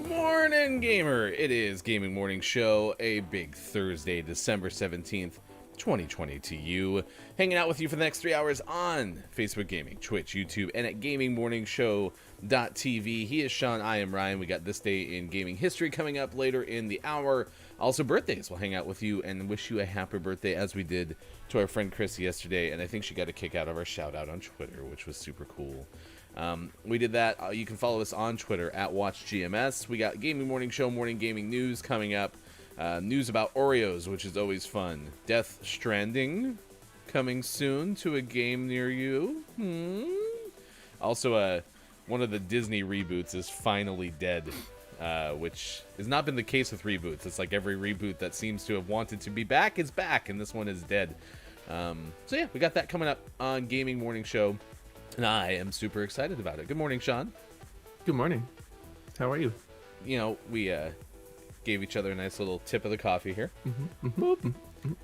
Morning, gamer! It is Gaming Morning Show, a big Thursday, December 17th, 2020 to you. Hanging out with you for the next 3 hours on Facebook Gaming, Twitch, YouTube, and at gamingmorningshow.tv. He is Sean, I am Ryan. We got This Day in Gaming History coming up later in the hour. Also, birthdays. We'll hang out with you and wish you a happy birthday, as we did to our friend Chris yesterday, and I think she got a kick out of our shout-out on Twitter, which was super cool. We did that. You can follow us on Twitter at WatchGMS. We got Gaming Morning Show, morning gaming news coming up. News about Oreos, which is always fun. Death Stranding coming soon to a game near you. Also, one of the Disney reboots is finally dead, which has not been the case with reboots. It's like every reboot that seems to have wanted to be back is back, and this one is dead. So yeah, we got that coming up on Gaming Morning Show. And I am super excited about it. Good morning, Sean. Good morning. How are you? You know, we gave each other a nice little tip of the coffee here.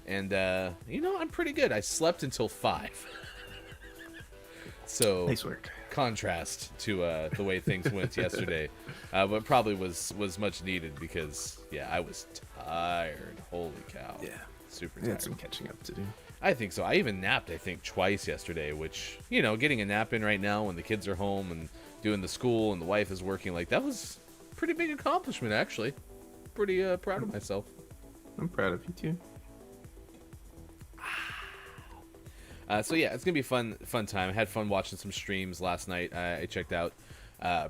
And, you know, I'm pretty good. I slept until 5. So, nice work. Contrast to the way things went yesterday. But probably was much needed because, yeah, I was tired. Holy cow. Yeah. Super I tired. had some catching up to do. I think so. I even napped, I think, twice yesterday, which, you know, getting a nap in right now when the kids are home and doing the school and the wife is working, like, that was a pretty big accomplishment, actually. Pretty proud of myself. I'm proud of you, too. So, yeah, it's going to be a fun time. I had fun watching some streams last night. I checked out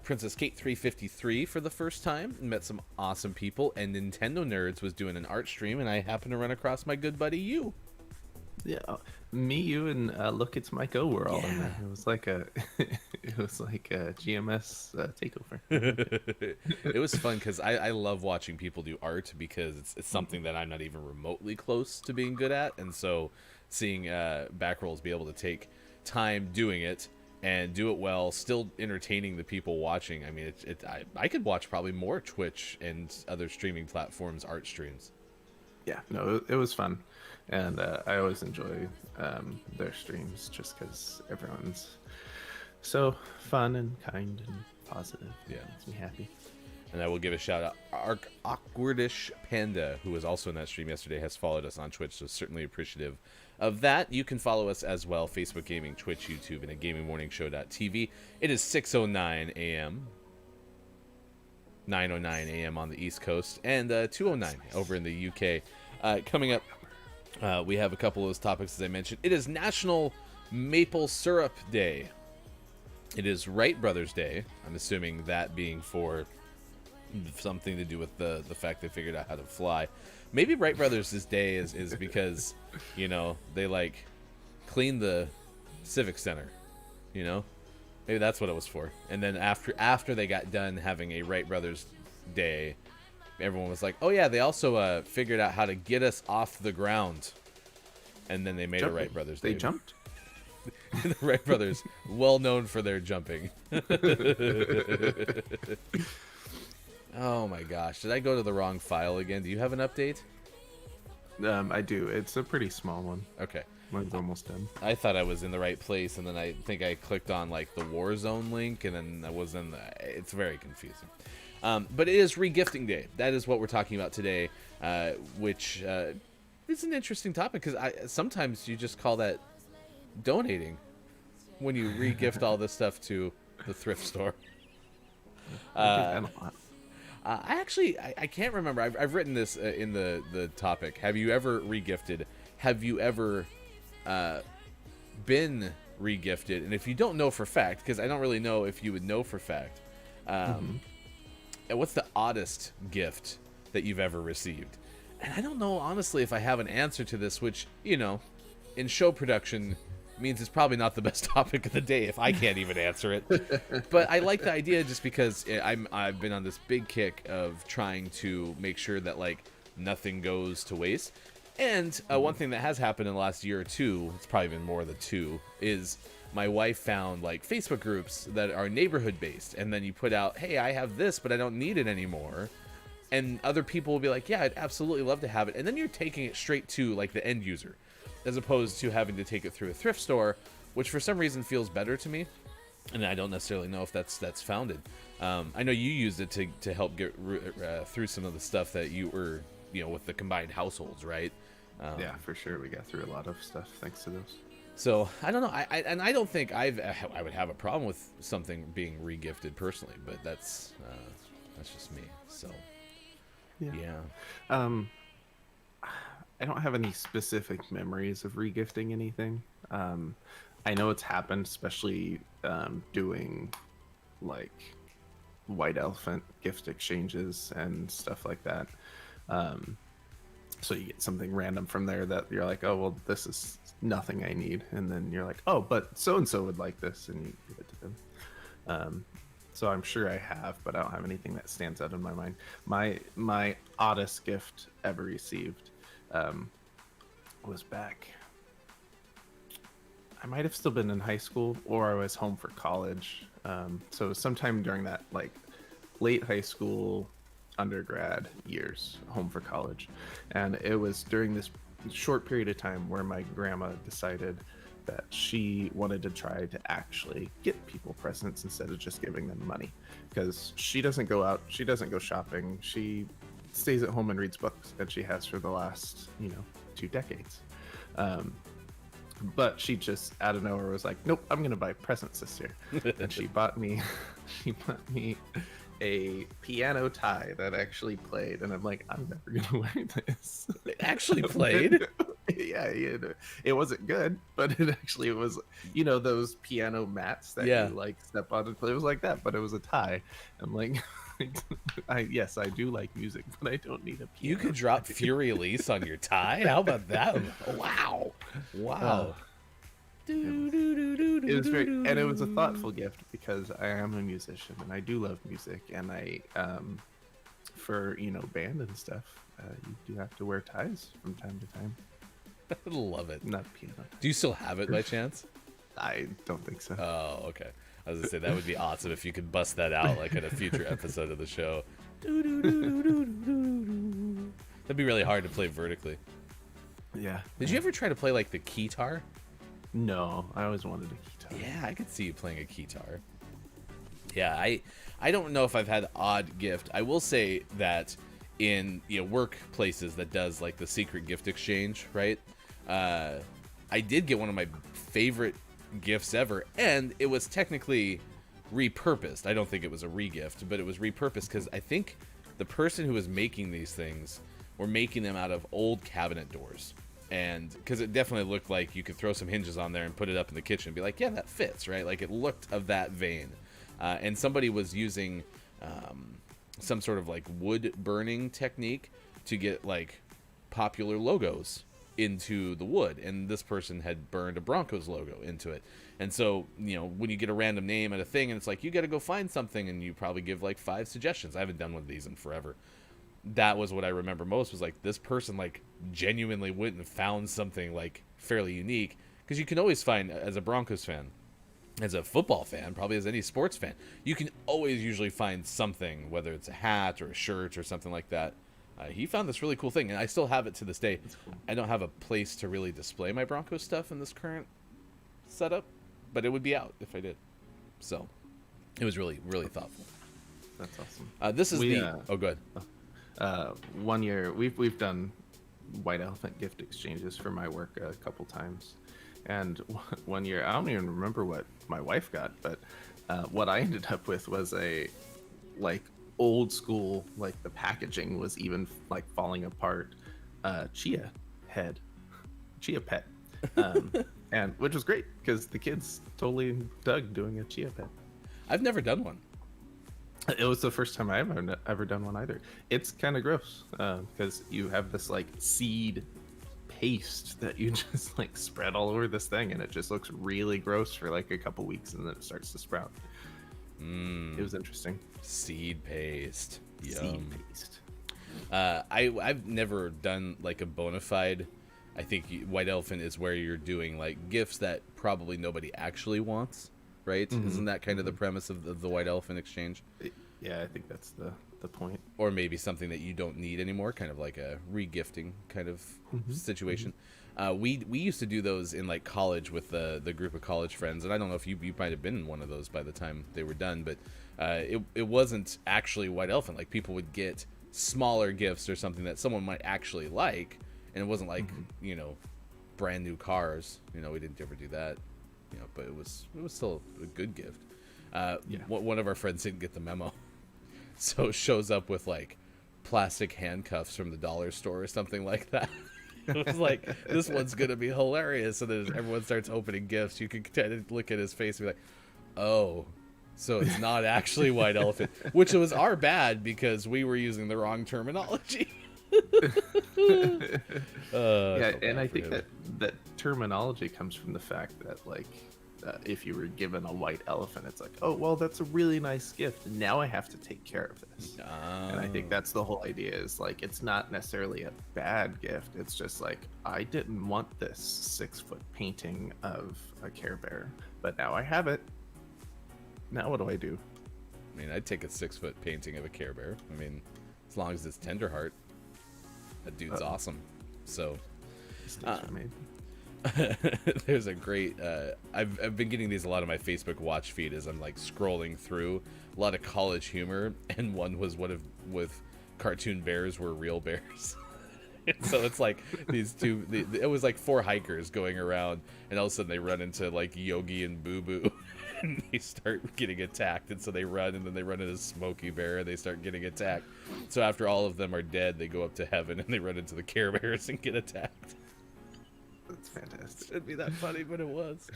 Princess Kate 353 for the first time and met some awesome people. And Nintendo Nerds was doing an art stream, and I happened to run across my good buddy, you. Yeah, me, you, and Look, It's Mike O were all in there. It was like a GMS takeover. It was fun because I love watching people do art because it's something that I'm not even remotely close to being good at, and so seeing back rolls be able to take time doing it and do it well, still entertaining the people watching. I mean, I could watch probably more Twitch and other streaming platforms art streams. Yeah, no, it was fun. And I always enjoy their streams just because everyone's so fun and kind and positive. Yeah. Makes me happy. And I will give a shout out. Awkwardish Panda, who was also in that stream yesterday, has followed us on Twitch, so certainly appreciative of that. You can follow us as well, Facebook Gaming, Twitch, YouTube, and at gamingmorningshow.tv. It is 6:09 a.m., 9:09 a.m. on the East Coast, and 2:09 over in the UK. Coming up, we have a couple of those topics, as I mentioned. It is National Maple Syrup Day. It is Wright Brothers Day. I'm assuming that being for something to do with the fact they figured out how to fly. Maybe Wright Brothers' day is because, you know, they, like, cleaned the Civic Center, you know? Maybe that's what it was for. And then after they got done having a Wright Brothers Day, everyone was like, oh yeah, they also figured out how to get us off the ground. And then they made a Wright Brothers Day. They jumped? The Wright Brothers, well known for their jumping. Oh my gosh, did I go to the wrong file again? Do you have an update? I do. It's a pretty small one. Okay. Mine's almost done. I thought I was in the right place, and then I think I clicked on like the Warzone link, and then I was in the... It's very confusing. But it is Regifting Day. That is what we're talking about today, which is an interesting topic, because sometimes you just call that donating when you re-gift all this stuff to the thrift store. I can't remember. I've written this in the topic. Have you ever re-gifted? Have you ever been re-gifted? And if you don't know for fact, because I don't really know if you would know for fact, what's the oddest gift that you've ever received? And I don't know, honestly, if I have an answer to this, which, you know, in show production, means it's probably not the best topic of the day if I can't even answer it. But I like the idea just because I've been on this big kick of trying to make sure that like nothing goes to waste. And one thing that has happened in the last year or two, it's probably been more than two, is my wife found like Facebook groups that are neighborhood based, and then you put out, hey, I have this, but I don't need it anymore. And other people will be like, yeah, I'd absolutely love to have it. And then you're taking it straight to like the end user, as opposed to having to take it through a thrift store, which for some reason feels better to me. And I don't necessarily know if that's founded. I know you used it to help get through some of the stuff that you were, with the combined households, right? Yeah, for sure. We got through a lot of stuff thanks to those. So I don't know. I don't think I would have a problem with something being regifted personally, but that's just me. So yeah. I don't have any specific memories of regifting anything. I know it's happened, especially doing like white elephant gift exchanges and stuff like that. So you get something random from there that you're like, oh, well, this is nothing I need. And then you're like, oh, but so-and-so would like this. And you give it to them. So I'm sure I have, but I don't have anything that stands out in my mind. My oddest gift ever received was back. I might have still been in high school, or I was home for college. So sometime during that like late high school, undergrad years, home for college. And it was during this short period of time where my grandma decided that she wanted to try to actually get people presents instead of just giving them money, because she doesn't go out, she doesn't go shopping, she stays at home and reads books, and she has for the last 2 decades. But she just out of nowhere was like, nope, I'm gonna buy presents this year. And she bought me a piano tie that actually played, and I'm like, I'm never gonna wear this. It actually played? Yeah, it wasn't good, but it actually was, those piano mats that you like step on and play. It was like that, but it was a tie. I'm like, yes, I do like music, but I don't need a piano. You could drop Fury Elise on your tie? How about that? Wow. It was very, and it was a thoughtful gift because I am a musician and I do love music, and I, for band and stuff, you do have to wear ties from time to time. I love it. Not piano. Do you still have it by chance? I don't think so. Oh, okay. I was gonna say that would be awesome if you could bust that out like in a future episode of the show. That'd be really hard to play vertically. Yeah. Did you ever try to play like the keytar? No, I always wanted a keytar. Yeah, I could see you playing a keytar. Yeah, I don't know if I've had odd gift. I will say that in workplaces that does like the secret gift exchange, right? I did get one of my favorite gifts ever, and it was technically repurposed. I don't think it was a regift, but it was repurposed because I think the person who was making these things were making them out of old cabinet doors. And because it definitely looked like you could throw some hinges on there and put it up in the kitchen and be like, yeah, that fits, right? Like it looked of that vein. And somebody was using some sort of like wood burning technique to get like popular logos into the wood, and this person had burned a Broncos logo into it. And so when you get a random name at a thing and it's like you got to go find something, and you probably give like 5 suggestions. I haven't done one of these in forever. That was what I remember most, was like this person like genuinely went and found something like fairly unique, because you can always find, as a Broncos fan, as a football fan, probably as any sports fan, you can always usually find something, whether it's a hat or a shirt or something like that. He found this really cool thing, and I still have it to this day. Cool. I don't have a place to really display my Broncos stuff in this current setup, but it would be out if I did. So it was really, really thoughtful. That's awesome. This is oh, go ahead. 1 year, we've done white elephant gift exchanges for my work a couple times, and 1 year, I don't even remember what my wife got, but what I ended up with was a like old school, like the packaging was even like falling apart, chia pet, and which was great because the kids totally dug doing a chia pet. I've never done one. It was the first time I've ever done one either. It's kind of gross because you have this like seed paste that you just like spread all over this thing, and it just looks really gross for like a couple weeks, and then it starts to sprout. It was interesting. Seed paste. Yum. Seed paste. I've never done like a bona fide. I think White Elephant is where you're doing like gifts that probably nobody actually wants, right? Isn't that kind of the premise of the White Elephant exchange? Yeah, I think that's the point. Or maybe something that you don't need anymore, kind of like a re-gifting kind of situation. We used to do those in like college with the group of college friends, and I don't know if you might have been in one of those by the time they were done, but it wasn't actually White Elephant. Like people would get smaller gifts or something that someone might actually like, and it wasn't like brand new cars. We didn't ever do that. But it was still a good gift. One of our friends didn't get the memo. So it shows up with like plastic handcuffs from the dollar store or something like that. It was like, this one's going to be hilarious. And then everyone starts opening gifts. You can kind of look at his face and be like, oh, so it's not actually White Elephant, which was our bad because we were using the wrong terminology. And I think that terminology comes from the fact that like, if you were given a white elephant, it's like, oh, well, that's a really nice gift. Now I have to take care of this. And I think that's the whole idea is like, it's not necessarily a bad gift. It's just like, I didn't want this 6-foot painting of a Care Bear, but now I have it. Now what do I do? I mean, I'd take a 6-foot painting of a Care Bear. I mean, as long as it's Tenderheart. That dude's awesome. So, there's a great I've been getting these a lot on my Facebook watch feed as I'm like scrolling through a lot of college humor, and one was with cartoon bears were real bears. So it's like these two it was like 4 hikers going around, and all of a sudden they run into like Yogi and Boo Boo and they start getting attacked, and so they run, and then they run into Smokey Bear and they start getting attacked. So after all of them are dead, they go up to heaven and they run into the Care Bears and get attacked. That's fantastic. It'd be that funny, but it was.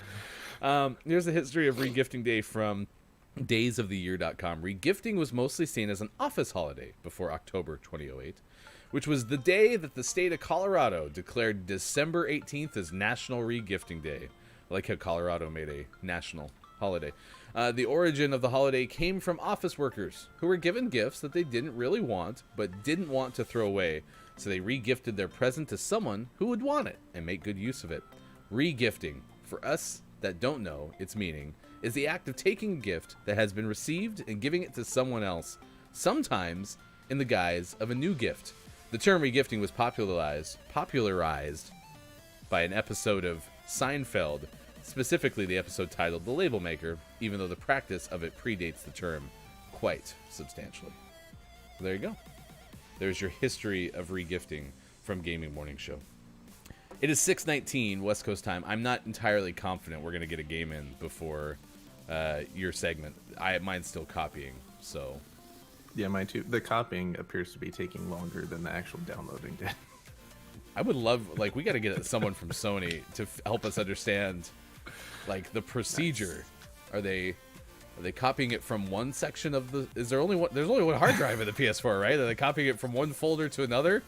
Here's the history of regifting day from daysoftheyear.com. Regifting was mostly seen as an office holiday before October 2008, which was the day that the state of Colorado declared December 18th as National Regifting Day. I like how Colorado made a national holiday. The origin of the holiday came from office workers who were given gifts that they didn't really want but didn't want to throw away. So they re-gifted their present to someone who would want it and make good use of it. Re-gifting, for us that don't know its meaning, is the act of taking a gift that has been received and giving it to someone else, sometimes in the guise of a new gift. The term re-gifting was popularized by an episode of Seinfeld, specifically the episode titled The Label Maker, even though the practice of it predates the term quite substantially. So there you go. There's your history of regifting from Gaming Morning Show. It is 6:19 West Coast time. I'm not entirely confident we're going to get a game in before your segment. Mine's still copying, so... Yeah, mine too. The copying appears to be taking longer than the actual downloading did. I would love... Like, we got to get someone from Sony to help us understand, like, the procedure. Are they copying it from one section of the... Is there only one... There's only one hard drive in the PS4, right? Are they copying it from one folder to another?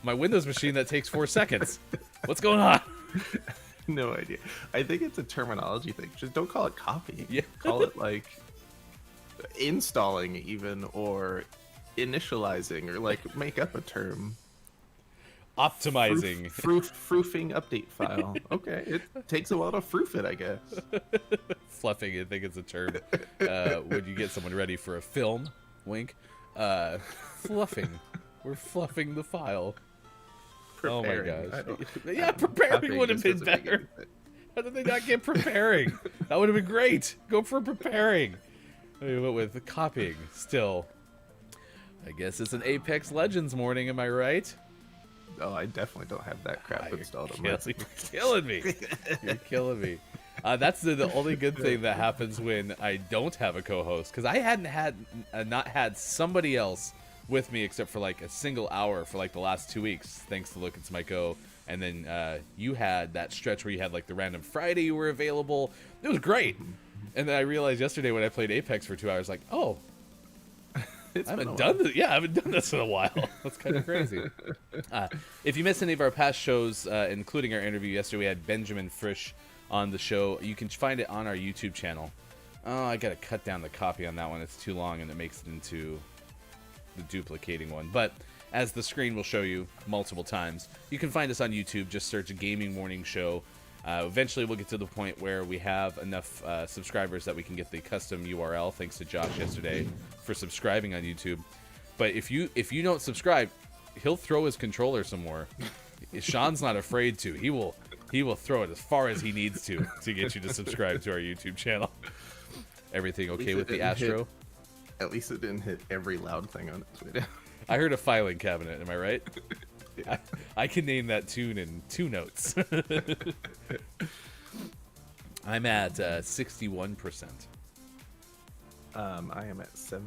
My Windows machine, that takes 4 seconds. What's going on? No idea. I think it's a terminology thing. Just don't call it copying. Yeah. Call it, like, installing even, or initializing, or, like, make up a term. Optimizing. Froofing update file. Okay, it takes a while to froof it, I guess. Fluffing, I think it's a term. When you get someone ready for a film, wink. Fluffing. We're fluffing the file. Preparing. Oh my gosh. Yeah, preparing would have been better. How did they not get preparing? That would have been great. Go for preparing. We went with copying still. I guess it's an Apex Legends morning, am I right? Oh, I definitely don't have that crap installed on my... You're killing me. You're killing me. That's the only good thing that happens when I don't have a co-host, because I hadn't not had somebody else with me except for like a single hour for like the last 2 weeks, thanks to Look It's My Go. And then you had that stretch where you had like the random Friday you were available. It was great. And then I realized yesterday when I played Apex for 2 hours, like, oh, It's I been a haven't while. done this. Yeah, I haven't done this in a while. That's kind of crazy. If you missed any of our past shows, including our interview yesterday, we had Benjamin Frisch on the show. You can find it on our YouTube channel. Oh, I gotta cut down the copy on that one. It's too long and it makes it into the duplicating one. But as the screen will show you multiple times, you can find us on YouTube. Just search Gaming Morning Show. Eventually, we'll get to the point where we have enough subscribers that we can get the custom URL. Thanks to Josh yesterday for subscribing on YouTube. But if you don't subscribe, he'll throw his controller some more. Sean's not afraid to. He will throw it as far as he needs to get you to subscribe to our YouTube channel. Everything okay with the Astro? At least it didn't hit every loud thing on its way down. I heard a filing cabinet. Am I right? Yeah. I can name that tune in 2 notes. I'm at 61%. I am at 79%.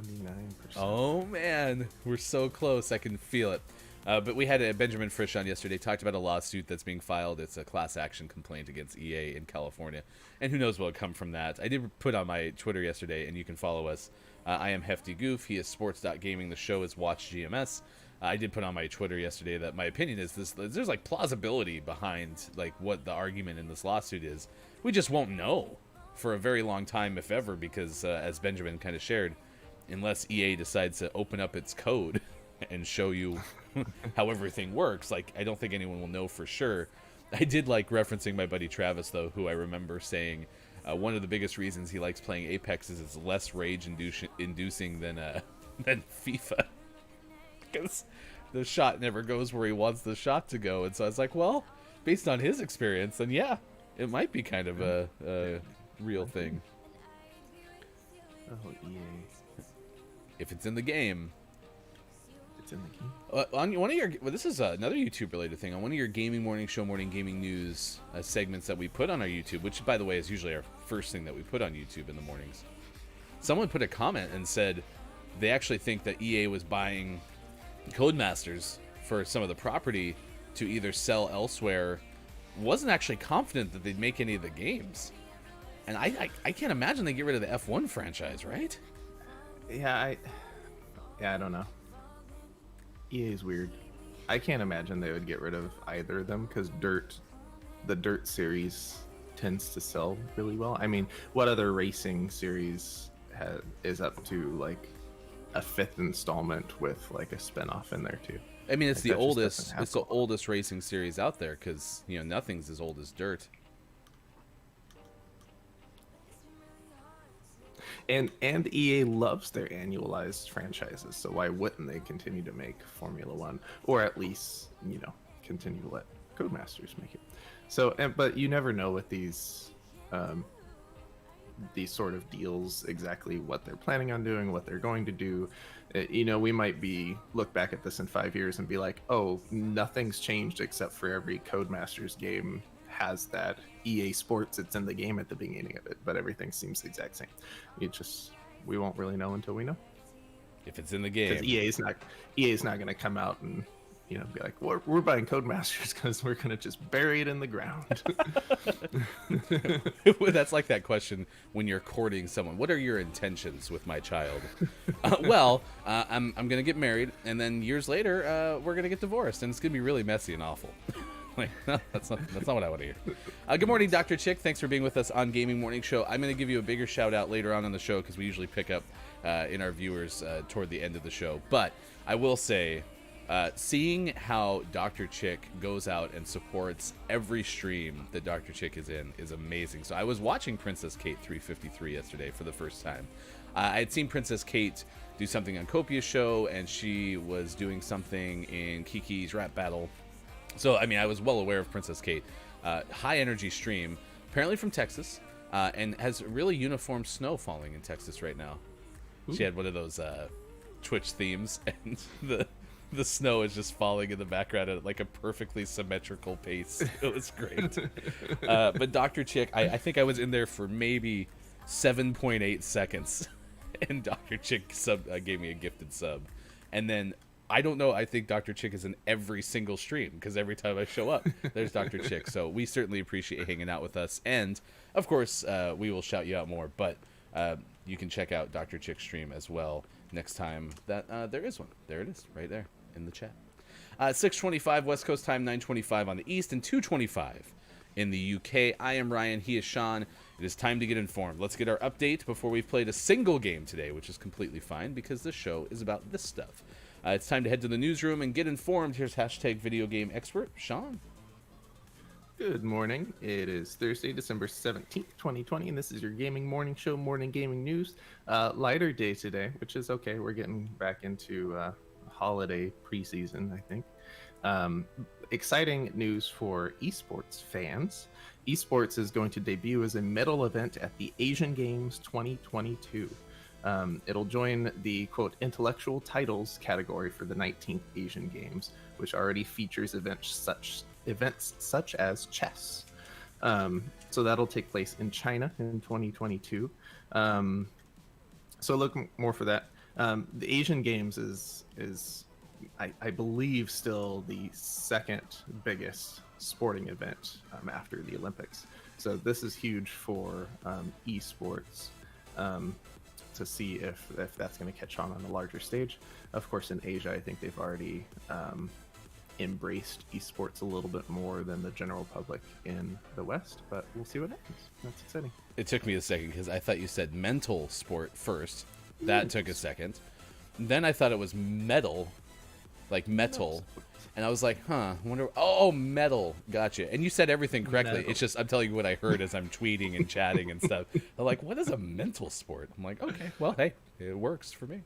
Oh man, we're so close. I can feel it. But we had Benjamin Frisch on yesterday. Talked about a lawsuit that's being filed. It's a class action complaint against EA in California, and who knows what will come from that. I did put on my Twitter yesterday, and you can follow us. I am Hefty Goof. He is Sports.Gaming. The show is Watch GMS. I did put on my Twitter yesterday that my opinion is this: there's like plausibility behind like what the argument in this lawsuit is. We just won't know for a very long time, if ever, because as Benjamin kind of shared, unless EA decides to open up its code and show you how everything works, like I don't think anyone will know for sure. I did like referencing my buddy Travis though, who I remember saying one of the biggest reasons he likes playing Apex is it's less rage inducing than FIFA, because the shot never goes where he wants the shot to go. And so I was like, well, based on his experience, then yeah, it might be kind of a real thing. Oh, EA. If it's in the game. It's in the game. On one of your, well, this is another YouTube related thing. On one of your Gaming Morning Show morning gaming news segments that we put on our YouTube, which by the way is usually our first thing that we put on YouTube in the mornings, someone put a comment and said they actually think that EA was buying Codemasters for some of the property to either sell elsewhere. Wasn't actually confident that they'd make any of the games, and I can't imagine they get rid of the F1 franchise, right? Yeah, I don't know. EA is weird. I can't imagine they would get rid of either of them because the Dirt series tends to sell really well. I mean, what other racing series is up to like a 5th installment with like a spinoff in there too? I mean, it's Like, the that just oldest. doesn't It's the happen. oldest racing series out there because nothing's as old as Dirt. And EA loves their annualized franchises, so why wouldn't they continue to make Formula One, or at least continue to let Codemasters make it? So, but you never know with these sort of deals exactly what they're planning on doing, what they're going to do. We might look back at this in 5 years and be like, oh, nothing's changed except for every Codemasters game has that EA Sports, it's in the game at the beginning of it, but everything seems the exact same. We won't really know until we know. If it's in the game, Because EA's not going to come out and be like, we're buying Codemasters because we're going to just bury it in the ground. that's like that question when you're courting someone. What are your intentions with my child? I'm going to get married, and then years later, we're going to get divorced, and it's going to be really messy and awful. Like, no, that's not what I want to hear. Good morning, Dr. Chick. Thanks for being with us on Gaming Morning Show. I'm going to give you a bigger shout out later on in the show because we usually pick up in our viewers toward the end of the show. But I will say, seeing how Dr. Chick goes out and supports every stream that Dr. Chick is in is amazing. So I was watching Princess Kate 353 yesterday for the first time. I had seen Princess Kate do something on Copia's show, and she was doing something in Kiki's rap battle. So, I mean, I was well aware of Princess Kate. High energy stream, apparently from Texas, and has really uniform snow falling in Texas right now. Ooh. She had one of those Twitch themes, and the snow is just falling in the background at like a perfectly symmetrical pace. It was great. But Dr. Chick, I think I was in there for maybe 7.8 seconds, and Dr. Chick gave me a gifted sub. And then I don't know. I think Dr. Chick is in every single stream because every time I show up, there's Dr. Chick. So we certainly appreciate you hanging out with us. And, of course, we will shout you out more. But you can check out Dr. Chick's stream as well next time that there is one. There it is, right there in the chat. 6:25 West Coast time, 9:25 on the East, and 2:25 in the UK. I am Ryan. He is Sean. It is time to get informed. Let's get our update before we've played a single game today, which is completely fine because this show is about this stuff. It's time to head to the newsroom and get informed. Here's hashtag video game expert Sean. Good morning. It is Thursday, December 17th, 2020, and this is your gaming morning show, Morning Gaming News. Lighter day today, which is okay. We're getting back into holiday preseason, I think. Exciting news for esports fans. Esports is going to debut as a medal event at the Asian Games 2022. It'll join the, quote, intellectual titles category for the 19th Asian Games, which already features events such as chess. So that'll take place in China in 2022. So look more for that. The Asian Games is I believe still the second biggest sporting event after the Olympics. So this is huge for esports to see if that's going to catch on a larger stage. Of course, in Asia, I think they've already embraced esports a little bit more than the general public in the West, but we'll see what happens. That's exciting. It took me a second because I thought you said mental sport first. That took a second. Then I thought it was metal, like metal. And I was like, wonder. Oh, metal. Gotcha. And you said everything correctly. Metal. It's just, I'm telling you what I heard as I'm tweeting and chatting and stuff. I'm like, what is a mental sport? I'm like, okay, well, hey, it works for me.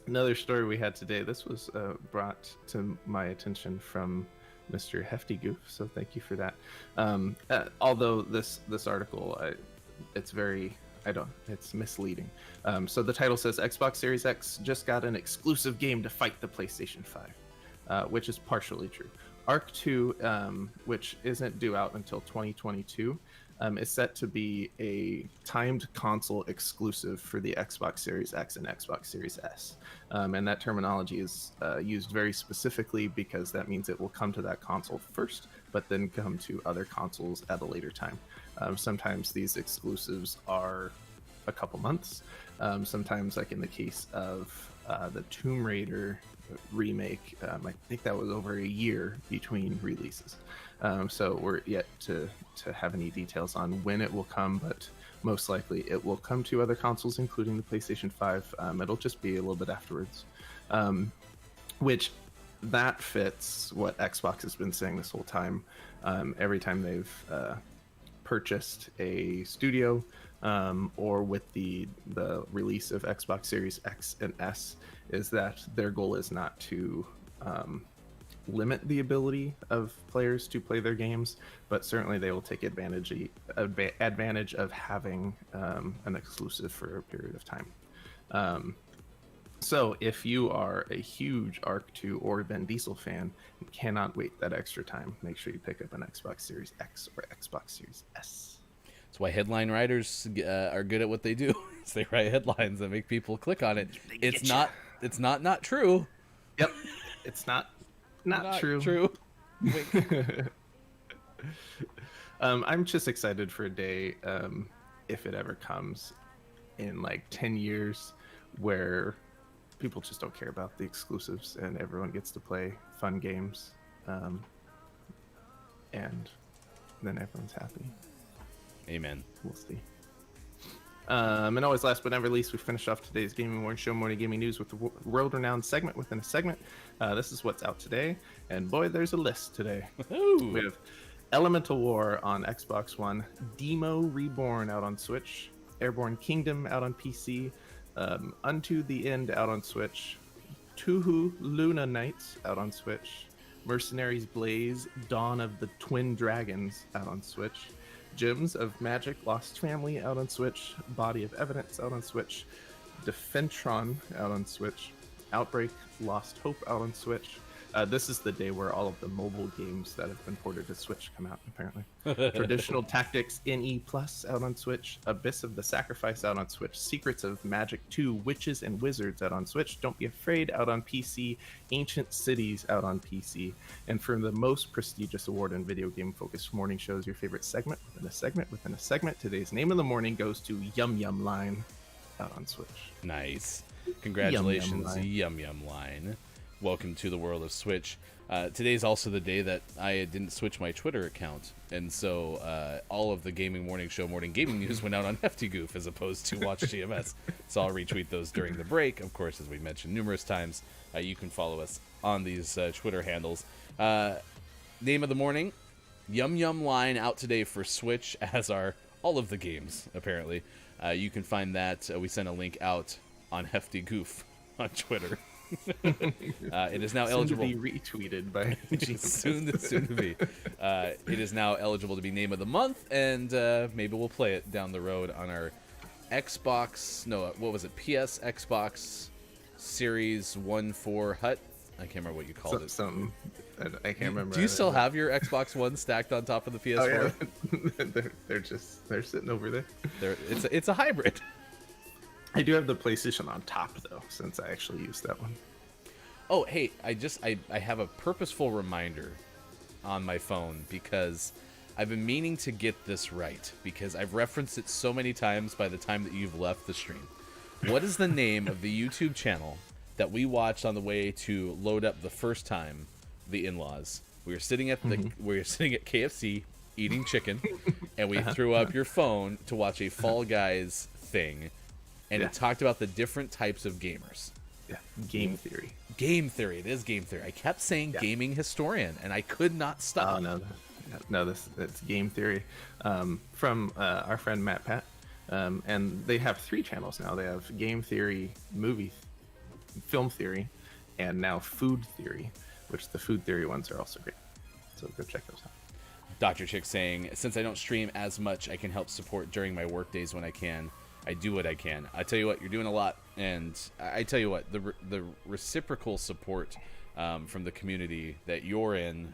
Another story we had today. This was brought to my attention from Mr. Hefty Goof, so thank you for that. Although this article, it's misleading. So the title says Xbox Series X just got an exclusive game to fight the PlayStation 5, which is partially true. Arc 2, which isn't due out until 2022, is set to be a timed console exclusive for the Xbox Series X and Xbox Series S. And that terminology is used very specifically because that means it will come to that console first, but then come to other consoles at a later time. Sometimes these exclusives are a couple months. Sometimes, like in the case of the Tomb Raider remake, I think that was over a year between releases. So we're yet to have any details on when it will come, but most likely it will come to other consoles, including the PlayStation 5. It'll just be a little bit afterwards, which that fits what Xbox has been saying this whole time. Every time they've purchased a studio, or with the release of Xbox Series X and S, is that their goal is not to limit the ability of players to play their games, but certainly they will take advantage of having an exclusive for a period of time. So if you are a huge Arc 2 or Vin Diesel fan and cannot wait that extra time, make sure you pick up an Xbox Series X or Xbox Series S. That's why headline writers are good at what they do. They write headlines that make people click on it. It's not true. Yep. It's not true. I'm just excited for a day, if it ever comes, in like 10 years, where people just don't care about the exclusives and everyone gets to play fun games, and then everyone's happy. Amen. We'll see. And always last but not least, we finish off today's Gaming Morning Show Morning Gaming News with the world-renowned segment within a segment. This is what's out today, and boy, there's a list today. Ooh. We have Elemental War on Xbox One, Demo Reborn out on Switch, Airborne Kingdom out on PC, Unto the End out on Switch, Tuhu Luna Nights out on Switch, Mercenaries Blaze Dawn of the Twin Dragons out on Switch, Gems of Magic Lost Family out on Switch, Body of Evidence out on Switch, Defentron out on Switch, Outbreak Lost Hope out on Switch. This is the day where all of the mobile games that have been ported to Switch come out, apparently. Traditional Tactics NE Plus out on Switch, Abyss of the Sacrifice out on Switch, Secrets of Magic 2 Witches and Wizards out on Switch, Don't Be Afraid out on PC, Ancient Cities out on PC. And for the most prestigious award in video game focused morning shows, your favorite segment within a segment within a segment, today's name of the morning goes to Yum Yum Line. out on Switch. Nice. Congratulations, Line. Yum Yum Line. Welcome to the world of Switch. Today's also the day that I didn't switch my Twitter account, and so all of the Gaming Morning Show morning gaming news went out on Hefty Goof as opposed to Watch GMS. So I'll retweet those during the break. Of course, as we mentioned numerous times, you can follow us on these Twitter handles. Name of the morning, Yum Yum Line, out today for Switch, as are all of the games, apparently. You can find that. We sent a link out on Hefty Goof on Twitter. It is now eligible to be retweeted by soon to be. It is now eligible to be Name of the Month, and maybe we'll play it down the road on our Xbox. No, what was it? PS Xbox Series 1-4 Hut. I can't remember what you called it. Something. I can't remember. Do you still have your Xbox One stacked on top of the PS4? Oh, yeah. they're sitting over there. It's a hybrid. I do have the PlayStation on top though, since I actually used that one. Oh, hey, I have a purposeful reminder on my phone because I've been meaning to get this right because I've referenced it so many times by the time that you've left the stream. What is the name of the YouTube channel that we watched on the way to load up the first time the in-laws? We were sitting at KFC eating chicken, and we threw up your phone to watch a Fall Guys thing, and it talked about the different types of gamers. Yeah, Game Theory. Game Theory. It is Game Theory. I kept saying Gaming Historian, and I could not stop. Oh no, that's Game Theory from our friend Matt Pat, and they have 3 channels now. They have Game Theory, Film Theory, and now Food Theory, which the Food Theory ones are also great. So go check those out. Dr. Chick saying, since I don't stream as much, I can help support during my work days when I can. I do what I can. I tell you what, you're doing a lot, and I tell you what, the reciprocal support from the community that you're in,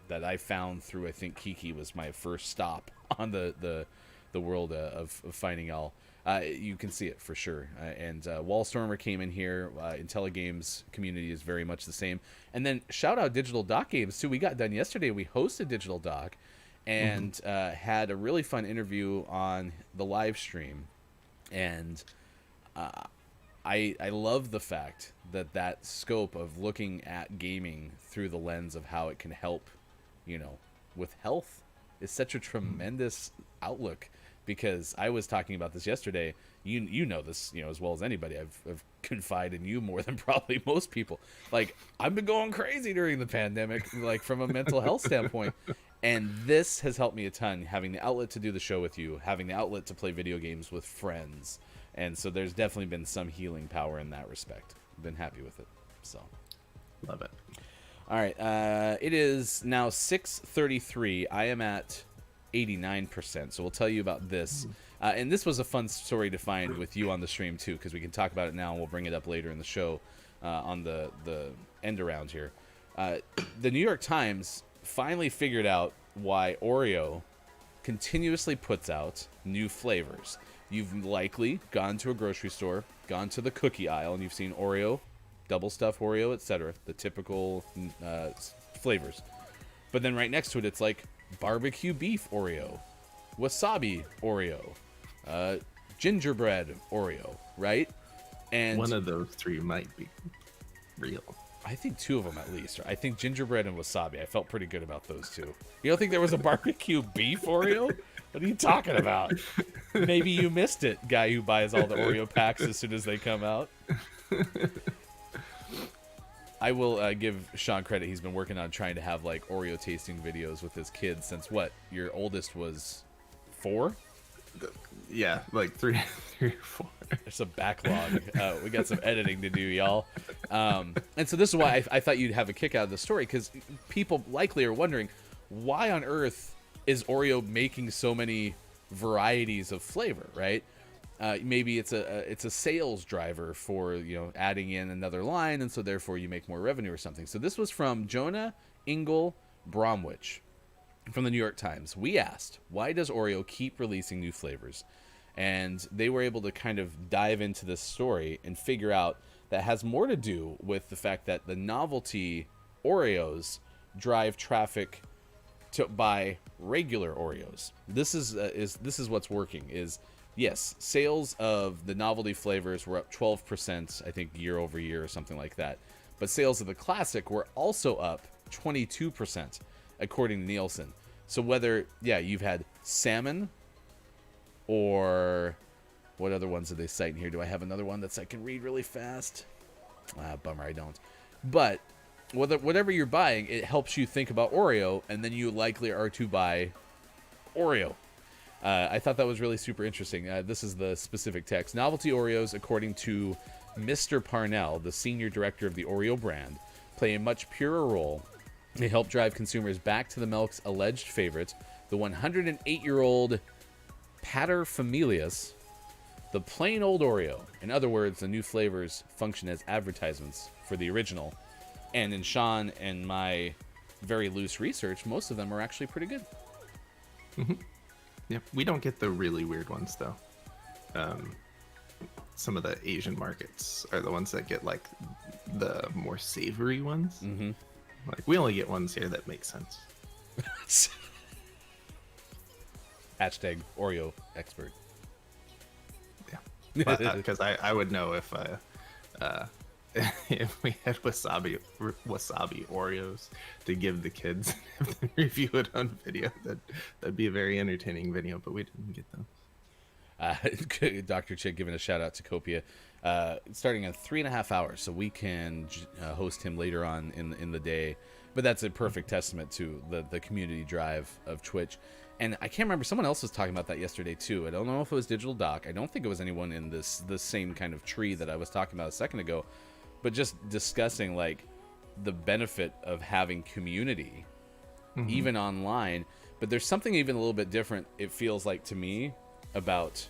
that I found through, I think Kiki was my first stop on the world of finding y'all. You can see it for sure. And Wallstormer came in here. IntelliGames community is very much the same. And then shout out Digital Doc Games too. We got done yesterday. We hosted Digital Doc and had a really fun interview on the live stream. And I love the fact that scope of looking at gaming through the lens of how it can help, with health is such a tremendous outlook. Because I was talking about this yesterday. You know this, as well as anybody. I've confided in you more than probably most people. Like, I've been going crazy during the pandemic, like from a mental health standpoint. And this has helped me a ton, having the outlet to do the show with you, having the outlet to play video games with friends. And so there's definitely been some healing power in that respect. I've been happy with it. So, love it. All right. It is now 6:33. I am at 89%. So we'll tell you about this. And this was a fun story to find with you on the stream too, because we can talk about it now and we'll bring it up later in the show on the end around here. The New York Times finally figured out why Oreo continuously puts out new flavors. You've likely gone to a grocery store, gone to the cookie aisle, and you've seen Oreo, double stuffed Oreo, etc. The typical flavors. But then right next to it, it's like barbecue beef Oreo, wasabi Oreo, gingerbread Oreo, right? And one of those 3 might be real. I think 2 of them at least. I think gingerbread and wasabi. I felt pretty good about those 2. You don't think there was a barbecue beef Oreo? What are you talking about? Maybe you missed it, guy who buys all the Oreo packs as soon as they come out. I will give Sean credit. He's been working on trying to have like Oreo tasting videos with his kids since what? Your oldest was 4? Yeah, like 3 or 4. There's a backlog. We got some editing to do, y'all. And so this is why I thought you'd have a kick out of the story, because people likely are wondering, why on earth is Oreo making so many varieties of flavor, right? Maybe it's a sales driver for adding in another line, and so therefore you make more revenue or something. So this was from Jonah Ingle Bromwich from the New York Times. We asked, why does Oreo keep releasing new flavors? And they were able to kind of dive into this story and figure out that has more to do with the fact that the novelty Oreos drive traffic to buy regular Oreos. This is what's working. Is yes, sales of the novelty flavors were up 12%, I think, year over year or something like that. But sales of the classic were also up 22%, according to Nielsen. So whether, you've had salmon or what other ones did they cite in here? Do I have another one that I can read really fast? Bummer, I don't. But whatever you're buying, it helps you think about Oreo, and then you likely are to buy Oreo. I thought that was really super interesting. This is the specific text. Novelty Oreos, according to Mr. Parnell, the senior director of the Oreo brand, play a much purer role. They help drive consumers back to the milk's alleged favorite, the 108-year-old paterfamilias, the plain old Oreo. In other words, the new flavors function as advertisements for the original. And in Sean and my very loose research, most of them are actually pretty good. Mm-hmm. Yeah, we don't get the really weird ones, though. Some of the Asian markets are the ones that get, like, the more savory ones. Mm-hmm. Like, we only get ones here that make sense. Hashtag Oreo expert. Yeah. Because I would know if if we had wasabi Oreos to give the kids and have them review it on video, that'd be a very entertaining video, but we didn't get them. Dr. Chick giving a shout out to Copia, starting in 3.5 hours, so we can host him later on in the day. But that's a perfect testament to the community drive of Twitch. And I can't remember, someone else was talking about that yesterday too. I don't know if it was Digital Doc. I don't think it was anyone in the same kind of tree that I was talking about a second ago, but just discussing like the benefit of having community, even online. But there's something even a little bit different, it feels like to me, about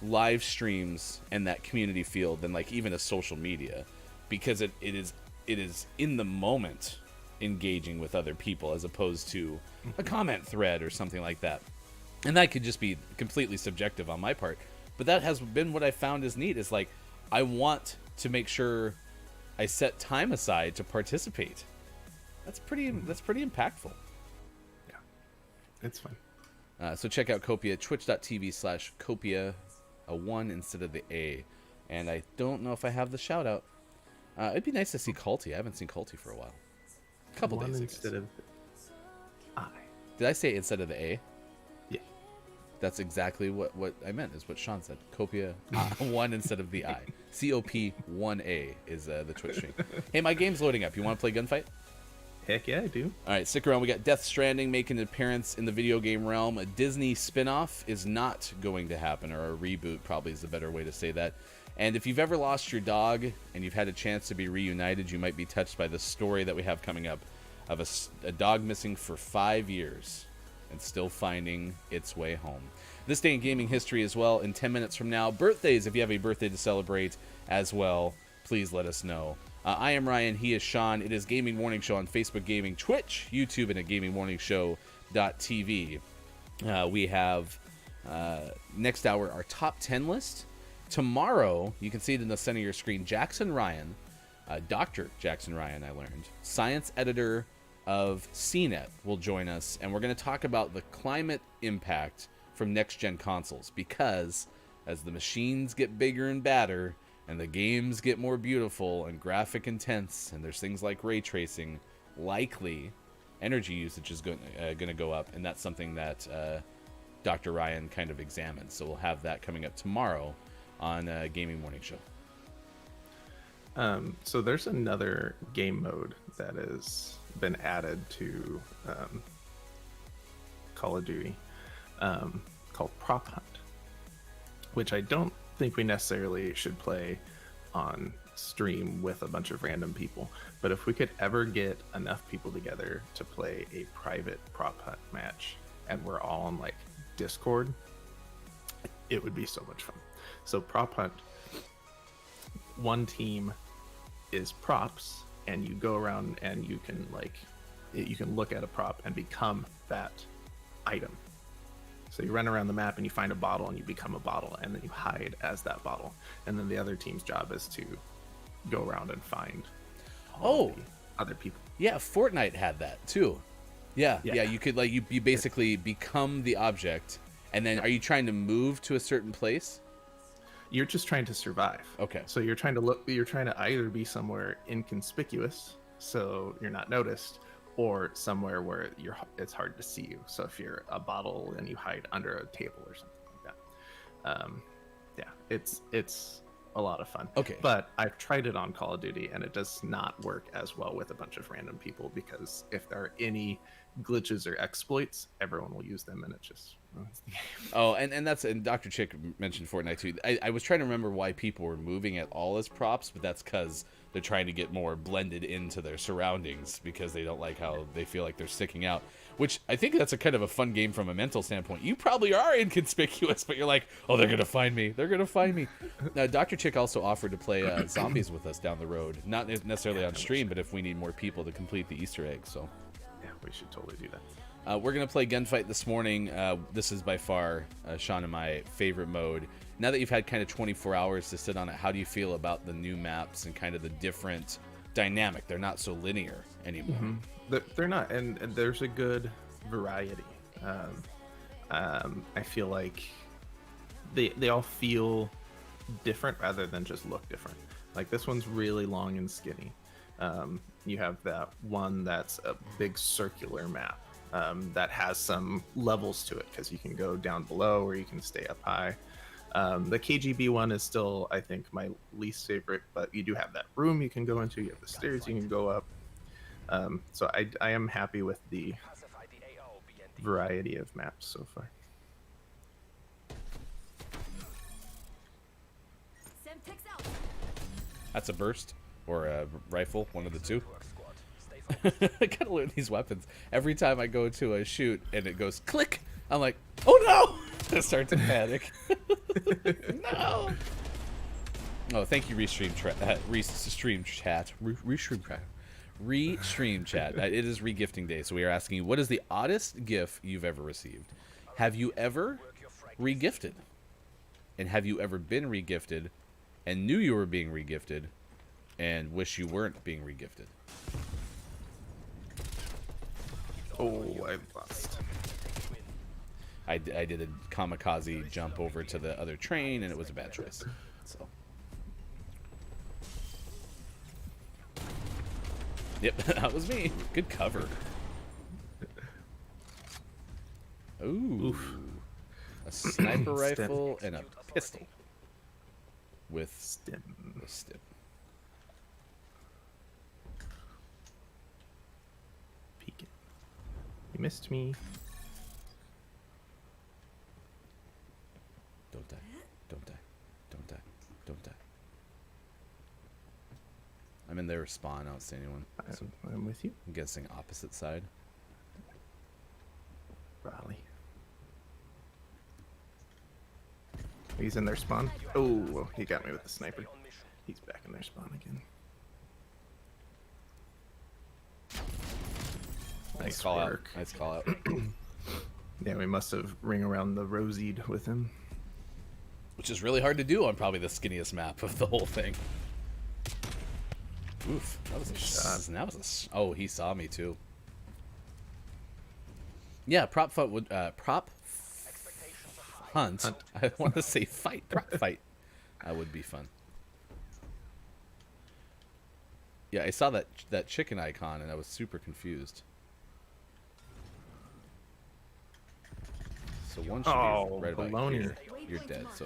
live streams and that community feel than like even a social media, because it is in the moment engaging with other people as opposed to a comment thread or something like that. And that could just be completely subjective on my part, but that has been what I found is neat. Is like, I want to make sure I set time aside to participate. That's pretty impactful. Yeah, it's fun. So check out Copia, twitch.tv/Copia, a 1 instead of the A. And I don't know if I have the shout out. It'd be nice to see Culty. I haven't seen Culty for a while. A couple days instead of I. Did I say instead of the A? Yeah. That's exactly what I meant, is what Sean said. Copia 1 instead of the I. COP1A is the Twitch stream. Hey, my game's loading up. You want to play Gunfight? Heck yeah, I do. All right, stick around. We got Death Stranding making an appearance in the video game realm. A Disney spin-off is not going to happen, or a reboot probably is the better way to say that. And if you've ever lost your dog and you've had a chance to be reunited, you might be touched by the story that we have coming up of a dog missing for 5 years and still finding its way home. This day in gaming history as well, in 10 minutes from now. Birthdays, if you have a birthday to celebrate as well, please let us know. I am Ryan, he is Sean. It is Gaming Morning Show on Facebook Gaming, Twitch, YouTube, and at gamingmorningshow.tv. We have next hour our top 10 list. Tomorrow, you can see it in the center of your screen, Jackson Ryan, Dr. Jackson Ryan, I learned, science editor of CNET, will join us, and we're going to talk about the climate impact from next-gen consoles, because as the machines get bigger and badder, and the games get more beautiful and graphic intense, and there's things like ray tracing, likely energy usage is going to go up, and that's something that Dr. Ryan kind of examines. So we'll have that coming up tomorrow on Gaming Morning Show. So there's another game mode that has been added to Call of Duty called Prop Hunt, which I don't think we necessarily should play on stream with a bunch of random people. But if we could ever get enough people together to play a private Prop Hunt match, and we're all on like Discord, it would be so much fun. So Prop Hunt, one team is props, and you go around and you can look at a prop and become that item. So you run around the map and you find a bottle and you become a bottle, and then you hide as that bottle. And then the other team's job is to go around and find all the other people. Yeah, Fortnite had that too. Yeah, Yeah. yeah. You could like you basically become the object, and then are you trying to move to a certain place? You're just trying to survive. Okay. So you're trying to look. You're trying to either be somewhere inconspicuous, so you're not noticed, or somewhere where it's hard to see you. So if you're a bottle and you hide under a table or something like that. Yeah, it's a lot of fun. Okay. But I've tried it on Call of Duty, and it does not work as well with a bunch of random people, because if there are any glitches or exploits, everyone will use them, and it just ruins the game. Oh, and Dr. Chick mentioned Fortnite too. I was trying to remember why people were moving at all as props, but that's because they're trying to get more blended into their surroundings because they don't like how they feel like they're sticking out. Which I think that's a kind of a fun game from a mental standpoint. You probably are inconspicuous, but you're like, oh, they're gonna find me. They're gonna find me. Dr. Chick also offered to play zombies with us down the road, not necessarily on stream, but if we need more people to complete the Easter egg. So Yeah, we should totally do that. we're going to play Gunfight this morning. This is by far, Sean and my favorite mode. Now that you've had kind of 24 hours to sit on it, how do you feel about the new maps and kind of the different dynamic? They're not so linear anymore. They're not, and there's a good variety. I feel like they all feel different rather than just look different. Like this one's really long and skinny. You have that one that's a big circular map that has some levels to it, because you can go down below or you can stay up high. The KGB one is still, I think, my least favorite, but you do have that room you can go into. You have the stairs you can go up. So I am happy with the variety of maps so far. That's a burst or a rifle, one of the two. I gotta learn these weapons. Every time I go to a shoot and it goes click, I'm like, oh no! I start to panic. No! Oh, thank you, Restream Chat. Restream Chat. It is regifting day, so we are asking you, what is the oddest gift you've ever received? Have you ever regifted? And have you ever been regifted and knew you were being regifted and wish you weren't being regifted? Oh, I lost. I did a kamikaze jump over to the other train, and it was a bad choice. So. Yep, that was me. Good cover. Ooh. Oof. A sniper rifle and a pistol. With Stim. Peeking. You missed me. Don't die. Don't die. Don't die. Don't die. I'm in their spawn. I don't see anyone. So I'm with you. I'm guessing opposite side. Raleigh. He's in their spawn. Oh, he got me with the sniper. He's back in their spawn again. Nice call out. Nice call out. Yeah, we must have ring around the rosied with him. Which is really hard to do on probably the skinniest map of the whole thing. Oof. That was a shot. That was a, oh, he saw me too. Yeah, prop hunt would hunt. I want to say fight. Prop fight. That would be fun. Yeah, I saw that chicken icon and I was super confused. So one should be right about here. You're dead, so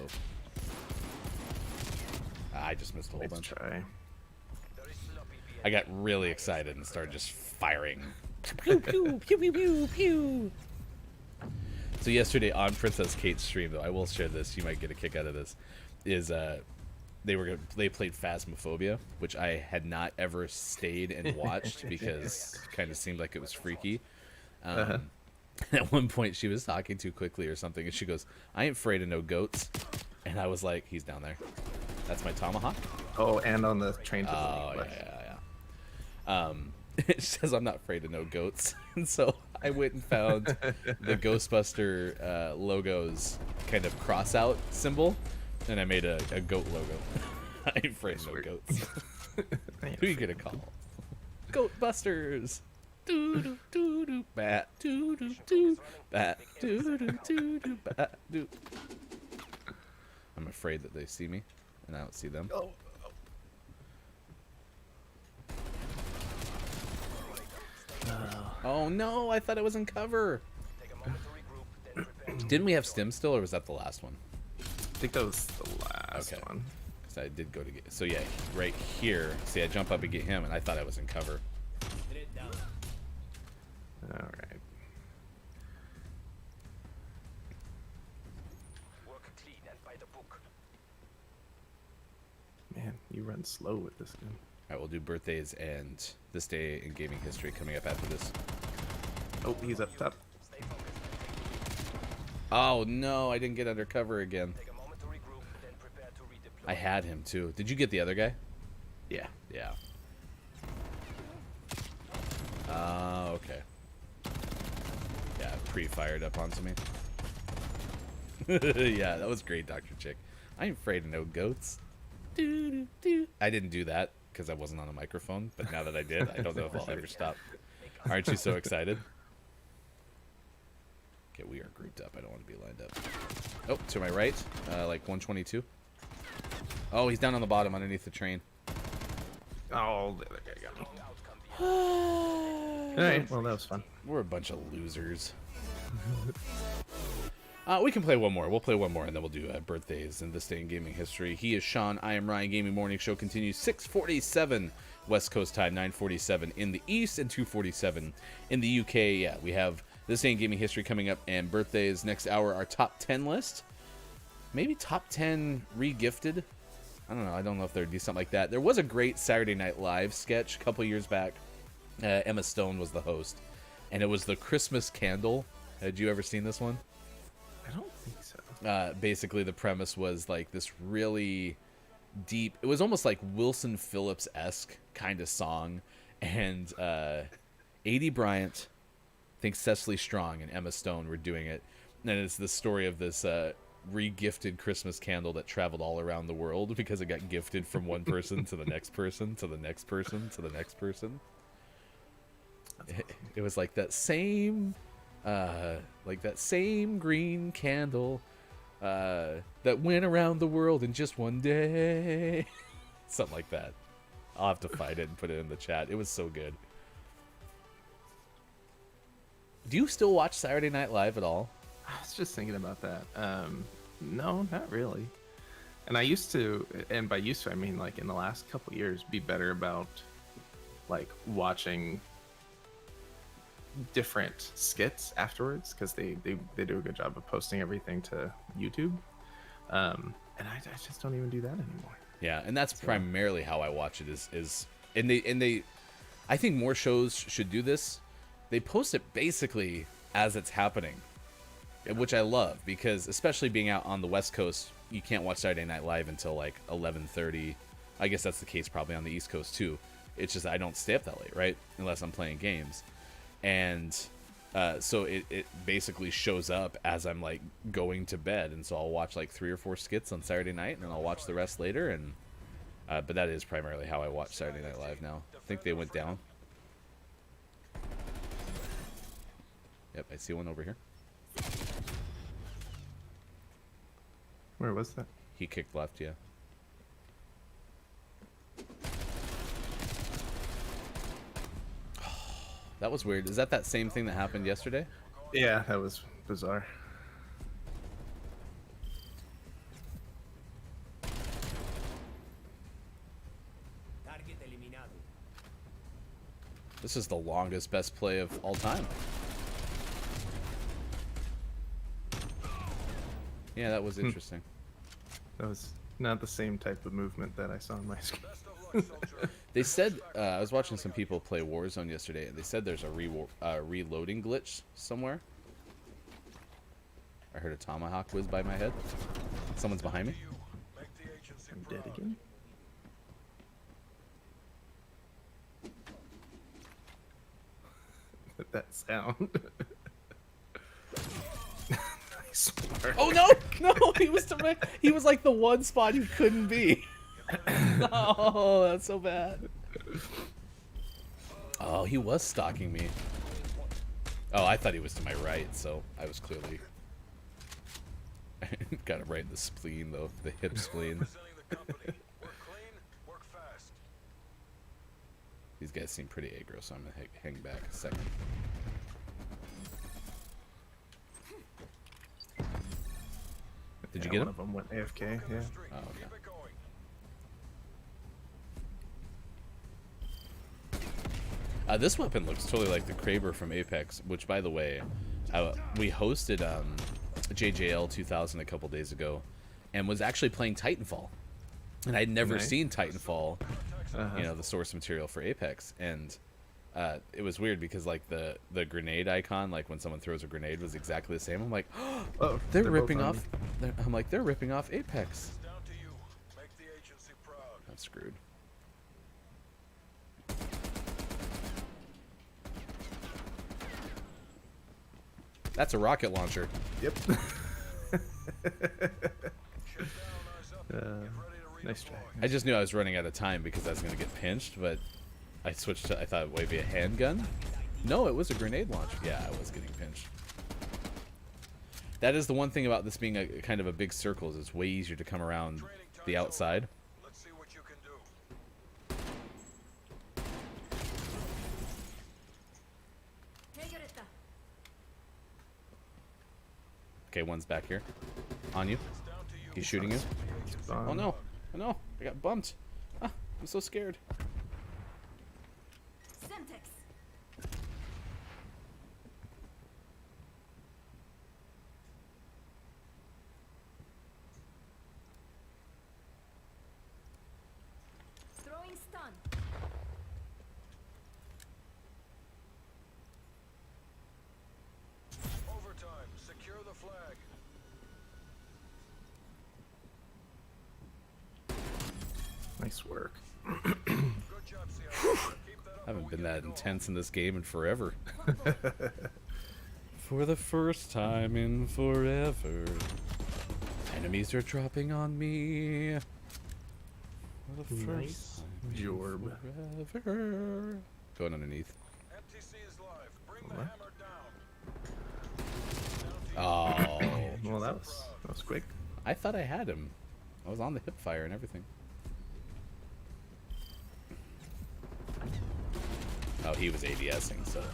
I just missed a whole bunch. Try. I got really excited and started just firing. Pew, pew, pew, pew, pew, pew. So yesterday on Princess Kate's stream, though, I will share this. You might get a kick out of this. Is they played Phasmophobia, which I had not ever stayed and watched because it kind of seemed like it was freaky. At one point, she was talking too quickly or something, and she goes, "I ain't afraid of no goats," and I was like, "He's down there. That's my tomahawk." Oh, and on the train to the yeah. It says I'm not afraid of no goats, and so I went and found the Ghostbuster logo's kind of cross out symbol, and I made a goat logo. I ain't afraid of no goats. Who you gonna call? Goat Busters. doo doo doo doo bat doo doo doo bat doo doo doo doo bat doo. I'm afraid that they see me, and I don't see them. Oh no! I thought it was in cover. Didn't we have stim still, or was that the last one? I think that was the last one. So I did go to get. So yeah, right here. See, I jump up and get him, and I thought I was in cover. All right. Man, you run slow with this gun. All right, we'll do birthdays and this day in gaming history coming up after this. Oh, he's up top. Oh no, I didn't get under cover again. I had him too. Did you get the other guy? Yeah. Yeah. Okay. Yeah, pre-fired up onto me. Yeah, that was great, Dr. Chick. I ain't afraid of no goats. I didn't do that because I wasn't on a microphone, but now that I did, I don't know if I'll ever stop. Aren't you so excited? Okay, we are grouped up. I don't want to be lined up. Oh, to my right, like 122. Oh, he's down on the bottom underneath the train. Oh, the other guy got me. All right, well, that was fun. We're a bunch of losers. We can play one more. We'll play one more, and then we'll do birthdays and this day in gaming history. He is Sean. I am Ryan. Gaming Morning Show continues 6:47 West Coast time, 9:47 in the East, and 2:47 in the UK. Yeah, we have this day in gaming history coming up, and birthdays next hour. Our top 10 list, maybe top 10 re-gifted. I don't know. I don't know if there'd be something like that. There was a great Saturday Night Live sketch a couple years back. Emma Stone was the host, and it was the Christmas Candle. Had you ever seen this one? I don't think so. Basically, the premise was like this really deep. It was almost like Wilson Phillips-esque kind of song, and A.D. Bryant, I think Cecily Strong and Emma Stone were doing it, and it's the story of this re-gifted Christmas candle that traveled all around the world because it got gifted from one person to the next person to the next person to the next person. It was like that same green candle that went around the world in just one day. Something like that. I'll have to find it and put it in the chat. It was so good. Do you still watch Saturday Night Live at all? I was just thinking about that. No, not really. And I used to, and by used to, I mean like in the last couple years, be better about like watching different skits afterwards, because they do a good job of posting everything to YouTube. And I just don't even do that anymore. Yeah, and that's primarily how I watch it and they I think more shows should do this. They post it basically as it's happening, which I love, because especially being out on the West Coast, you can't watch Saturday Night Live until like 11:30. I guess that's the case probably on the East Coast too. It's just I don't stay up that late, right? Unless I'm playing games. And so it basically shows up as I'm like going to bed, and so I'll watch like 3 or 4 skits on Saturday night, and then I'll watch the rest later. And but that is primarily how I watch Saturday Night Live now. I think they went down. Yep, I see one over here. Where was that? He kicked left, yeah. That was weird. Is that same thing that happened yesterday? Yeah, that was bizarre. This is the longest best play of all time. Yeah, that was interesting. That was not the same type of movement that I saw on my screen. They said, I was watching some people play Warzone yesterday, and they said there's a reloading glitch somewhere. I heard a tomahawk whiz by my head. Someone's behind me. I'm dead again. That sound. Nice work. Oh no! No, he was direct. He was like the one spot he couldn't be. Oh, that's so bad. Oh, he was stalking me. Oh, I thought he was to my right, so I was clearly... got it right in the spleen, though. The hip spleen. These guys seem pretty aggro, so I'm going to hang back a second. Did you get him? One of them went AFK, yeah. Oh, okay. This weapon looks totally like the Kraber from Apex, which, by the way, we hosted JJL 2000 a couple days ago and was actually playing Titanfall. And I'd never seen Titanfall, you know, the source material for Apex. And it was weird because, like, the grenade icon, like when someone throws a grenade, was exactly the same. I'm like, oh, they're ripping off. I'm like, they're ripping off Apex. I'm screwed. That's a rocket launcher. Yep. Nice try. I just knew I was running out of time because I was going to get pinched, but I switched to, I thought it might be a handgun. No, it was a grenade launcher. Yeah, I was getting pinched. That is the one thing about this being a kind of a big circle, is it's way easier to come around the outside. Let's see what you can do. Okay, one's back here. On you. He's shooting you. Oh no. Oh no. I got bumped. Ah, I'm so scared. Throwing stun. Overtime. Secure the flag. Nice work. Good job, Seattle. Keep that up. I haven't been that intense in this game in forever. For the first time in forever. Enemies are dropping on me. For the first Nice time jorb. in forever. Going underneath. MTC is live. Bring the hammer down. Oh. Well, that was quick. I thought I had him. I was on the hip fire and everything. Oh, he was ADSing, so.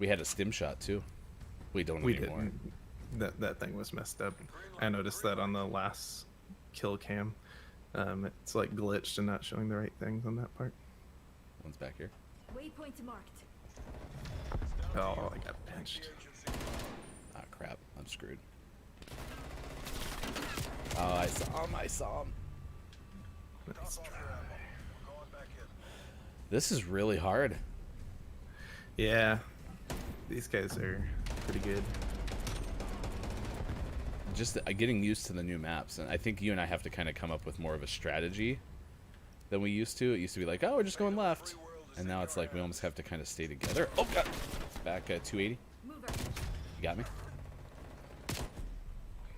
We had a stim shot, too. We don't We anymore. didn't. That thing was messed up. I noticed that on the last kill cam. It's like glitched and not showing the right things on that part. One's back here. Waypoint marked. Oh, I got pinched. Ah, crap. I'm screwed. Oh, I saw him. Nice try. Going back in. This is really hard. Yeah, these guys are pretty good. Just getting used to the new maps. And I think you and I have to kind of come up with more of a strategy than we used to. It used to be like, oh, we're just going left. And now it's like we almost have to kind of stay together. Oh, God. Back at 280. Mover. You got me?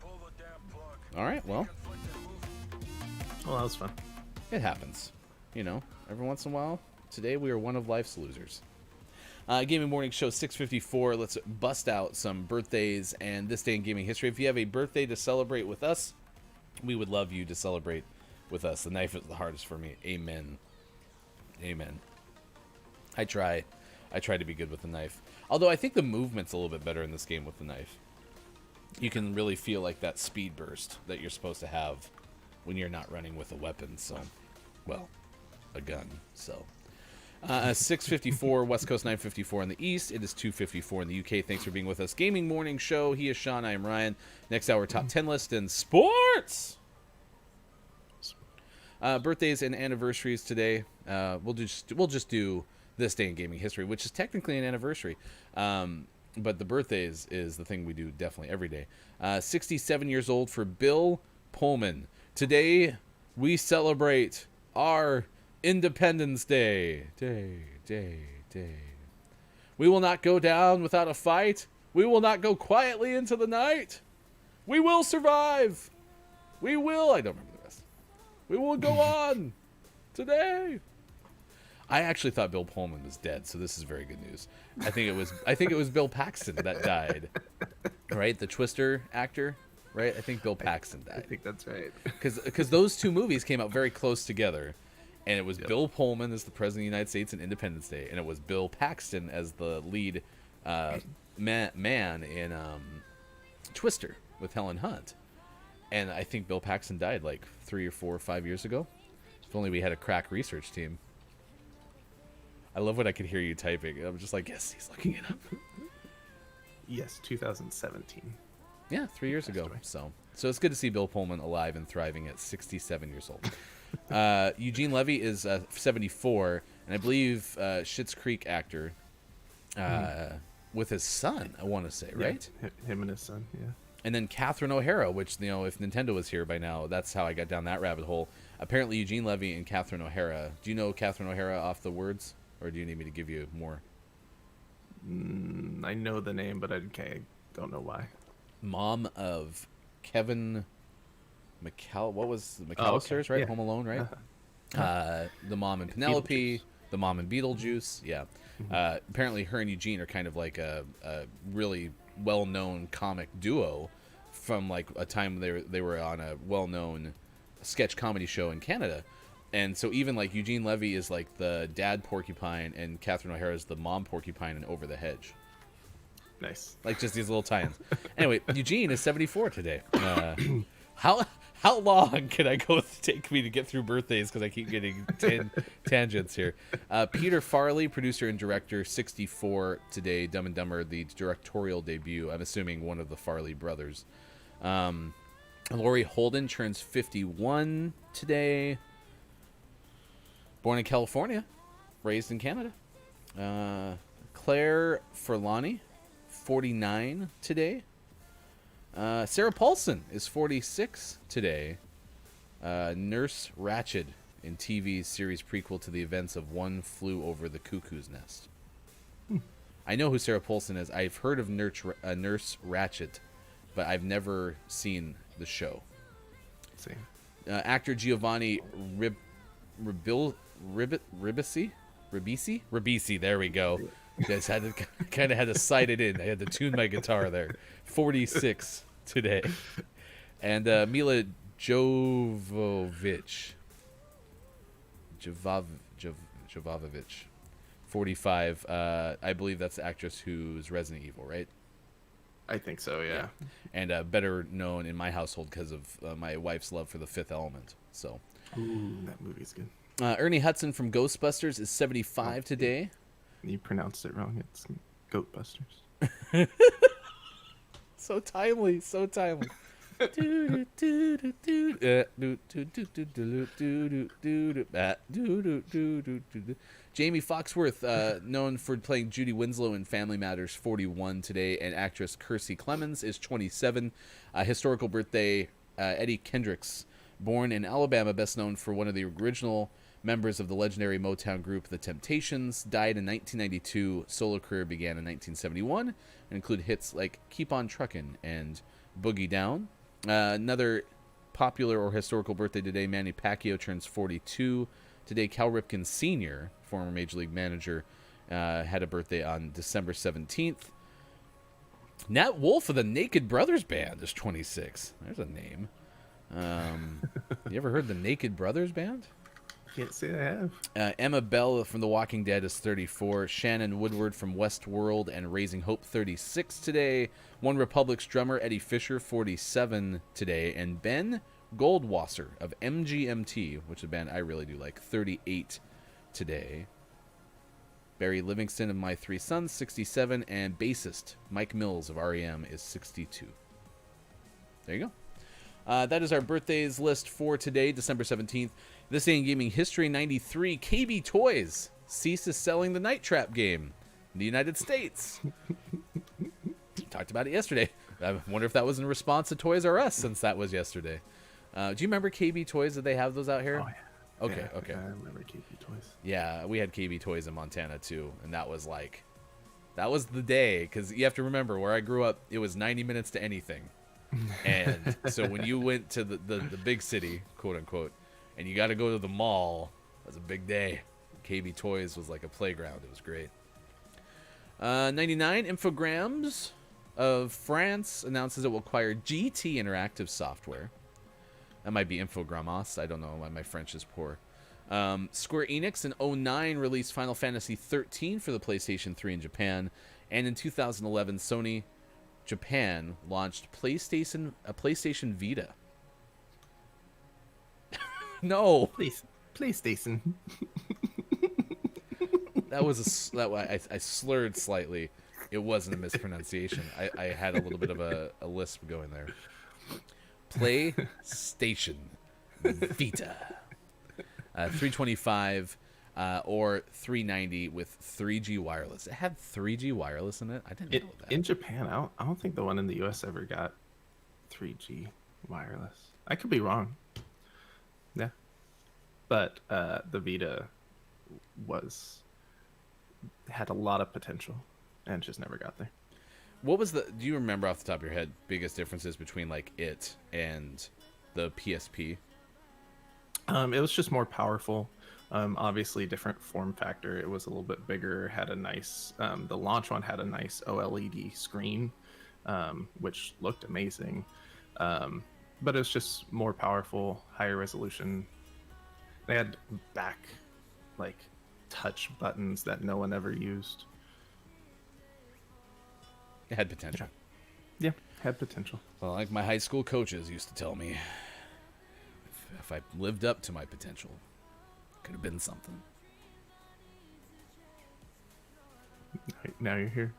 Pull the damn plug. All right, well, Conflicted move. Well, that was fun. it happens. You know, every once in a while. Today we are one of life's losers. Gaming Morning Show 654. Let's bust out some birthdays and this day in gaming history. If you have a birthday to celebrate with us, we would love you to celebrate with us. The knife is the hardest for me. Amen. Amen. I try to be good with the knife. Although I think the movement's a little bit better in this game with the knife. You can really feel like that speed burst that you're supposed to have when you're not running with a weapon. So, well, a gun. So. 654 West Coast, 954 in the East. It is 254 in the UK. Thanks for being with us. Gaming Morning Show. He is Sean. I am Ryan. Next hour, top 10 list in sports. Birthdays and anniversaries today. We'll just do this day in gaming history, which is technically an anniversary. But the birthdays is the thing we do definitely every day. 67 years old for Bill Pullman. Today we celebrate our Independence Day. Day. We will not go down without a fight. We will not go quietly into the night. We will survive. We will. I don't remember the rest. We will go on today. I actually thought Bill Pullman was dead, so this is very good news. I think it was Bill Paxton that died, right? The Twister actor, right? I think Bill Paxton I died think that's right. because those two movies came out very close together, and it was Bill Pullman as the President of the United States in Independence Day, and it was Bill Paxton as the lead man in Twister with Helen Hunt. And I think Bill Paxton died like 3 or 4 or 5 years ago. If only we had a crack research team. I love when I could hear you typing. I'm just like, yes, he's looking it up. Yes, 2017. Yeah, 3 years ago. away. So it's good to see Bill Pullman alive and thriving at 67 years old. Eugene Levy is 74, and I believe Schitt's Creek actor with his son, I want to say, right? Yeah, him and his son, yeah. And then Catherine O'Hara, which, you know, if Nintendo was here by now, that's how I got down that rabbit hole. Apparently, Eugene Levy and Catherine O'Hara. Do you know Catherine O'Hara off the words, or do you need me to give you more? I know the name, but I don't know why. Mom of Kevin what was the Oh, McAllisters, okay. right? Yeah. Home Alone, right? The mom in Penelope, the mom in Beetlejuice, yeah. Apparently, her and Eugene are kind of like a really well-known comic duo from like a time they were on a well-known sketch comedy show in Canada. And so even like Eugene Levy is like the dad porcupine and Catherine O'Hara is the mom porcupine in Over the Hedge. Nice. Like just these little tie-ins. Anyway, Eugene is 74 today. How long can I go take me to get through birthdays? Because I keep getting tangents here. Peter Farley, producer and director, 64 today. Dumb and Dumber, the directorial debut. I'm assuming one of the Farley brothers. Laurie Holden turns 51 today. Born in California, raised in Canada. Claire Forlani, 49 today. Sarah Paulson is 46 today. Nurse Ratched in TV series prequel to the events of One Flew Over the Cuckoo's Nest. I know who Sarah Paulson is. I've heard of Nurse Ratched, but I've never seen the show. Same. Actor Giovanni Ribisi, there we go. Just had to kind of had to sight it in. I had to tune my guitar there. 46 today, and Mila Jovovich, 45. I believe that's the actress who's Resident Evil, right? I think so, yeah. And better known in my household because of my wife's love for The Fifth Element. So, Ooh, that movie's good. Ernie Hudson from Ghostbusters is 75 today. You pronounced it wrong. It's Goatbusters. So timely, so timely. Jamie Foxworth, known for playing Judy Winslow in Family Matters, 41 today, and actress Kirstie Clemens is 27. Historical birthday, Eddie Kendricks, born in Alabama, best known for one of the original members of the legendary Motown group The Temptations, died in 1992. Solo career began in 1971 and include hits like Keep on Truckin' and Boogie Down. Another popular or historical birthday today, Manny Pacquiao turns 42 today. Cal Ripken Sr., former Major League manager, had a birthday on December 17th. Nat Wolff of the Naked Brothers Band is 26. There's a name. You ever heard the Naked Brothers Band? Can't say I have. Emma Bell from The Walking Dead is 34. Shannon Woodward from Westworld and Raising Hope, 36 today. One Republic's drummer, Eddie Fisher, 47 today. And Ben Goldwasser of MGMT, which is a band I really do like, 38 today. Barry Livingston of My Three Sons, 67. And bassist Mike Mills of REM is 62. There you go. That is our birthdays list for today, December 17th. This day in gaming history, 93, KB Toys ceases selling the Night Trap game in the United States. Talked about it yesterday. I wonder if that was in response to Toys R Us, since that was yesterday. Do you remember KB Toys? Did they have those out here? Oh, yeah. Okay, Yeah, okay. I remember KB Toys. Yeah, we had KB Toys in Montana, too. And that was like, that was the day. Because you have to remember, where I grew up, it was 90 minutes to anything. And so when you went to the big city, quote unquote, and you got to go to the mall, that's a big day. KB Toys was like a playground. It was great. 99, Infogrames of France announces it will acquire GT Interactive Software. That might be Infogrames. I don't know why my French is poor. Square Enix in 2009 released Final Fantasy 13 for the PlayStation 3 in Japan. And in 2011, Sony Japan launched a PlayStation Vita. No, Please, PlayStation. that was I slurred slightly. It wasn't a mispronunciation. I had a little bit of a lisp going there. PlayStation Vita. 325 or 390 with 3G wireless. It had 3G wireless in it. I didn't know that. In Japan, I don't think the one in the US ever got 3G wireless. I could be wrong. Yeah. But the Vita had a lot of potential and just never got there. What was do you remember off the top of your head biggest differences between like it and the PSP? It was just more powerful. Obviously, different form factor. It was a little bit bigger. Had a nice. The launch one had a nice OLED screen, which looked amazing. But it was just more powerful, higher resolution. They had back, like, touch buttons that no one ever used. It had potential. Yeah, had potential. Well, like my high school coaches used to tell me, if I lived up to my potential, could have been something. Now you're here.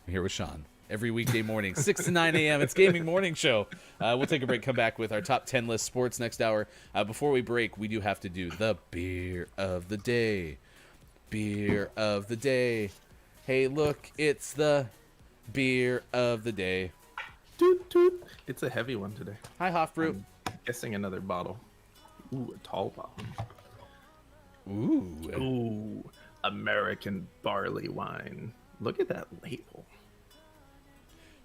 I'm here with Sean. Every weekday morning, 6 to 9 a.m. It's Gaming Morning Show. We'll take a break, come back with our top 10 list sports next hour. Before we break, we do have to do the beer of the day. Beer of the day. Hey, look, it's the beer of the day. Toot, toot. It's a heavy one today. Hi, Hofbrew. I'm guessing another bottle. Ooh, a tall bottle. Ooh. Ooh, American barley wine. Look at that label.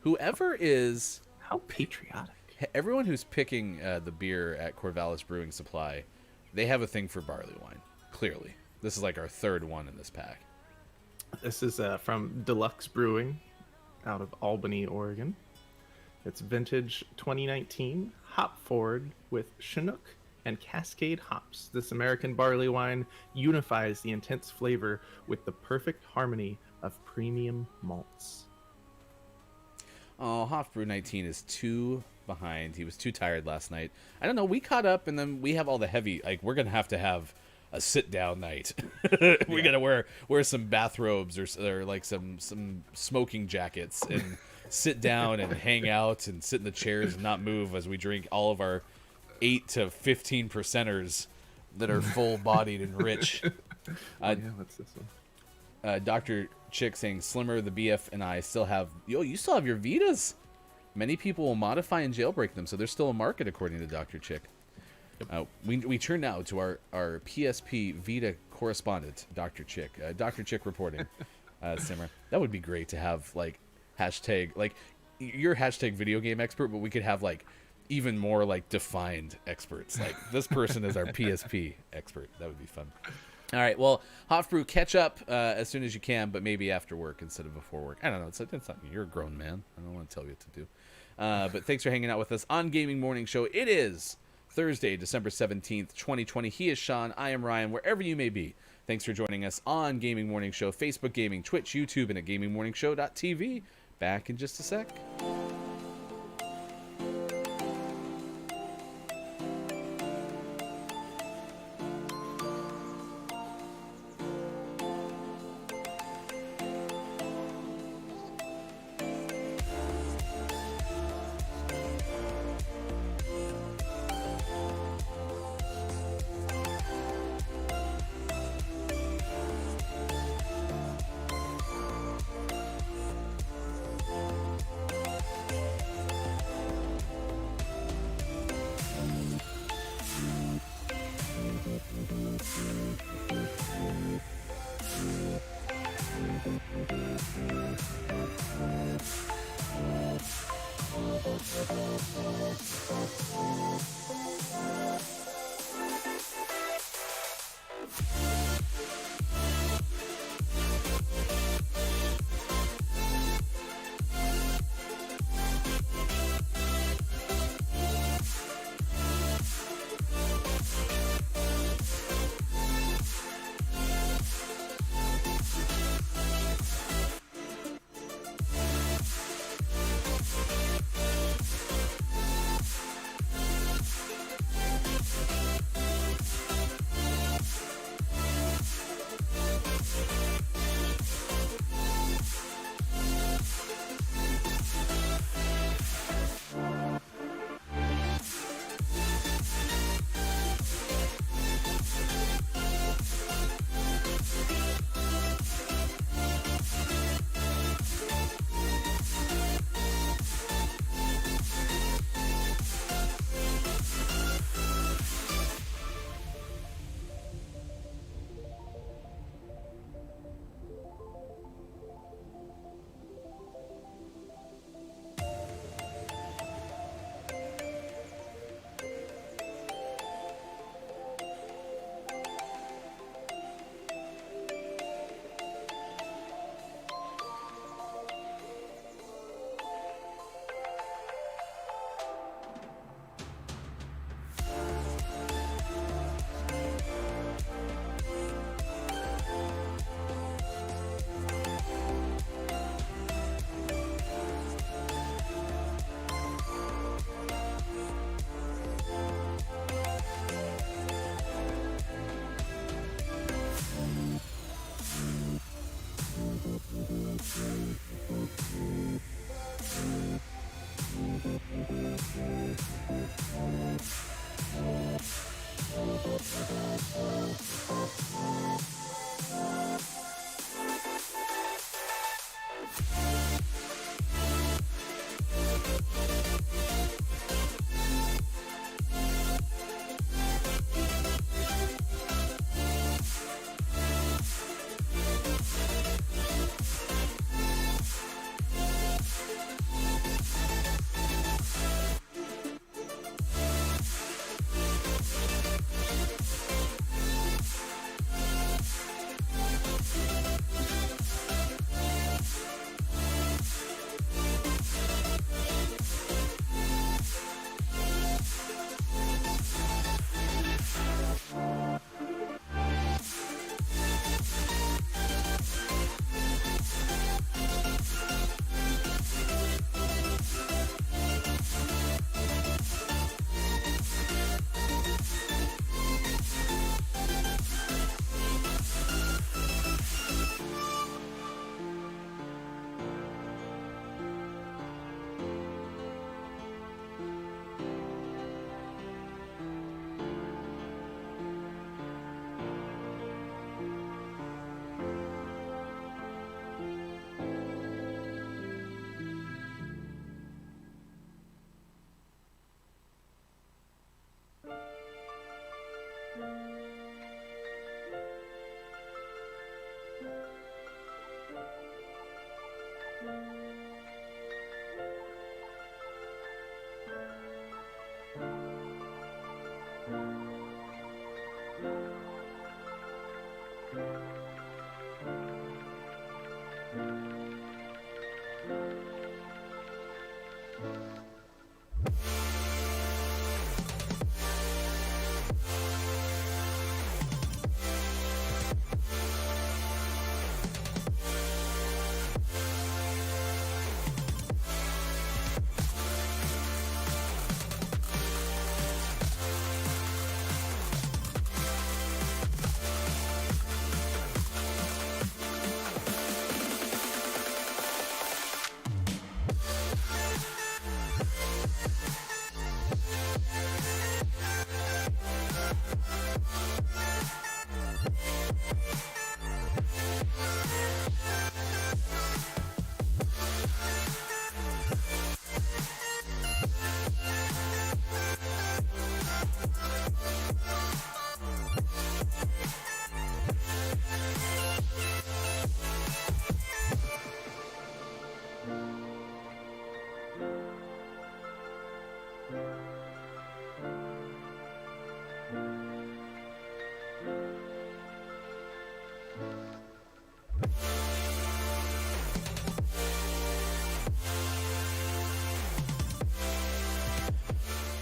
Whoever is... How patriotic. Everyone who's picking the beer at Corvallis Brewing Supply, they have a thing for barley wine. Clearly. This is like our third one in this pack. This is from Deluxe Brewing out of Albany, Oregon. It's vintage 2019, hop forward with Chinook and Cascade hops. This American barley wine unifies the intense flavor with the perfect harmony of premium malts. Oh, Hofbrew 19 is too behind. He was too tired last night. I don't know. We caught up, and then we have all the heavy. Like, we're gonna have a sit-down night. We gotta wear some bathrobes or like some smoking jackets and sit down and hang out and sit in the chairs and not move as we drink all of our 8 to 15 percenters that are full-bodied and rich. Yeah, what's this one? Dr. Chick saying, Slimmer, the BF, and I still have... you still have your Vitas? Many people will modify and jailbreak them, so there's still a market, according to Dr. Chick. We turn now to our PSP Vita correspondent, Dr. Chick. Dr. Chick reporting, Simmer. That would be great to have, like, hashtag... Like, you're hashtag video game expert, but we could have, like, even more, like, defined experts. Like, this person is our PSP expert. That would be fun. All right, well, Hofbrew, catch up as soon as you can, but maybe after work instead of before work. I don't know. It's not, you're a grown man. I don't want to tell you what to do. But thanks for hanging out with us on Gaming Morning Show. It is Thursday, December 17th, 2020. He is Sean. I am Ryan, wherever you may be. Thanks for joining us on Gaming Morning Show, Facebook Gaming, Twitch, YouTube, and at gamingmorningshow.tv. Back in just a sec.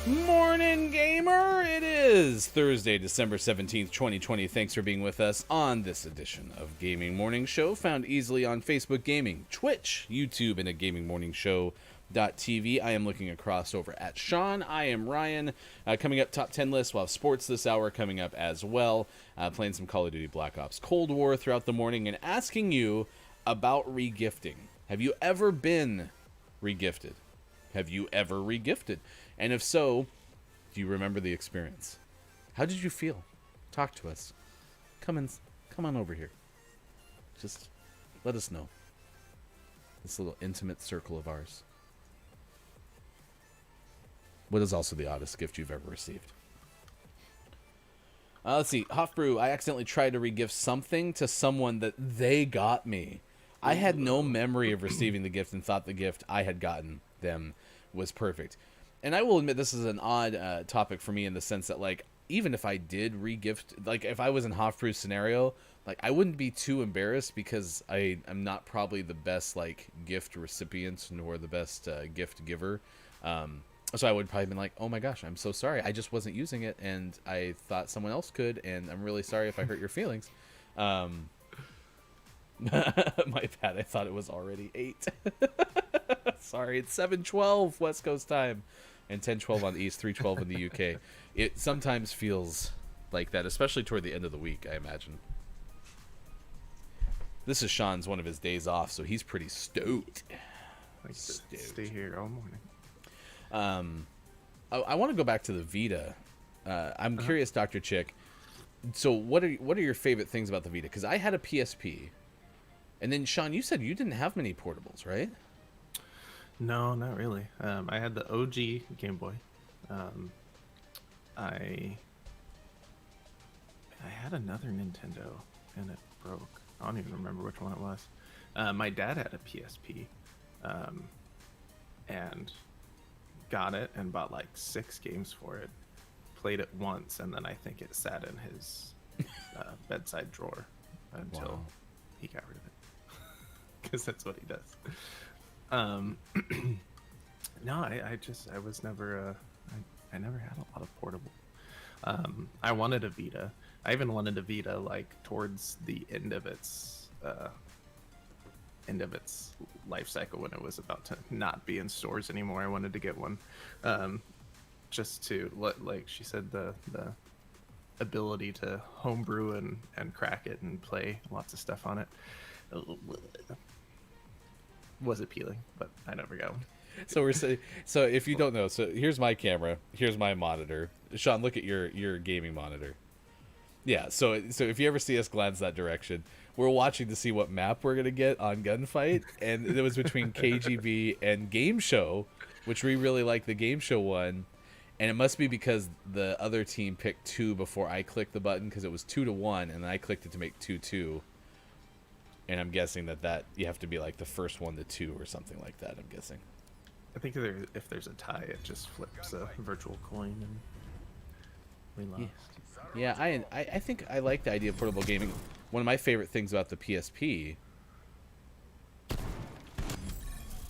Morning, gamer! It is Thursday, December 17th, 2020. Thanks for being with us on this edition of Gaming Morning Show, found easily on Facebook Gaming, Twitch, YouTube, and at gamingmorningshow.tv. I am looking across over at Sean. I am Ryan. Coming up, top 10 list. We'll have sports this hour coming up as well. Playing some Call of Duty Black Ops Cold War throughout the morning and asking you about regifting. Have you ever been regifted? Have you ever regifted? And if so, do you remember the experience? How did you feel? Talk to us. Come on over here. Just let us know. This little intimate circle of ours. What is also the oddest gift you've ever received? Let's see. Hofbrew, I accidentally tried to regift something to someone that they got me. I had no memory of receiving the gift and thought the gift I had gotten them was perfect. And I will admit this is an odd topic for me in the sense that, like, even if I did regift, like, if I was in Hofbrew's scenario, like, I wouldn't be too embarrassed because I'm not probably the best, like, gift recipient nor the best gift giver. So I would probably been like, oh my gosh, I'm so sorry. I just wasn't using it, and I thought someone else could, and I'm really sorry if I hurt your feelings. My bad. I thought it was already 8. Sorry, it's 7:12 West Coast time and 10:12 on the East, 3:12 in the UK. It sometimes feels like that, especially toward the end of the week, I imagine. This is Sean's one of his days off, so he's pretty stoked. Like stay here all morning. I want to go back to the Vita. I'm curious, Dr. Chick. So what are your favorite things about the Vita? Because I had a PSP. And then, Sean, you said you didn't have many portables, right? No, not really. I had the OG Game Boy. I had another Nintendo, and it broke. I don't even remember which one it was. My dad had a PSP, and got it and bought like 6 games for it. Played it once, and then I think it sat in his bedside drawer until he got rid of it. Because that's what he does. No, I was never I never had a lot of portable. I wanted a Vita. I even wanted a Vita like towards the end of its life cycle when it was about to not be in stores anymore. I wanted to get one, just to like she said, the ability to homebrew and crack it and play lots of stuff on it was appealing, but I never got one. So so if you don't know, so here's my camera, here's my monitor. Sean, look at your gaming monitor. Yeah, so if you ever see us glance that direction, we're watching to see what map we're gonna get on Gunfight, and it was between KGB and Game Show, which we really like the Game Show one, and it must be because the other team picked 2 before I clicked the button because it was 2-1, and then I clicked it to make 2-2. And I'm guessing that you have to be like the first one to 2 or something like that, I'm guessing. I think if there's a tie, it just flips a virtual coin and we lost. Yeah, I think I like the idea of portable gaming. One of my favorite things about the PSP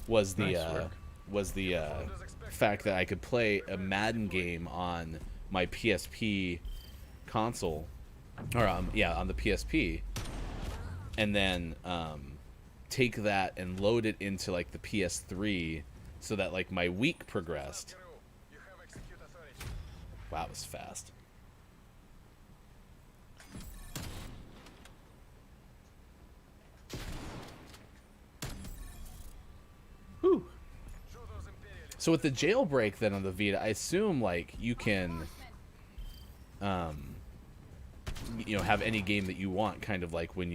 was the fact that I could play a Madden game on my PSP console, or on the PSP. And then take that and load it into like the PS3 so that like my week progressed. Wow, it was fast. Whew. So with the jailbreak then on the Vita, I assume like you can have any game that you want, kind of like when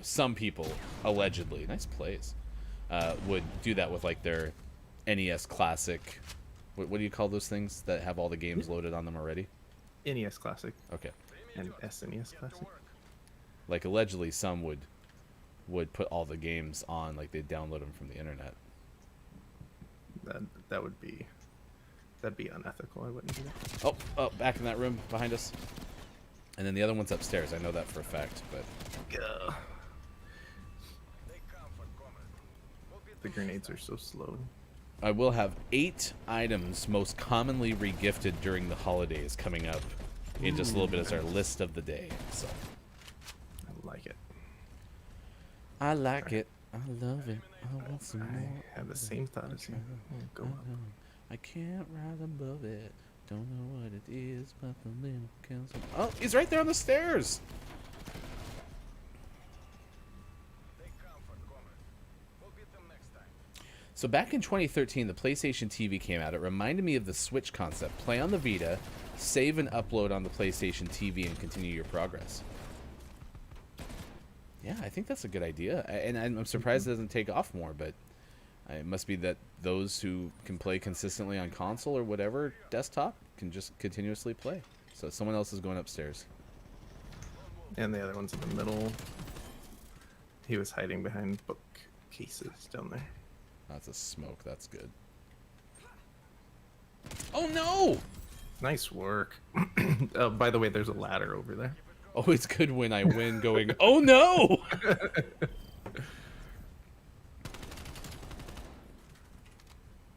some people allegedly, nice plays, would do that with like their NES Classic. What do you call those things that have all the games loaded on them already? NES Classic. Okay. And SNES Classic. Like allegedly, some would put all the games on, like they'd download them from the internet. That'd be unethical. I wouldn't do that. Oh, back in that room behind us. And then the other one's upstairs. I know that for a fact, but The grenades are so slow. I will have 8 items most commonly regifted during the holidays coming up in just a little bit as our list of the day. So I like it. I like it. I love it. I want some more. I have the same thought as you. Go up. I can't rise above it. Don't know what it is, but the little kills. Oh, he's right there on the stairs. Take comfort, comrade. We'll beat them next time. So back in 2013, the PlayStation TV came out. It reminded me of the Switch concept. Play on the Vita, save and upload on the PlayStation TV, and continue your progress. Yeah, I think that's a good idea. And I'm surprised it doesn't take off more, but it must be that those who can play consistently on console or whatever desktop can just continuously play. So someone else is going upstairs. And the other one's in the middle. He was hiding behind bookcases down there. That's a smoke. That's good. Oh, no! Nice work. Oh, by the way, there's a ladder over there. Oh, it's good when I win going, oh, no!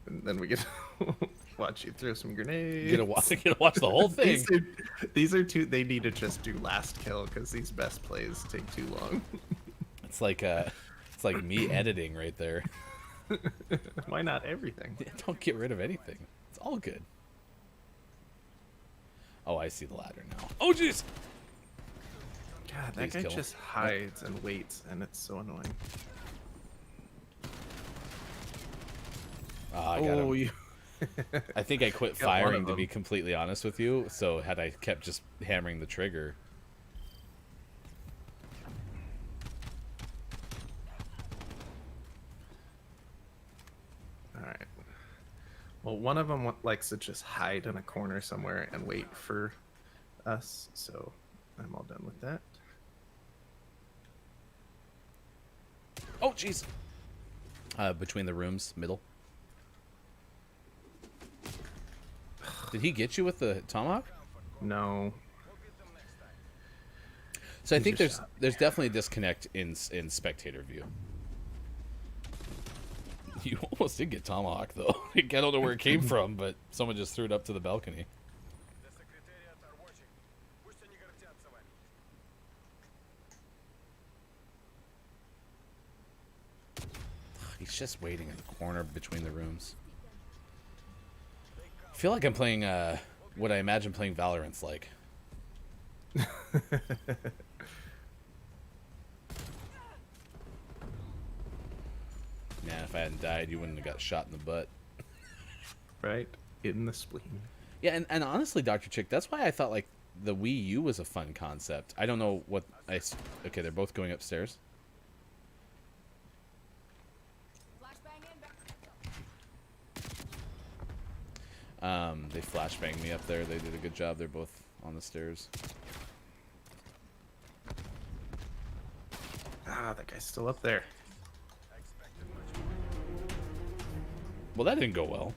And then we get to watch you throw some grenades. You gotta watch the whole thing. These are two. They need to just do last kill because these best plays take too long. It's like me editing right there. Why not everything? Don't get rid of anything. It's all good. Oh, I see the ladder now. Oh, jeez! God, that Please guy kill him. just hides and waits, and it's so annoying. I got him. you. I think I quit Got one firing, of to be them. completely honest with you. So had I kept just hammering the trigger. All right. Well, one of them likes to just hide in a corner somewhere and wait for us, so I'm all done with that. Oh, jeez! Between the rooms, middle. Did he get you with the tomahawk? No. So I He think just there's definitely a disconnect in spectator view. You almost did get tomahawk though. I don't know where it came from, but someone just threw it up to the balcony. The Secretariat are watching. Пусть они гордятся вами. He's just waiting in the corner between the rooms. I feel like I'm playing what I imagine playing Valorant's like. Man, if I hadn't died, you wouldn't have got shot in the butt. Right? In the spleen. Yeah, and honestly, Dr. Chick, that's why I thought like the Wii U was a fun concept. I don't know what okay, they're both going upstairs. Flashbang in. They flashbanged me up there. They did a good job. They're both on the stairs. Ah, that guy's still up there. Well, that didn't go well.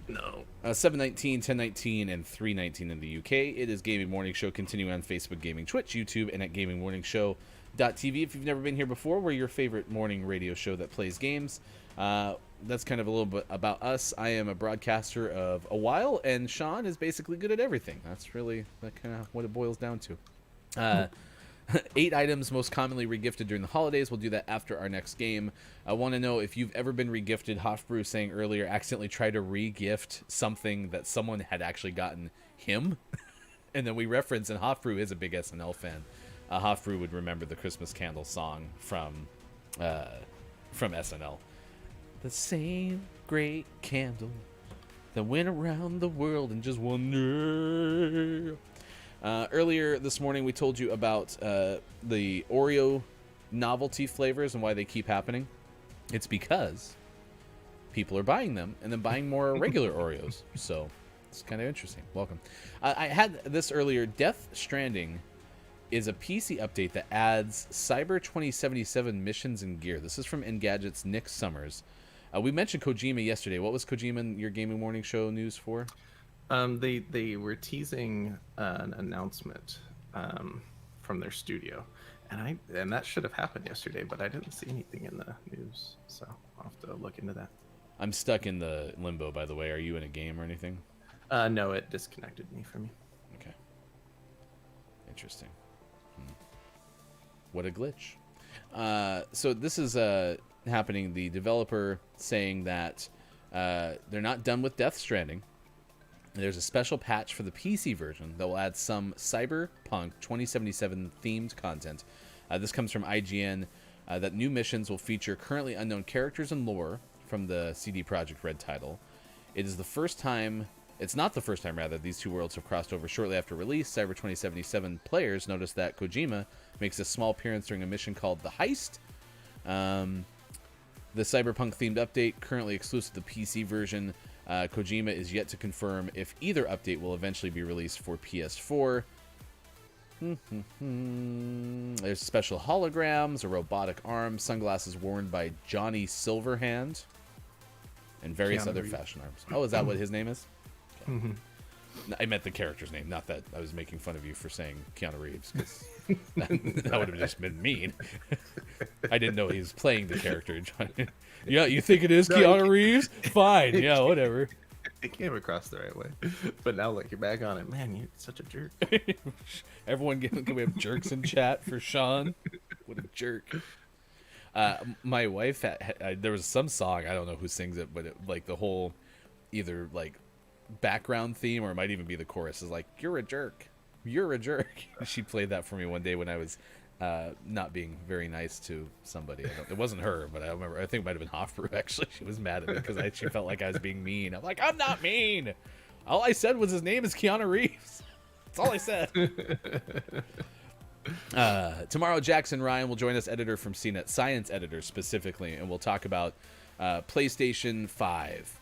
No. 719, 1019, and 319 in the UK. It is Gaming Morning Show, continuing on Facebook, Gaming, Twitch, YouTube, and at gamingmorningshow.tv. If you've never been here before, we're your favorite morning radio show that plays games. That's kind of a little bit about us. I am a broadcaster of a while, and Sean is basically good at everything. That's really kind of what it boils down to. 8 items most commonly regifted during the holidays. We'll do that after our next game. I want to know if you've ever been regifted. Hofbrew saying earlier, accidentally tried to regift something that someone had actually gotten him. And then we reference, and Hofbrew is a big SNL fan. Hofbrew would remember the Christmas Candle song from SNL. The same great candle that went around the world in just one day. Earlier this morning, we told you about the Oreo novelty flavors and why they keep happening. It's because people are buying them and then buying more regular Oreos. So it's kind of interesting. Welcome. I had this earlier. Death Stranding is a PC update that adds Cyber 2077 missions and gear. This is from Engadget's Nick Summers. We mentioned Kojima yesterday. What was Kojima in your Gaming Morning Show news for? They were teasing an announcement from their studio, and that should have happened yesterday, but I didn't see anything in the news, so I'll have to look into that. I'm stuck in the limbo, by the way. Are you in a game or anything? No, it disconnected me from you. Okay. Interesting. What a glitch. So this is happening. The developer saying that they're not done with Death Stranding. There's a special patch for the PC version that will add some Cyberpunk 2077 themed content. This comes from IGN. That new missions will feature currently unknown characters and lore from the CD Projekt Red title. It's not the first time, rather, these two worlds have crossed over shortly after release. Cyber 2077 players noticed that Kojima makes a small appearance during a mission called The Heist. The Cyberpunk-themed update, currently exclusive to the PC version. Kojima is yet to confirm if either update will eventually be released for PS4. There's special holograms, a robotic arm, sunglasses worn by Johnny Silverhand, and various Keanu other Reeves. fashion arms. Oh, is that what his name is? Mhm. I meant the character's name, not that I was making fun of you for saying Keanu Reeves, because that would have just been mean. I didn't know he was playing the character. Yeah, you think it is No, Keanu Reeves? Fine, yeah, whatever. It came across the right way, but now look, you're back on it. Man, you're such a jerk. Everyone, can we have jerks in chat for Sean? What a jerk. My wife, there was some song, I don't know who sings it, but like the whole, either like background theme or it might even be the chorus is like, you're a jerk. You're a jerk. She played that for me one day when I was not being very nice to somebody. It wasn't her, but I think it might have been Hofbrew, actually. She was mad at me because she felt like I was being mean. I'm like, I'm not mean. All I said was his name is Keanu Reeves. That's all I said. Tomorrow, Jackson Ryan will join us, editor from CNET, science editor specifically, and we'll talk about PlayStation 5,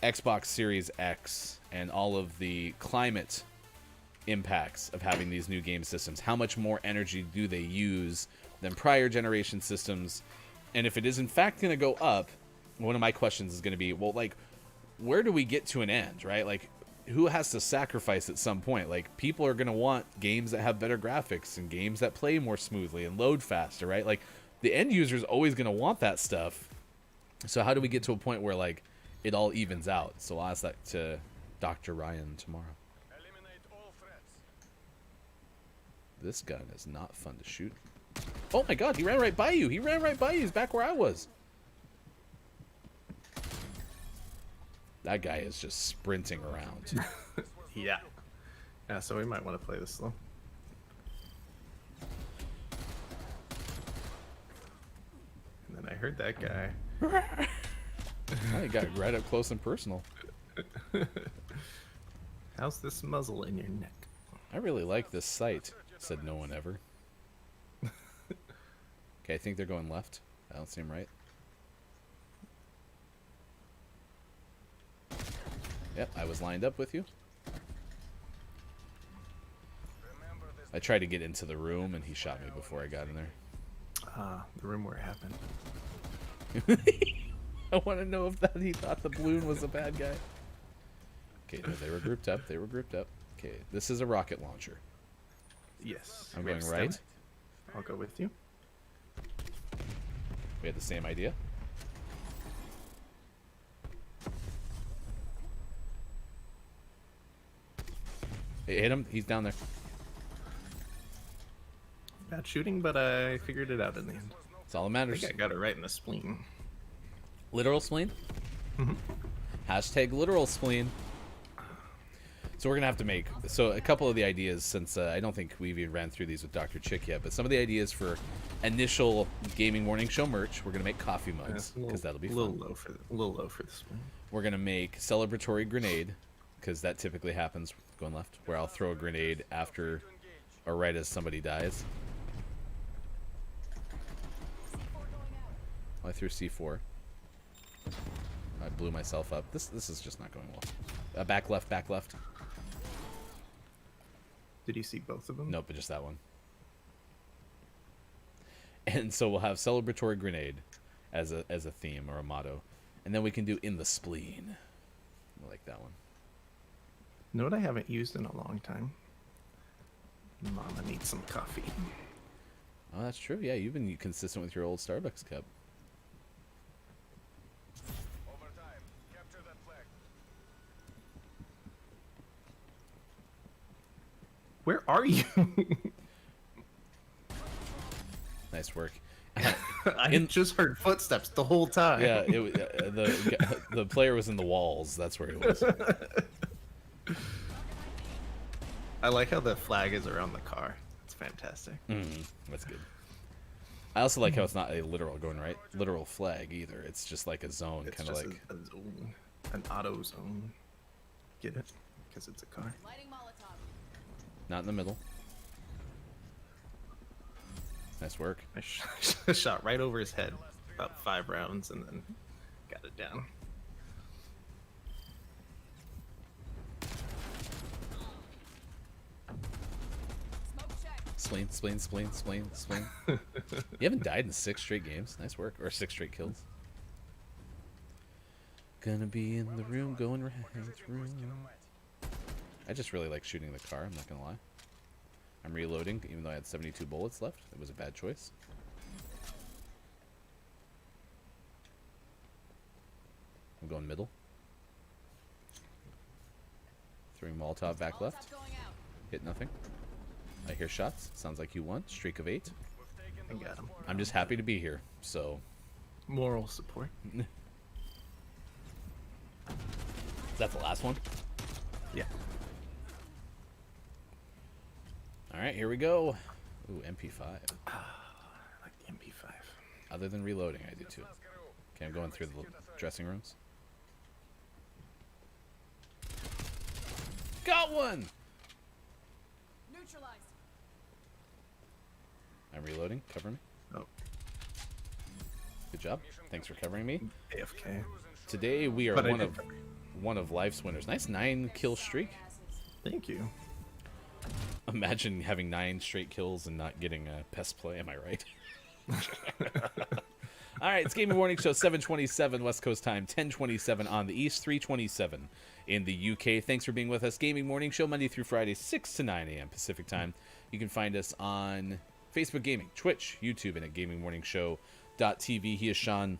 Xbox Series X, and all of the climate impacts of having these new game systems. How much more energy do they use than prior generation systems? And if it is in fact going to go up, one of my questions is going to be, well, like, where do we get to an end, right? Like, who has to sacrifice at some point? Like, people are going to want games that have better graphics and games that play more smoothly and load faster, right? Like, the end user is always going to want that stuff. So how do we get to a point where, like, it all evens out? So I'll ask that to Dr. Ryan tomorrow. Eliminate all threats. This gun is not fun to shoot. Oh my god, he ran right by you. He ran right by you. He's back where I was. That guy is just sprinting around. Yeah. Yeah, so we might want to play this slow. And then I heard that guy. Oh, he got right up close and personal. How's this muzzle in your neck? I really like this site, said no one ever. Okay, I think they're going left. I don't see him right. Yep, I was lined up with you. Remember this. I tried to get into the room, and he shot me before I got in there. The room where it happened. I want to know if that he thought the balloon was a bad guy. Okay, no, they were grouped up. They were grouped up. Okay, this is a rocket launcher. Yes. I'm we have going stem. right. I'll go with you. We had the same idea. Hey, hit him. He's down there. Bad shooting, but I figured it out in the end. That's all that I matters. think I got it right in the spleen. Literal spleen? Hashtag literal spleen. So we're going to have to make... So a couple of the ideas, since I don't think we've even ran through these with Dr. Chick yet, but some of the ideas for initial Gaming Morning Show merch, we're going to make coffee mugs, because that'll be a little fun. low for the spleen. We're going to make celebratory grenade, because that typically happens, going left, where I'll throw a grenade after or right as somebody dies. I threw C4. I blew myself up. This is just not going well. Back left, back left. Did you see both of them? Nope, but just that one. And so we'll have celebratory grenade as a theme or a motto, and then we can do in the spleen. I like that one. You know what I haven't used in a long time? Mama needs some coffee. Oh, that's true. Yeah, you've been consistent with your old Starbucks cup. Overtime. Where are you? Nice work. I just heard footsteps the whole time. Yeah, the player was in the walls. That's where he was. I like how the flag is around the car. It's fantastic. That's good. I also like how it's not a literal flag either. It's just like a zone, It's kind of just like. a zone, an auto zone. Get it? Because it's a car. Lighting Molotov. Not in the middle. Nice work. I shot right over his head, about 5 rounds, and then got it down. Smoke check. Spleen. You haven't died in 6 straight games. Nice work. Or 6 straight kills. Gonna be in the room, going right through. I just really like shooting the car, I'm not gonna lie. I'm reloading, even though I had 72 bullets left. It was a bad choice. I'm going middle. Throwing Molotov back left. Molotov going out. Hit nothing. I hear shots. Sounds like you won. Streak of 8. I got him. I'm just happy to be here, so... Moral support. Is that the last one? Yeah. Alright, here we go. Ooh, MP5. I like the MP5. Other than reloading, I do too. Okay, I'm going through the dressing rooms. Got one! Neutralized. I'm reloading. Cover me. Oh, Good job. Thanks for covering me. AFK. Today we are But I one of life's winners. Nice 9-kill streak. Thank you. Imagine having 9 straight kills and not getting a pest play. Am I right? All right, it's Gaming Morning Show, 7:27 West Coast time, 10:27 on the East, 3:27 in the UK. Thanks for being with us. Gaming Morning Show, Monday through Friday, 6 to 9 a.m. Pacific time. You can find us on Facebook Gaming, Twitch, YouTube, and at gamingmorningshow.tv. He is Sean.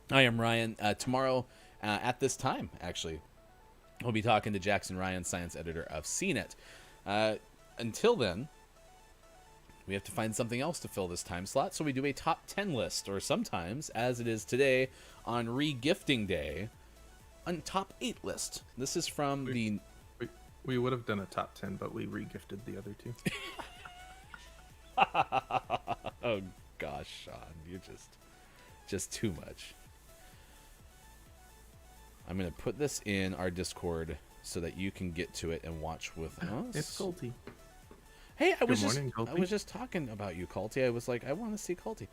I am Ryan. Tomorrow at this time, actually, we'll be talking to Jackson Ryan, science editor of CNET. Until then, we have to find something else to fill this time slot, so we do a top 10 list, or sometimes, as it is today, on Regifting Day, a top 8 list. This is from We would have done a top 10, but we regifted the other 2. Oh gosh, Sean, you're just too much. I'm gonna put this in our Discord so that you can get to it and watch with us. It's Colty. Hey, I Good morning, I Colty. was just talking about you, Colty. I was like, I want to see Colty.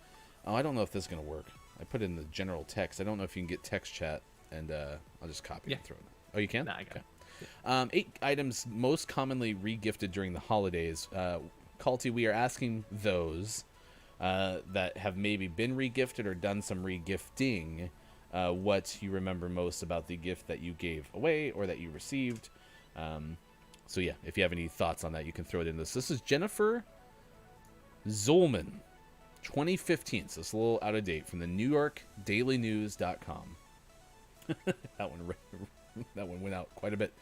Oh, I don't know if this is gonna work. I put it in the general text. I don't know if you can get text chat, and I'll just copy it and throw it. Oh, you can? Nah, I got Okay. 8 items most commonly regifted during the holidays. Colty, we are asking those that have maybe been regifted or done some regifting, what you remember most about the gift that you gave away or that you received. So yeah, if you have any thoughts on that, you can throw it in this. This is Jennifer Zolman, 2015. So it's a little out of date, from the NewYorkDailyNews.com. That one went out quite a bit.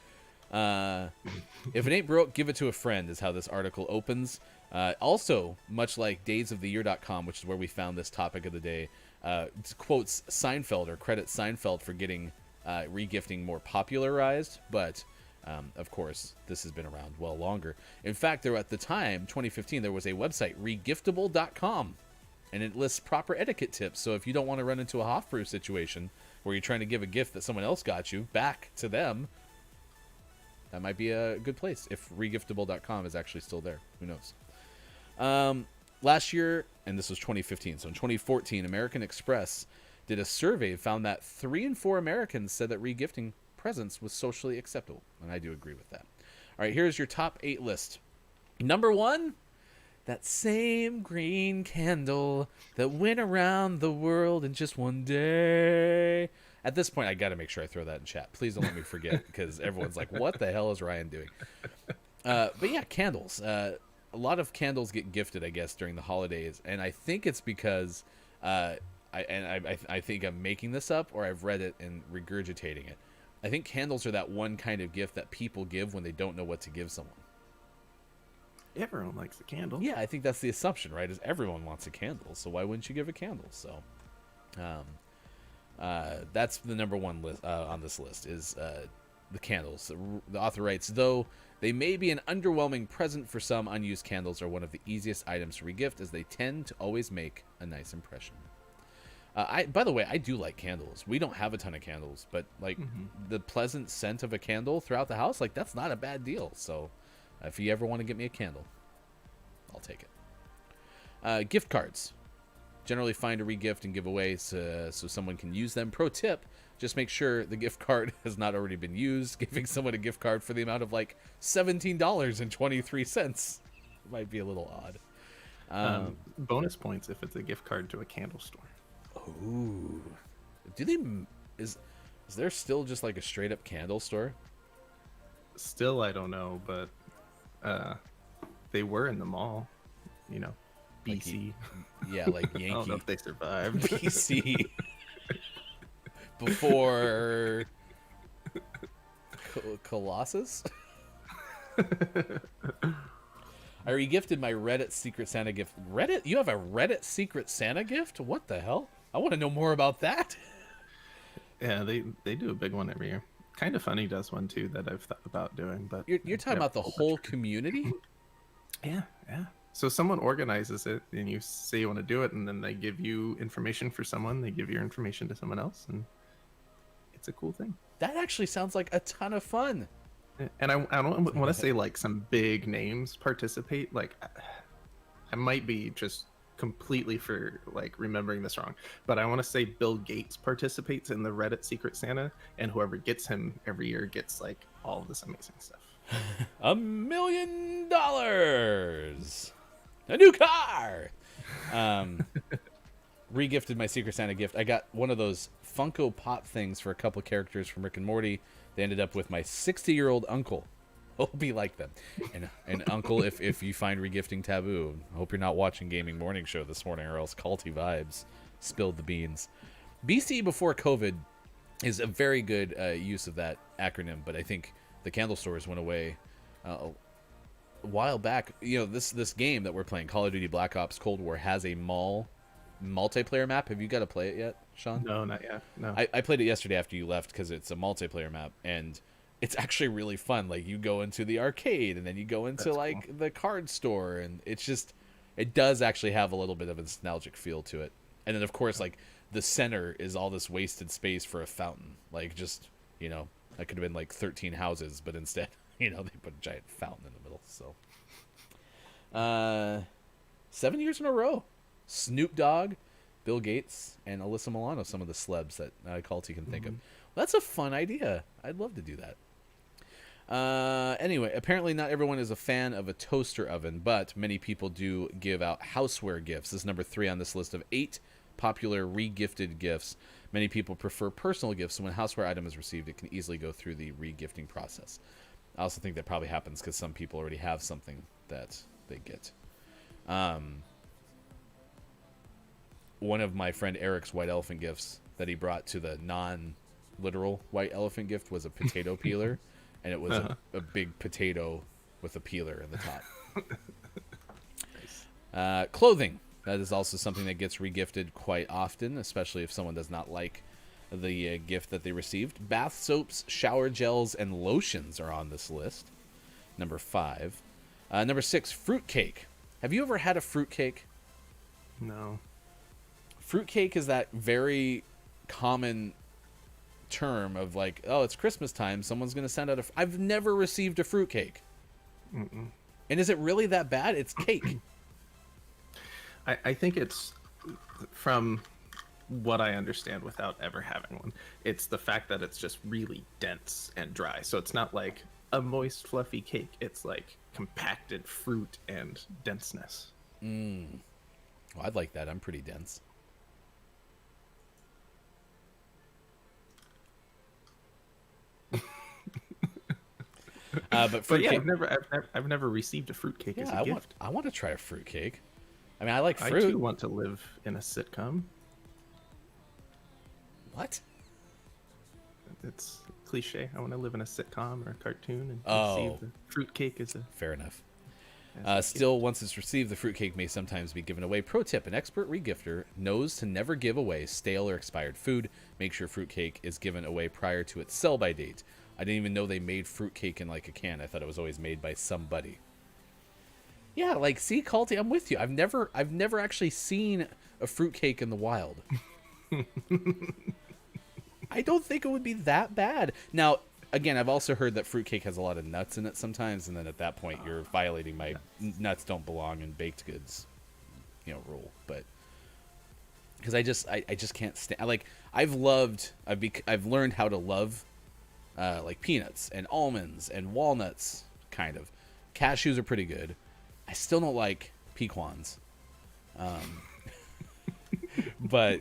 If it ain't broke, give it to a friend is how this article opens. Also, much like daysoftheyear.com, which is where we found this topic of the day, quotes Seinfeld, or credits Seinfeld for getting regifting more popularized, but of course this has been around well longer. In fact, there at the time, 2015, there was a website, regiftable.com, and it lists proper etiquette tips. So if you don't want to run into a Hofbrew situation where you're trying to give a gift that someone else got you back to them, that might be a good place, if regiftable.com is actually still there. Who knows? Last year, and this was 2015, so in 2014, American Express did a survey and found that 3 in 4 Americans said that regifting presents was socially acceptable, and I do agree with that. All right, here's your top 8 list. Number 1, that same green candle that went around the world in just one day. At this point, I got to make sure I throw that in chat. Please don't let me forget, because everyone's like, what the hell is Ryan doing? But yeah, candles. A lot of candles get gifted, I guess, during the holidays, and I think it's because I think I'm making this up, or I've read it and regurgitating it. I think candles are that one kind of gift that people give when they don't know what to give someone. everyone likes a candle. Yeah, I think that's the assumption, right? Is everyone wants a candle, so why wouldn't you give a candle? So, that's the number one list on this list is the candles. The author writes, though they may be an underwhelming present for some, unused candles are one of the easiest items to regift, as they tend to always make a nice impression. By the way, I do like candles. We don't have a ton of candles, but like the pleasant scent of a candle throughout the house, like that's not a bad deal. So, if you ever want to get me a candle, I'll take it. Gift cards. Generally find a regift and give away so someone can use them. Pro tip, just make sure the gift card has not already been used. Giving someone a gift card for the amount of like $17.23 might be a little odd. Bonus points if it's a gift card to a candle store. Ooh. Do they... Is there still just like a straight up candle store? Still, I don't know, but they were in the mall, you know, BC. Yeah, like Yankee. I don't know if they survived. BC. Before Colossus? I regifted my Reddit Secret Santa gift. Reddit? You have a Reddit Secret Santa gift? What the hell? I want to know more about that. Yeah, they do a big one every year. Kind of Funny does one too that I've thought about doing, but You're talking about the whole community? Yeah. So someone organizes it, and you say you want to do it, and then they give you information for someone. They give your information to someone else, and it's a cool thing. That actually sounds like a ton of fun. And I don't want to say like some big names participate. Like, I might be just completely for like remembering this wrong, but I want to say Bill Gates participates in the Reddit Secret Santa, and whoever gets him every year gets like all of this amazing stuff. $1 million, a new car. Regifted my Secret Santa gift. I got one of those Funko Pop things for a couple characters from Rick and Morty. They ended up with my 60-year-old uncle. Hope he liked them. And uncle, if you find regifting taboo, I hope you're not watching Gaming Morning Show this morning, or else culty vibes spilled the beans. BC before COVID is a very good use of that acronym, but I think the candle stores went away a while back. You know, this game that we're playing, Call of Duty Black Ops Cold War, has a multiplayer map. Have you got to play it yet, Sean? No, not yet. No. I played it yesterday after you left because it's a multiplayer map, and it's actually really fun. Like, you go into the arcade, and then you go into the card store, and it does actually have a little bit of a nostalgic feel to it. And then of course, like, the center is all this wasted space for a fountain. Like, just, you know, that could have been like 13 houses, but instead, you know, they put a giant fountain in the middle. So 7 years in a row. Snoop Dogg, Bill Gates, and Alyssa Milano, some of the celebs that Culty can think of. Well, that's a fun idea. I'd love to do that. Anyway, apparently not everyone is a fan of a toaster oven, but many people do give out houseware gifts. This is number 3 on this list of 8 popular re-gifted gifts. Many people prefer personal gifts, so when a houseware item is received, it can easily go through the re-gifting process. I also think that probably happens because some people already have something that they get. One of my friend Eric's white elephant gifts that he brought to the non-literal white elephant gift was a potato peeler, and it was a big potato with a peeler in the top. Clothing. That is also something that gets regifted quite often, especially if someone does not like the gift that they received. Bath soaps, shower gels, and lotions are on this list. Number 5. Number 6, fruitcake. Have you ever had a fruitcake? No. Fruitcake is that very common term of like, oh, it's Christmas time, someone's going to send out I've never received a fruitcake. And is it really that bad? It's cake. I think it's, from what I understand without ever having one, it's the fact that it's just really dense and dry. So it's not like a moist, fluffy cake. It's like compacted fruit and denseness. Well, I'd like that. I'm pretty dense. But yeah, I've never received a fruitcake as a gift. I want to try a fruitcake. I mean, I like I fruit. too want to live in a sitcom. What? It's cliche. I want to live in a sitcom or a cartoon and Oh. receive the fruitcake as a... Fair enough. Still, once it's received, the fruitcake may sometimes be given away. Pro tip: an expert regifter knows to never give away stale or expired food. Make sure fruitcake is given away prior to its sell-by date. I didn't even know they made fruitcake in like a can. I thought it was always made by somebody. Yeah, like, see, Culty, I'm with you. I've never actually seen a fruitcake in the wild. I don't think it would be that bad. Now, again, I've also heard that fruitcake has a lot of nuts in it sometimes, and then at that point, you're violating my nuts don't belong in baked goods, rule. But because I just can't stand. Like, I've learned how to love like peanuts and almonds and walnuts. Kind of, cashews are pretty good. I still don't like pecans. But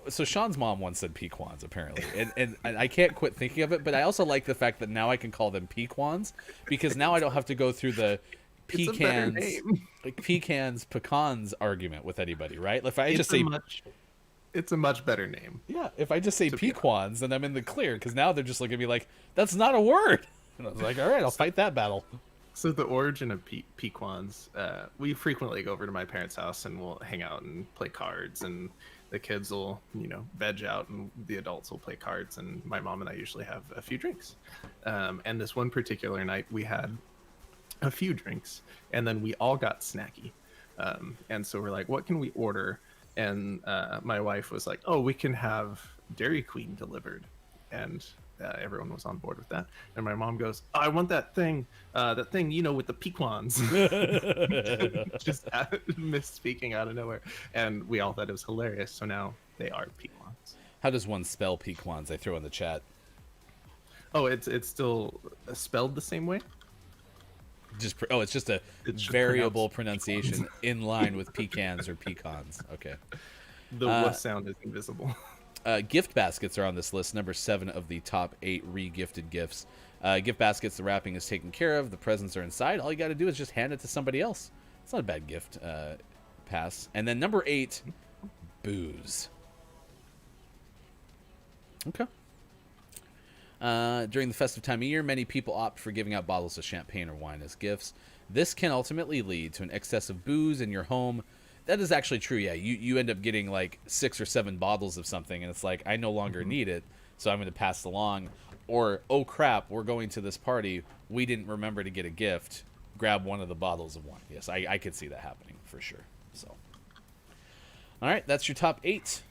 so Sean's mom once said pecans, apparently, and I can't quit thinking of it. But I also like the fact that now I can call them pecans, because now I don't have to go through the pecans argument with anybody, right? If I just say it's a much better name. Yeah, if I just say pecans, then I'm in the clear, because now they're just looking at me like, that's not a word. And I was like, all right, I'll fight that battle. So the origin of pecans, we frequently go over to my parents' house and we'll hang out and play cards, and the kids will, veg out, and the adults will play cards, and my mom and I usually have a few drinks. And this one particular night, we had a few drinks, and then we all got snacky. And so we're like, what can we order? And my wife was like, oh, we can have Dairy Queen delivered. And everyone was on board with that. And my mom goes, oh, I want that thing, with the pecans. Just misspeaking out of nowhere. And we all thought it was hilarious. So now they are pecans. How does one spell pecans? I throw in the chat. Oh, it's still spelled the same way? It's just a variable pronunciation in line with pecans or pecans. Okay. The w sound is invisible. Gift baskets are on this list, number 7 of the top 8 re-gifted gifts. Gift baskets, the wrapping is taken care of, the presents are inside. All you got to do is just hand it to somebody else. It's not a bad gift. Pass. And then number 8, booze. Okay. During the festive time of year, many people opt for giving out bottles of champagne or wine as gifts. This can ultimately lead to an excess of booze in your home. That is actually true, yeah. You end up getting like 6 or 7 bottles of something, and it's like, I no longer need it, so I'm going to pass it along. Or, oh crap, we're going to this party, we didn't remember to get a gift, grab one of the bottles of wine. Yes, I could see that happening, for sure. So, alright, that's your top 8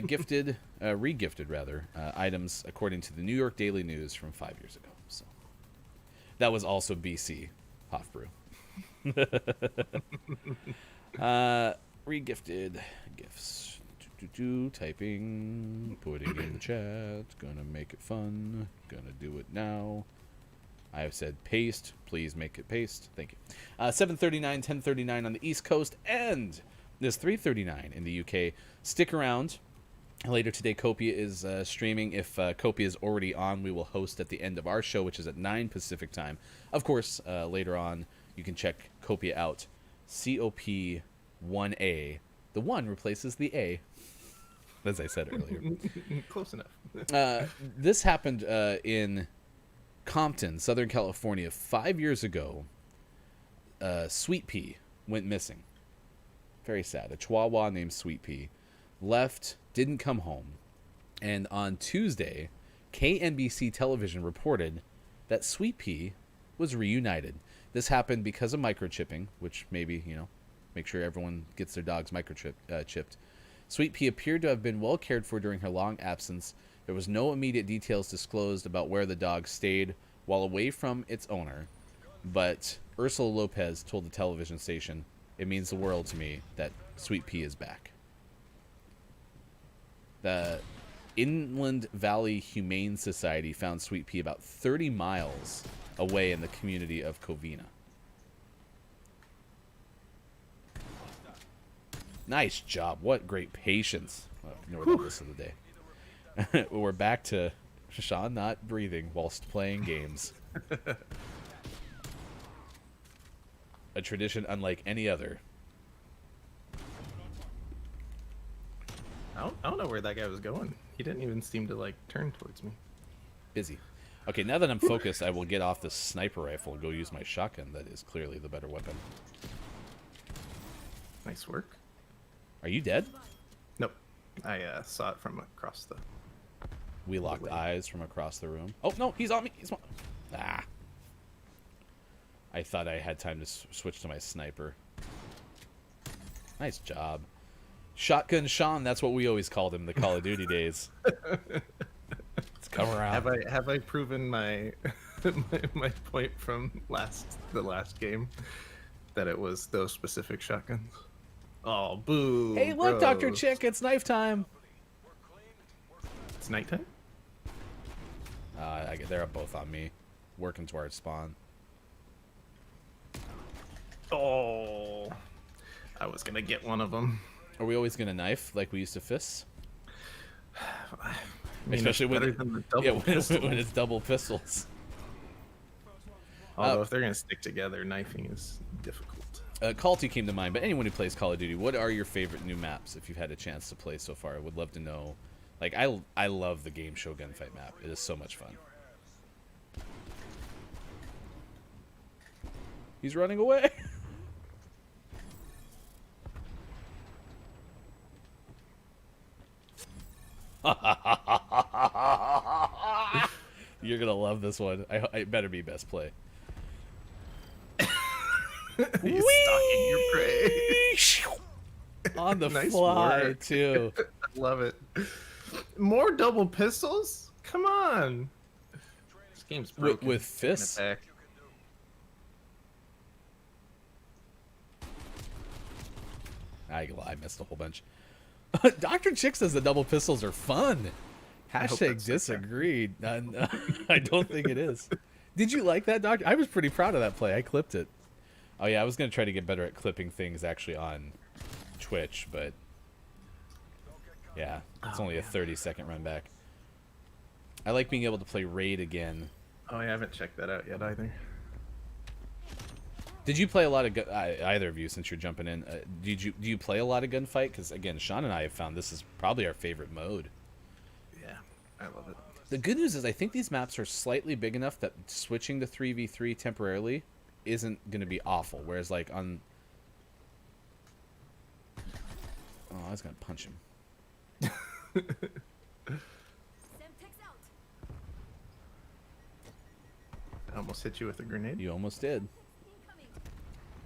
gifted, re-gifted rather, items according to the New York Daily News from 5 years ago. So, that was also BC Hofbrew. Re-gifted gifts. Typing, putting in the chat. Gonna make it fun. Gonna do it now. I have said paste. Please make it paste. Thank you. 7:39, 10:39 on the East Coast, and this 3:39 in the UK. Stick around. Later today, Copia is streaming. If Copia is already on, we will host at the end of our show, which is at 9 Pacific time. Of course, later on, you can check Copia out. COP1A. The 1 replaces the A, as I said earlier. Close enough. This happened in Compton, Southern California, 5 years ago. Sweet Pea went missing. Very sad. A Chihuahua named Sweet Pea left, didn't come home. And on Tuesday, KNBC television reported that Sweet Pea was reunited. This happened because of microchipping, which maybe, make sure everyone gets their dogs chipped. Sweet Pea appeared to have been well cared for during her long absence. There was no immediate details disclosed about where the dog stayed while away from its owner, but Ursula Lopez told the television station, "It means the world to me that Sweet Pea is back." The Inland Valley Humane Society found Sweet Pea about 30 miles away in the community of Covina. Nice job. What great patience. Ignore that list of the day. We're back to Sean not breathing whilst playing games. A tradition unlike any other. I don't know where that guy was going. He didn't even seem to turn towards me. Busy. Okay, now that I'm focused, I will get off the sniper rifle and go use my shotgun. That is clearly the better weapon. Nice work. Are you dead? Nope. I saw it from across the. We locked Wait. eyes from across the room. Oh, no, he's on me. He's on... Ah. I thought I had time to switch to my sniper. Nice job. Shotgun Sean, that's what we always called him in the Call of Duty days. Let's come around. Have I proven my my point from the last game that it was those specific shotguns? Oh, boo! Hey, look, Dr. bros. Chick, it's knife time. It's nighttime. They're both on me, working towards spawn. Oh, I was gonna get one of them. Are we always gonna knife like we used to fists? I mean, Especially it's when better than the double Yeah, when pistol. it's double pistols. Although if they're gonna stick together, knifing is difficult. Call of Duty came to mind, but anyone who plays Call of Duty, what are your favorite new maps if you've had a chance to play so far? I would love to know. Like, I love the game show gunfight map. It is so much fun. He's running away. You're gonna love this one. It better be best play. He's stalking your prey. On the Nice fly, work. too. Love it. More double pistols? Come on. This game's broken. With Taking it fists? back. I missed a whole bunch. Dr. Chick says the double pistols are fun. hope Hashtag that's okay. disagreed. I don't think it is. Did you like that, Doctor? I was pretty proud of that play. I clipped it. Oh, yeah, I was going to try to get better at clipping things actually on Twitch, but yeah, it's only a 30-second run back. I like being able to play Raid again. Oh, I haven't checked that out yet either. Did you play a lot of either of you since you're jumping in? Do you play a lot of gunfight? Because again, Sean and I have found this is probably our favorite mode. Yeah, I love it. The good news is I think these maps are slightly big enough that switching to 3v3 temporarily isn't going to be awful. Whereas like on... Oh, I was going to punch him. Semtex out. I almost hit you with a grenade. You almost did. Incoming.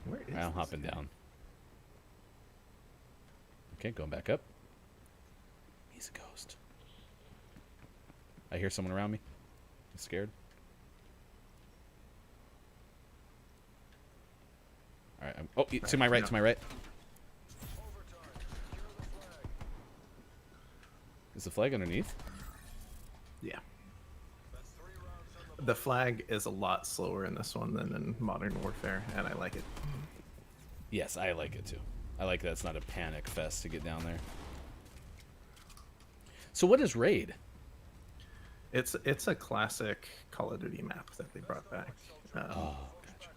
Where is I'm this hopping guy? down. Okay, going back up. He's a ghost. I hear someone around me. I'm scared. Alright, oh, to my right, no. to my right. Is the flag underneath? Yeah. The flag is a lot slower in this one than in Modern Warfare, and I like it. Yes, I like it too. I like that it's not a panic fest to get down there. So what is Raid? It's a classic Call of Duty map that they brought back. Oh, gotcha.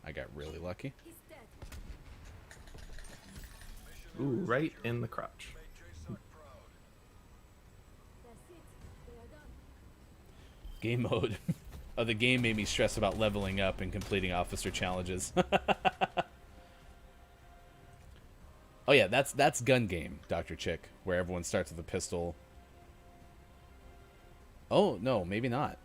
I got really lucky. He's dead. Ooh, right in the crotch. That's it. They are done. Game mode. Oh, the game made me stress about leveling up and completing officer challenges. Oh yeah, that's gun game, Dr. Chick, where everyone starts with a pistol. Oh no, maybe not.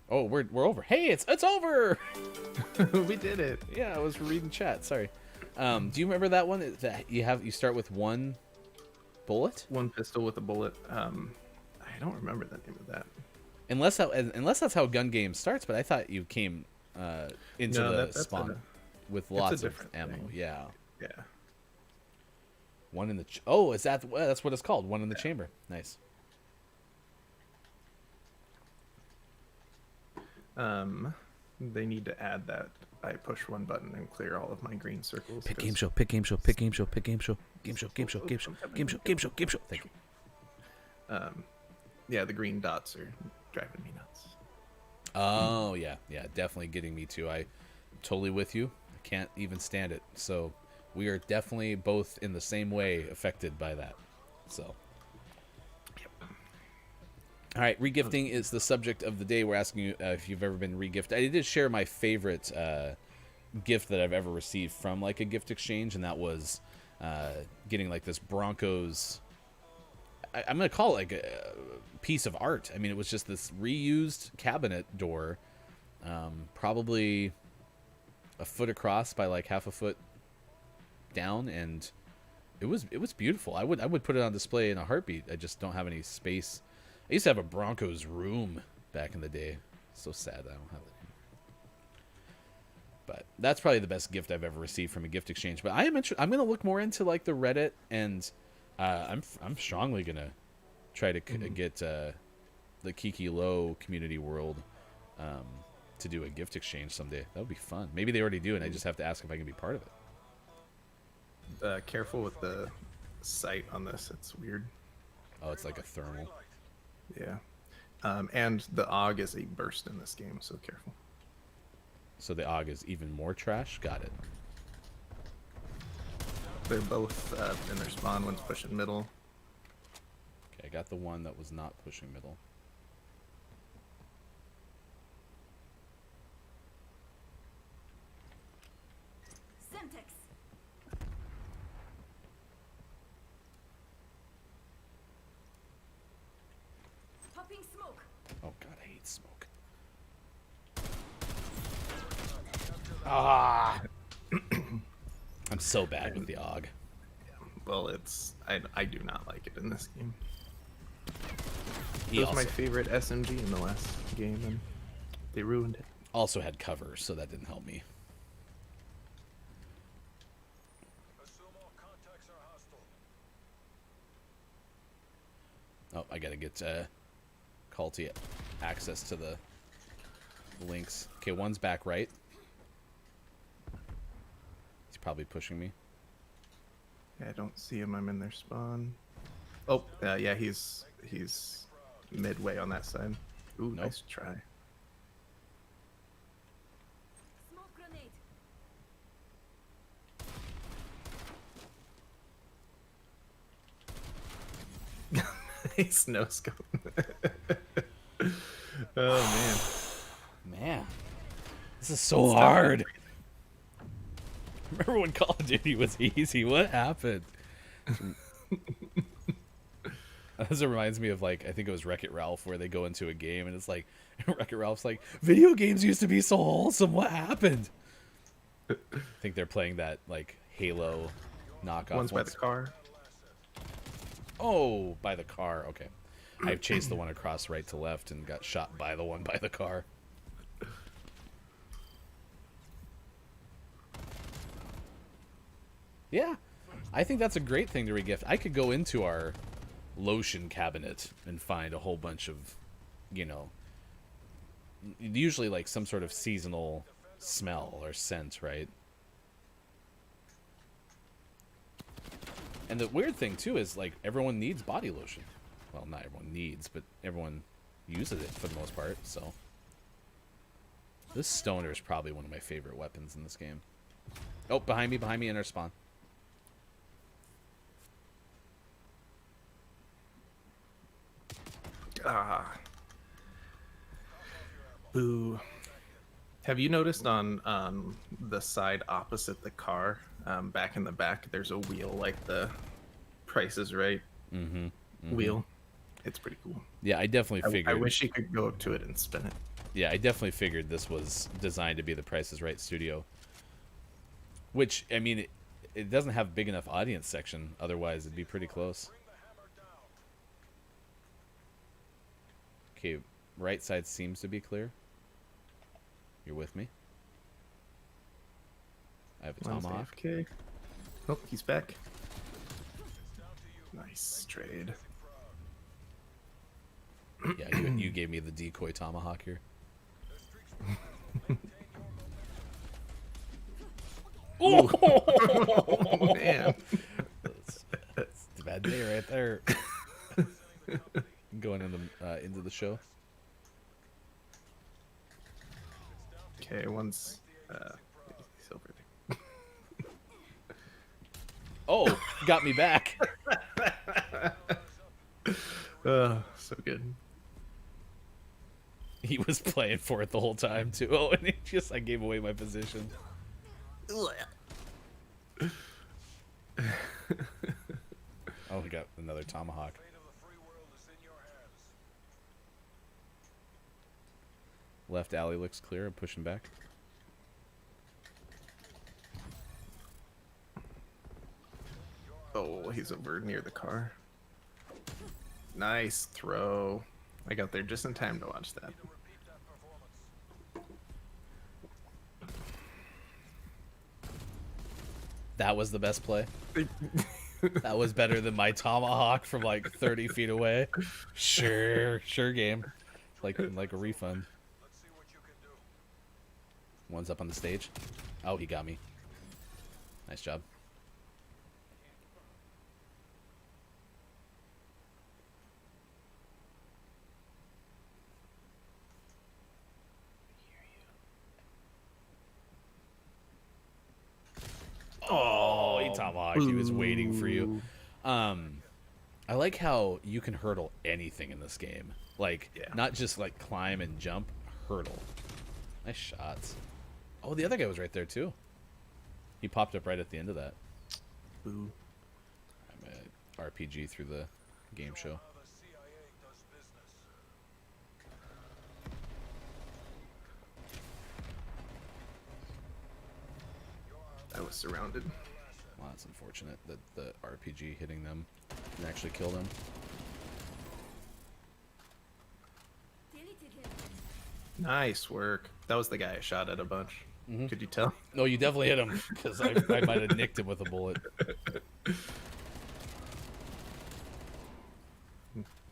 Oh, we're over. Hey, it's over. We did it. Yeah, I was reading chat. Sorry. Do you remember that one? That you start with one bullet? One pistol with a bullet. I don't remember the name of that. Unless that's how gun game starts. But I thought you came into No, the that's spawn with a lots of different ammo. thing. Yeah. Yeah. One in the oh, is that that's what it's called? One in the chamber. Nice. They need to add that I push one button and clear all of my green circles. Pick 'cause, game show. Pick game show. Pick game show. Pick game show. Game show. Game show. Game show. Game show. Game show. Game show. Thank you. Yeah, the green dots are driving me nuts. Oh yeah, yeah, definitely getting me too. I totally with you. I can't even stand it. So we are definitely both in the same way affected by that. So. All right, regifting is the subject of the day. We're asking you if you've ever been regifted. I did share my favorite gift that I've ever received from like a gift exchange, and that was getting like this Broncos. I'm gonna call it like a piece of art. I mean, it was just this reused cabinet door, probably a foot across by like half a foot down, and it was beautiful. I would put it on display in a heartbeat. I just don't have any space. I used to have a Broncos room back in the day. So sad I don't have it. But that's probably the best gift I've ever received from a gift exchange. But I'm going to look more into like the Reddit, and I'm strongly going to try to get the Kiki Low community world to do a gift exchange someday. That would be fun. Maybe they already do, and I just have to ask if I can be part of it. Careful with the sight on this. It's weird. Oh, it's like a thermal. Yeah. And the AUG is a burst in this game, so careful. So the AUG is even more trash? Got it. They're both in their spawn. One's pushing middle. Okay, I got the one that was not pushing middle. Semtex. Popping smoke. Oh god, I hate smoke. Ah! I'm so bad with the AUG. Well, I do not like it in this game. He It was also, my favorite SMG in the last game, and they ruined it. also had cover, so that didn't help me. Assume all contacts are hostile. Oh, I gotta get Calty access to the links. Okay, one's back right. He's probably pushing me. Yeah, I don't see him. I'm in their spawn. Oh, yeah, he's midway on that side. Ooh, Nope. nice try. Smoke grenade. Nice no scope. Oh Man, this is so hard. Remember when Call of Duty was easy? What happened? This reminds me of like I think it was Wreck-It Ralph where they go into a game and it's like Wreck-It Ralph's like video games used to be so wholesome. What happened? I think they're playing that like Halo knockoff. man. One's by the car. Oh, by the car. Okay, I chased the one across right to left and got shot by the one by the car. Yeah, I think that's a great thing to regift. I could go into our lotion cabinet and find a whole bunch of, you know, usually like some sort of seasonal smell or scent, right? And the weird thing too is like everyone needs body lotion. Well, not everyone needs, but everyone uses it for the most part. So this stoner is probably one of my favorite weapons in this game. Oh, behind me in our spawn. Ah. Boo. Have you noticed on the side opposite the car, back in the back, there's a wheel like the Price is Right wheel? It's pretty cool. Yeah, I definitely figured. I wish you could go up to it and spin it. Yeah, I definitely figured this was designed to be the Price is Right studio. Which, I mean, it doesn't have big enough audience section. Otherwise, it'd be pretty close. Okay, right side seems to be clear. You're with me? I have a One's tomahawk. AFK. Oh, he's back. Nice trade. Yeah, you gave me the decoy tomahawk here. Oh, man. That's a bad day right there. Going into the show. Okay, one's he's over there. Oh, got me back. So good. He was playing for it the whole time too. Oh, and I gave away my position. Oh, we got another tomahawk. Fate of the free world is in your hands. Left alley looks clear. I'm pushing back. Oh, he's over near the car. Nice throw. I got there just in time to watch that. Repeat that performance. That was the best play. That was better than my tomahawk from like 30 feet away. Sure game. Like a refund. Let's see what you can do. One's up on the stage. Oh, he got me. Nice job. Oh, he tomahawked. He was waiting for you. I like how you can hurdle anything in this game. Like, Yeah. not just like climb and jump, hurdle. Nice shots. Oh, the other guy was right there too. He popped up right at the end of that. Ooh. I'm a RPG through the game show. How the CIA does business. I was surrounded. Well, that's unfortunate that the RPG hitting them can actually kill them. Deleted him. Nice work. That was the guy I shot at a bunch. Could you tell? No, you definitely hit him because I might have nicked him with a bullet.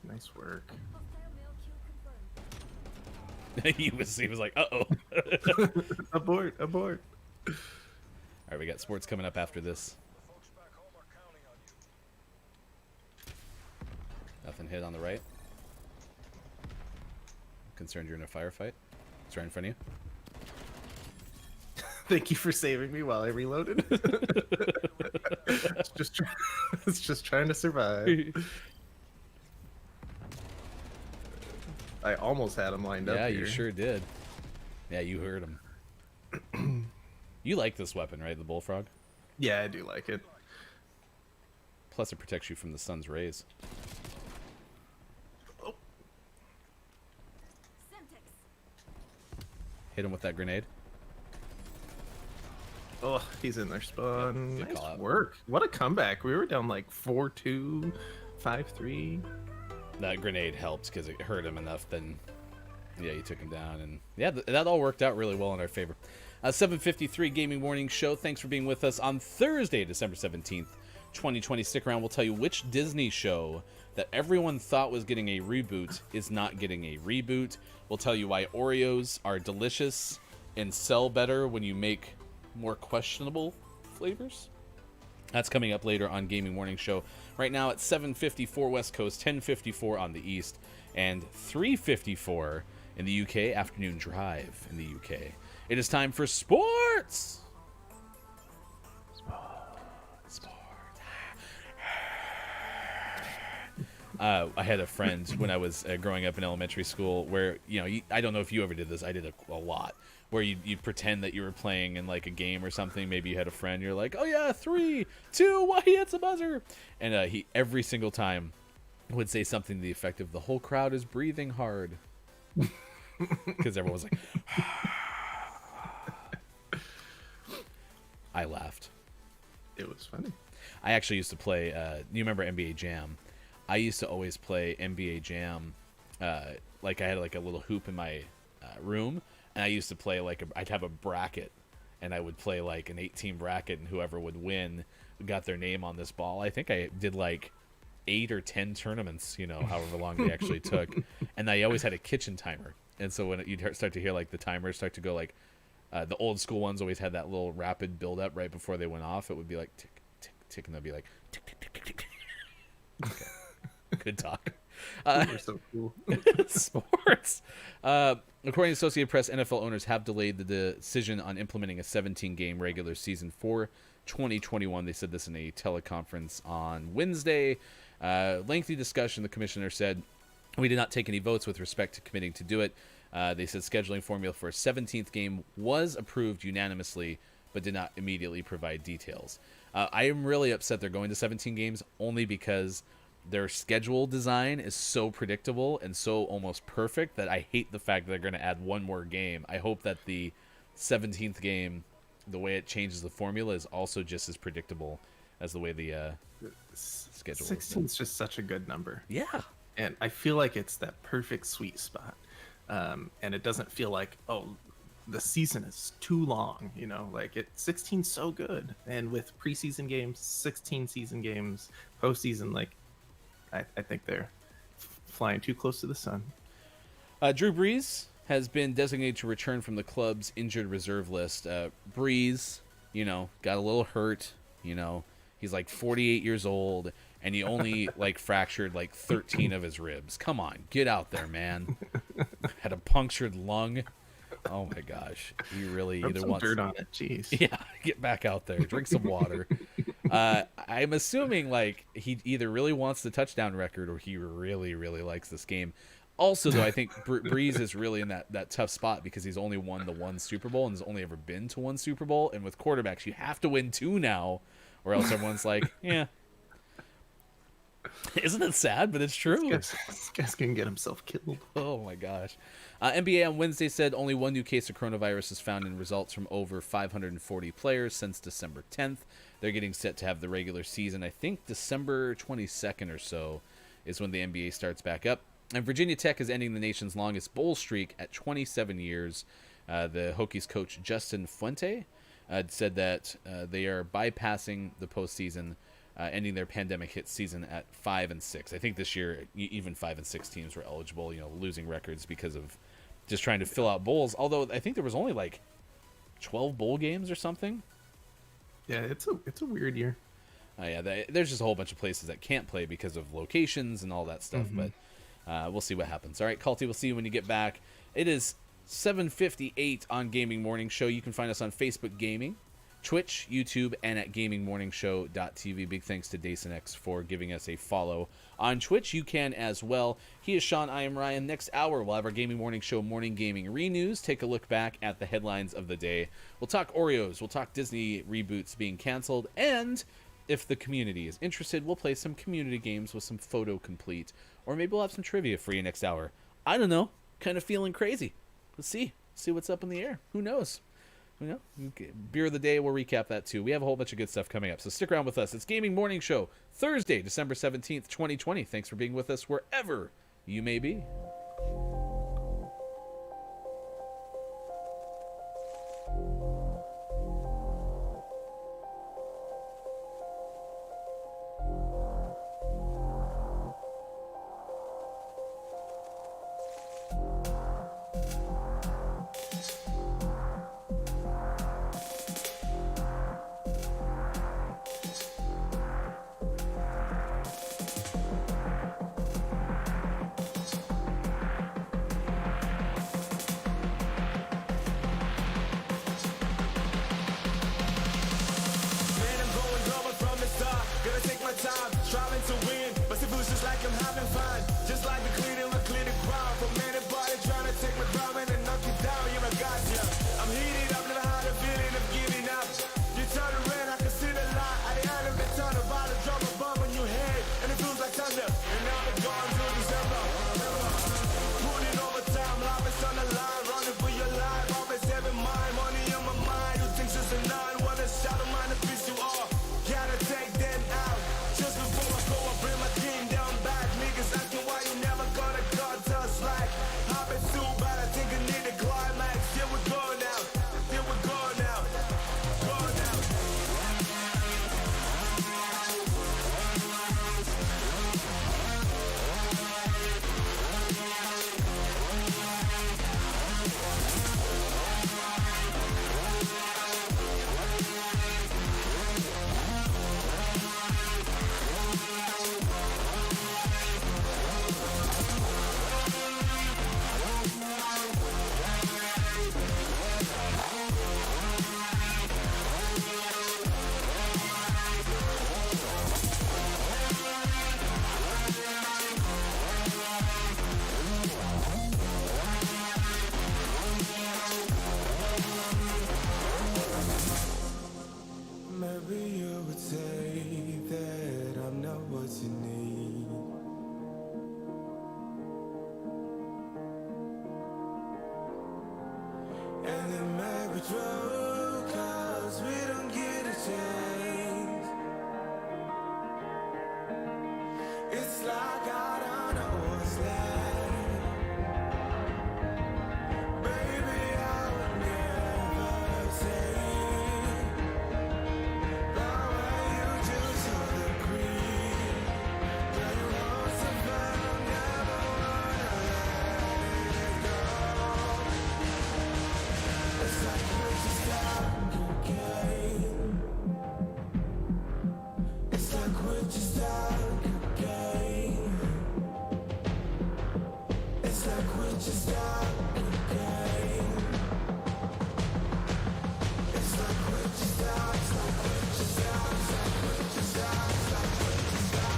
Nice work. Hostile male kill confirmed. he was like, uh-oh. Abort, abort. All right, we got sports coming up after this. The folks back home are counting on you. Nothing hit on the right. Concerned you're in a firefight. It's right in front of you. Thank you for saving me while I reloaded. It's just trying to survive. I almost had him lined up. Yeah, here. you sure did. Yeah, you heard him. You like this weapon, right? The bullfrog? Yeah, I do like it. Plus it protects you from the sun's rays. Semtex. Hit him with that grenade. Oh, he's in their spawn. Good Nice call out. work. What a comeback. We were down like 4-2, 5-3. That grenade helped because it hurt him enough. Then, yeah, you took him down, and yeah, that all worked out really well in our favor. 7:53 Gaming Morning Show. Thanks for being with us on Thursday, December 17th, 2020. Stick around. We'll tell you which Disney show that everyone thought was getting a reboot is not getting a reboot. We'll tell you why Oreos are delicious and sell better when you make more questionable flavors. That's coming up later on Gaming Morning Show. Right now at 7:54 West Coast, 10:54 on the East, and 3:54 in the UK. Afternoon drive in the UK. It is time for sports. I had a friend when I was growing up in elementary school where, I don't know if you ever did this. I did a lot. Where you'd pretend that you were playing in like a game or something. Maybe you had a friend. You're like, oh yeah, 3, 2, 1, he hits a buzzer. And he every single time would say something to the effect of, the whole crowd is breathing hard. Because everyone was like, I laughed. It was funny. I actually used to play, you remember NBA Jam? I used to always play NBA Jam. Like I had like a little hoop in my room, and I used to play I'd have a bracket, and I would play like an 8-team bracket, and whoever would win got their name on this ball. I think I did like 8 or 10 tournaments, however long they actually took. And I always had a kitchen timer. And so when you'd start to hear like the timers start to go like, the old school ones always had that little rapid build up right before they went off. It would be like tick, tick, tick, and they'd be like tick, tick, tick, tick, tick. Okay. Good talk. You're so cool. Sports. According to Associated Press, NFL owners have delayed the decision on implementing a 17-game regular season for 2021. They said this in a teleconference on Wednesday. Lengthy discussion, the commissioner said, we did not take any votes with respect to committing to do it. They said scheduling formula for a 17th game was approved unanimously, but did not immediately provide details. I am really upset they're going to 17 games only because their schedule design is so predictable and so almost perfect that I hate the fact that they're going to add one more game. I hope that the 17th game, the way it changes the formula, is also just as predictable as the way the schedule 16 is just such a good number. Yeah. And I feel like it's that perfect sweet spot. And it doesn't feel like, oh, the season is too long, you know, like 16's so good. And with preseason games, 16 season games, postseason, like, I think they're flying too close to the sun. Drew Brees has been designated to return from the club's injured reserve list. Brees, you know, got a little hurt. You know, he's like 48 years old, and he only like fractured like 13 of his ribs. Come on, get out there, man. Had a punctured lung. Oh my gosh, he really Rub either some wants dirt on it. Jeez. Yeah, get back out there, drink some water. I'm assuming like he either really wants the touchdown record or he really, really likes this game. Also, though, I think Breeze is really in that tough spot because he's only won the one Super Bowl and has only ever been to one Super Bowl. And with quarterbacks, you have to win two now, or else everyone's like, yeah. Isn't it sad? But it's true. This guy's gonna get himself killed. Oh my gosh. NBA on Wednesday said only one new case of coronavirus is found in results from over 540 players since December 10th. They're getting set to have the regular season. I think December 22nd or so is when the NBA starts back up. And Virginia Tech is ending the nation's longest bowl streak at 27 years. The Hokies coach Justin Fuente said that they are bypassing the postseason, ending their pandemic hit season at 5-6. I think this year even 5-6 teams were eligible, you know, losing records because of just trying to fill out bowls. Although I think there was only like 12 bowl games or something. Yeah, it's a weird year. There's just a whole bunch of places that can't play because of locations and all that stuff. Mm-hmm. But we'll see what happens. All right, Culty, we'll see you when you get back. It is 7:58 on Gaming Morning Show. You can find us on Facebook Gaming, Twitch, YouTube, and at gamingmorningshow.tv. Big thanks to DasonX for giving us a follow on Twitch. You can as well. He is Sean, I am Ryan. Next hour, we'll have our Gaming Morning Show Morning Gaming Renews. Take a look back at the headlines of the day. We'll talk Oreos. We'll talk Disney reboots being canceled. And if the community is interested, we'll play some community games with some photo complete. Or maybe we'll have some trivia for you next hour. I don't know. Kind of feeling crazy. Let's see. See what's up in the air. Who knows? You know, beer of the day, we'll recap that too. We have a whole bunch of good stuff coming up, so stick around with us. It's Gaming Morning Show, Thursday, December 17th, 2020. Thanks for being with us wherever you may be. Man, I'm going global from the start. Gonna take my time, striving to win. But it feels just like I'm having fun. Just like the cleaning, we clear the ground. From anybody trying to take my crown and knock it down, you know, gotcha. I'm heated up, never had a feeling of giving up. You turn around, I can see the light. At the end of the tunnel, about to drop a bomb on your head. And it feels like thunder. And now I'm gone till December. Putting overtime, life is on the line. Running for your life, always having mine. Money on my mind, who thinks it's a nine? What a shadow mind, the piece you are. Gotta take them out. Just before I go, I bring my It's like I don't know what's left. Baby, I would never take the way you choose all the green. But it won't survive, never wanna let it go. It's like we're just stuck again. It's like we're just stuck again. It's like we're just stuck again. It's like we're just stuck, it's like we're just stuck, it's like we're just stuck, it's like we're just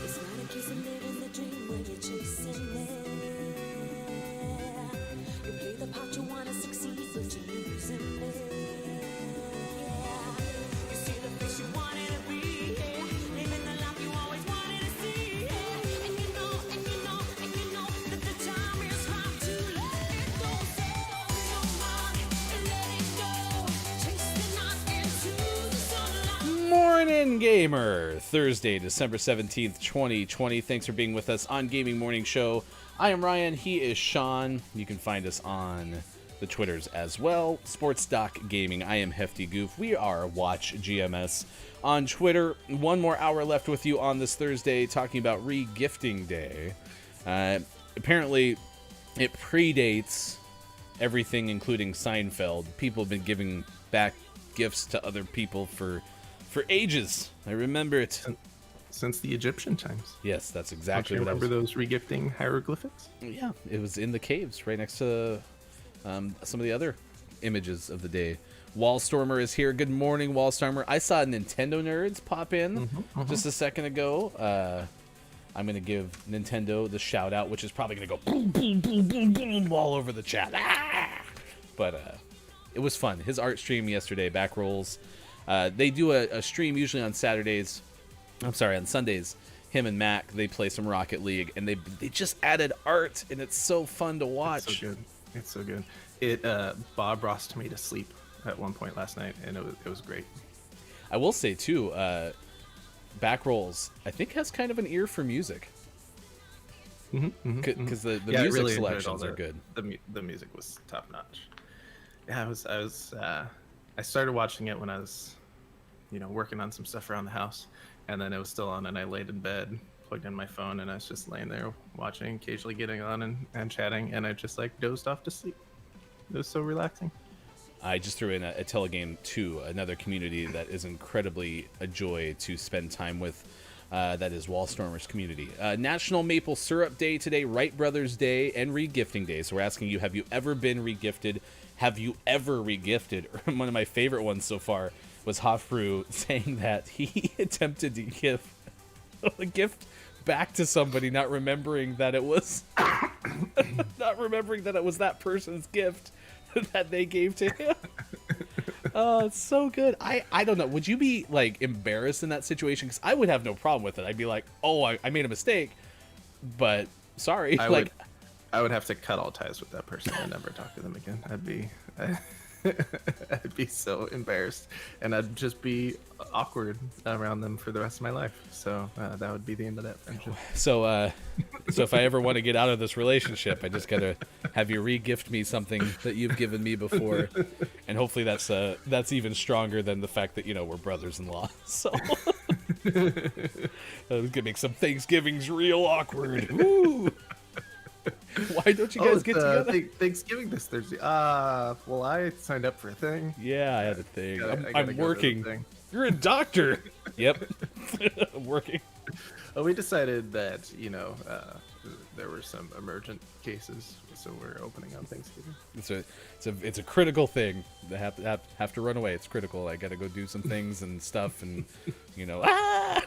It's not a case of living the dream when you're chasing it. You play the part you wanna succeed, but you're losing it. You see the face you wanted to be, living the life you always wanted to see. And you know that the time is right to let it go. So come on and let it go. Chase the night into the sunlight. Morning Gamer, Thursday, December 17th, 2020. Thanks for being with us on Gaming Morning Show. I am Ryan, he is Sean. You can find us on the Twitters as well. Sports Doc Gaming, I am Hefty Goof. We are Watch GMS on Twitter. One more hour left with you on this Thursday, talking about Re-Gifting Day. Apparently, it predates everything, including Seinfeld. People have been giving back gifts to other people for ages. I remember it. Since the Egyptian times. Yes, that's Don't exactly you what I remember was. those regifting hieroglyphics? Yeah, it was in the caves right next to some of the other images of the day. Wallstormer is here. Good morning, Wallstormer. I saw Nintendo nerds pop in just a second ago. I'm going to give Nintendo the shout out, which is probably going to go boom, boom, boom, boom, boom all over the chat. Ah! But it was fun. His art stream yesterday, back rolls. They do a stream usually on Saturdays. I'm sorry, on Sundays. Him and Mac, they play some Rocket League, and they just added art, and it's so fun to watch. It's so good. It's so good. It Bob Rossed me to sleep at one point last night, and it was great. I will say too, back rolls I think has kind of an ear for music. because the Yeah, I music really enjoyed all selections are good. The music was top notch. Yeah, I started watching it when I was, working on some stuff around the house, and then it was still on, and I laid in bed, plugged in my phone, and I was just laying there watching, occasionally getting on and chatting, and I just like dozed off to sleep. It was so relaxing. I just threw in a Telegame 2, another community that is incredibly a joy to spend time with. That is Wallstormers community. National Maple Syrup Day today, Wright Brothers Day, and Regifting Day. So we're asking you, have you ever been regifted? Have you ever regifted? One of my favorite ones so far was Hofbrew saying that he attempted to give a gift back to somebody, not remembering that it was that person's gift that they gave to him. Oh, it's so good. I don't know. Would you be like embarrassed in that situation? Because I would have no problem with it. I'd be like, oh, I made a mistake, but sorry. I would have to cut all ties with that person and never talk to them again. I'd be so embarrassed, and I'd just be awkward around them for the rest of my life. So that would be the end of that friendship. So if I ever want to get out of this relationship, I just gotta have you re-gift me something that you've given me before, and hopefully that's even stronger than the fact that we're brothers-in-law. So that's gonna make some Thanksgivings real awkward. Woo! Why don't you guys get together? Thanksgiving this Thursday. Well, I signed up for a thing. Yeah, I had a thing. I gotta I'm go to the working. thing. You're a doctor. Yep. I'm working. Well, we decided that there were some emergent cases, so we're opening on Thanksgiving. It's a critical thing. They have to run away. It's critical. I got to go do some things and stuff, and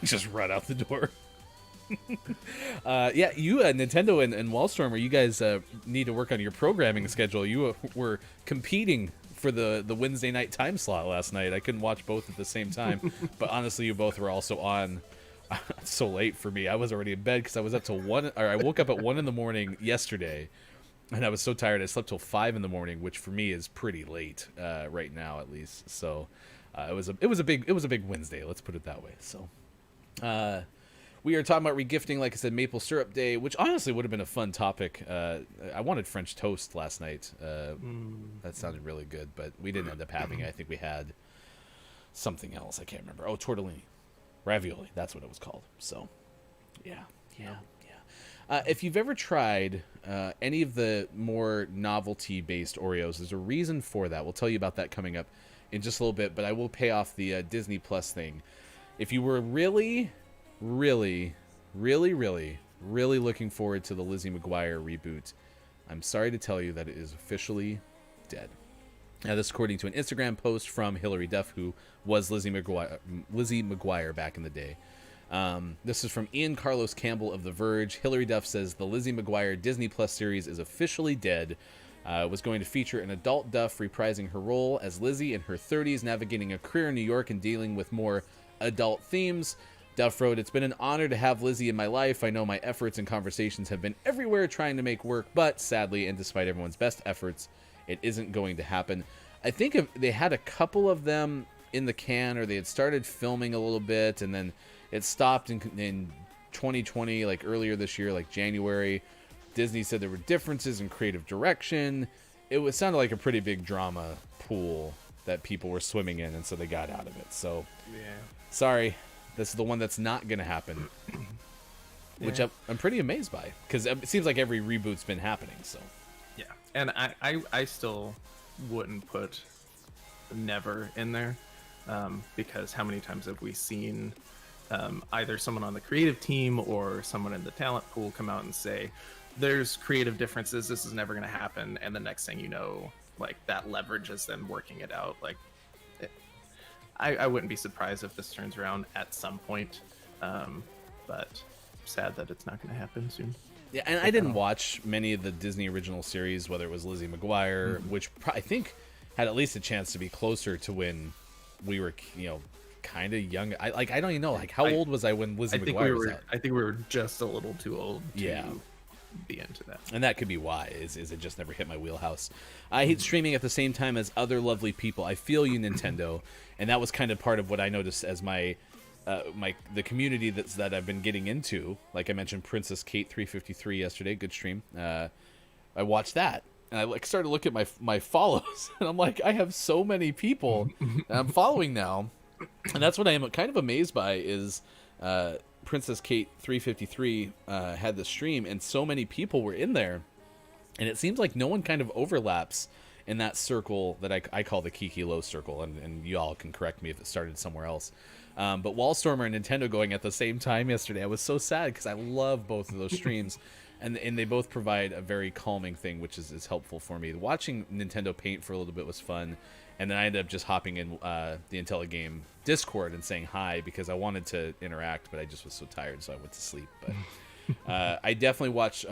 just run out the door. Yeah, you Nintendo and Wallstormer, you guys need to work on your programming schedule. You were competing for the Wednesday night time slot last night. I couldn't watch both at the same time, but honestly, you both were also on so late for me. I was already in bed because I was up till 1, or I woke up at 1 in the morning yesterday, and I was so tired I slept till 5 in the morning, which for me is pretty late right now, at least. So it was a big Wednesday. Let's put it that way. So. We are talking about regifting, like I said, Maple Syrup Day, which honestly would have been a fun topic. I wanted French toast last night. That sounded really good, but we didn't end up having it. I think we had something else. I can't remember. Oh, tortellini. Ravioli. That's what it was called. So, yeah. If you've ever tried any of the more novelty-based Oreos, there's a reason for that. We'll tell you about that coming up in just a little bit, but I will pay off the Disney Plus thing. If you were really looking forward to the Lizzie McGuire reboot, I'm sorry to tell you that it is officially dead. Now, this according to an Instagram post from Hilary Duff, who was Lizzie McGuire back in the day. This is from Ian Carlos Campbell of The Verge. Hilary Duff says the Lizzie McGuire Disney Plus series is officially dead. It was going to feature an adult Duff reprising her role as Lizzie in her 30s, navigating a career in New York and dealing with more adult themes. Duff wrote, "It's been an honor to have Lizzie in my life. I know my efforts and conversations have been everywhere trying to make work, but sadly, and despite everyone's best efforts, it isn't going to happen." I think they had a couple of them in the can, or they had started filming a little bit, and then it stopped in 2020, like earlier this year, like January. Disney said there were differences in creative direction. It sounded like a pretty big drama pool that people were swimming in, and so they got out of it. So, Yeah. Sorry. This is the one that's not going to happen, which I'm pretty amazed by, because it seems like every reboot's been happening. So, Yeah, and I still wouldn't put never in there, because how many times have we seen either someone on the creative team or someone in the talent pool come out and say, there's creative differences, this is never going to happen, and the next thing you know, like, that leverages them working it out. Like, I wouldn't be surprised if this turns around at some point, but sad that it's not going to happen soon. Yeah, and I didn't watch many of the Disney original series, whether it was Lizzie McGuire, which I think had at least a chance to be closer to when we were, kind of young. I don't even know, like, how old was I when Lizzie McGuire was out? I think we were just a little too old to be into that. And that could be why, is it just never hit my wheelhouse. I hate streaming at the same time as other lovely people. I feel you, Nintendo. And that was kind of part of what I noticed as my the community that I've been getting into. Like I mentioned, Princess Kate 353 yesterday, good stream. I watched that, and I like started to look at my follows, and I'm like, I have so many people that I'm following now, and that's what I am kind of amazed by is Princess Kate 353 had the stream, and so many people were in there, and it seems like no one kind of overlaps in that circle that I call the Kiki Low circle, and you all can correct me if it started somewhere else. But Wallstormer and Nintendo going at the same time yesterday, I was so sad because I love both of those streams, and they both provide a very calming thing, which is helpful for me. Watching Nintendo paint for a little bit was fun, and then I ended up just hopping in the IntelliGame Discord and saying hi because I wanted to interact, but I just was so tired, so I went to sleep. But I definitely watch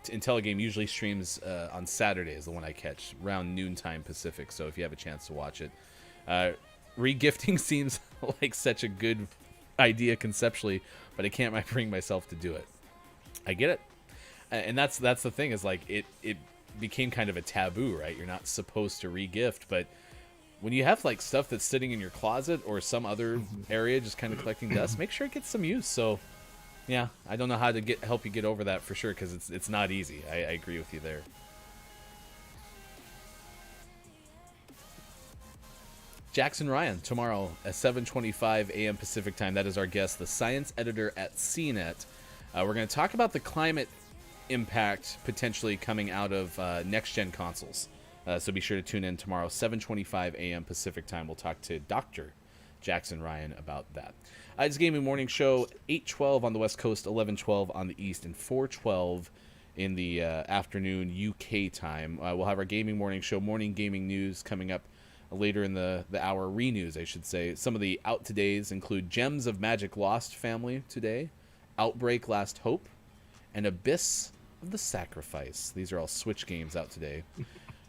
IntelliGame usually streams on Saturdays, the one I catch around noontime Pacific. So if you have a chance to watch it, regifting seems like such a good idea conceptually, but I can't bring myself to do it. I get it, and that's the thing is like it became kind of a taboo, right? You're not supposed to regift, but when you have like stuff that's sitting in your closet or some other area just kind of collecting dust, make sure it gets some use. So. Yeah, I don't know how to help you get over that for sure because it's not easy. I agree with you there. Jackson Ryan tomorrow at 7:25 a.m. Pacific time. That is our guest, the science editor at CNET. We're going to talk about the climate impact potentially coming out of next-gen consoles. So be sure to tune in tomorrow, 7:25 a.m. Pacific time. We'll talk to Dr. Jackson Ryan about that. It's Gaming Morning Show, 8:12 on the West Coast, 11:12 on the East, and 4:12 in the afternoon UK time. We'll have our Gaming Morning Show, morning gaming news coming up later in the hour. Re-news, I should say. Some of the out-todays include Gems of Magic Lost Family today, Outbreak Last Hope, and Abyss of the Sacrifice. These are all Switch games out today.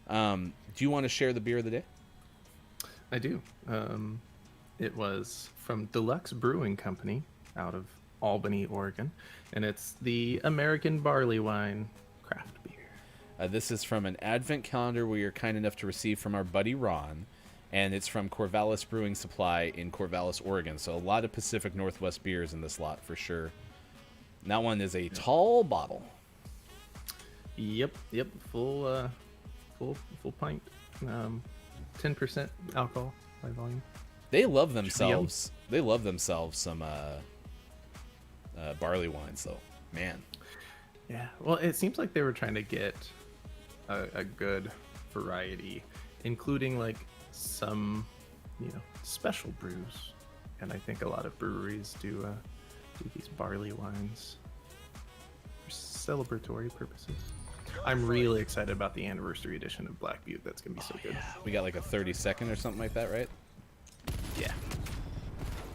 Do you want to share the beer of the day? I do. It was from Deluxe Brewing Company out of Albany, Oregon, and it's the American Barley Wine craft beer. This is from an advent calendar we are kind enough to receive from our buddy Ron, and it's from Corvallis Brewing Supply in Corvallis, Oregon. So a lot of Pacific Northwest beers in this lot for sure. And that one is a tall bottle. Yep, full pint, 10% alcohol by volume. They love themselves. They love themselves some barley wines, though. Man. Yeah. Well, it seems like they were trying to get a good variety, including like some, special brews. And I think a lot of breweries do these barley wines for celebratory purposes. I'm really excited about the anniversary edition of Black Butte. That's gonna be so good. Yeah. We got like a 30-second or something like that, right? Yeah.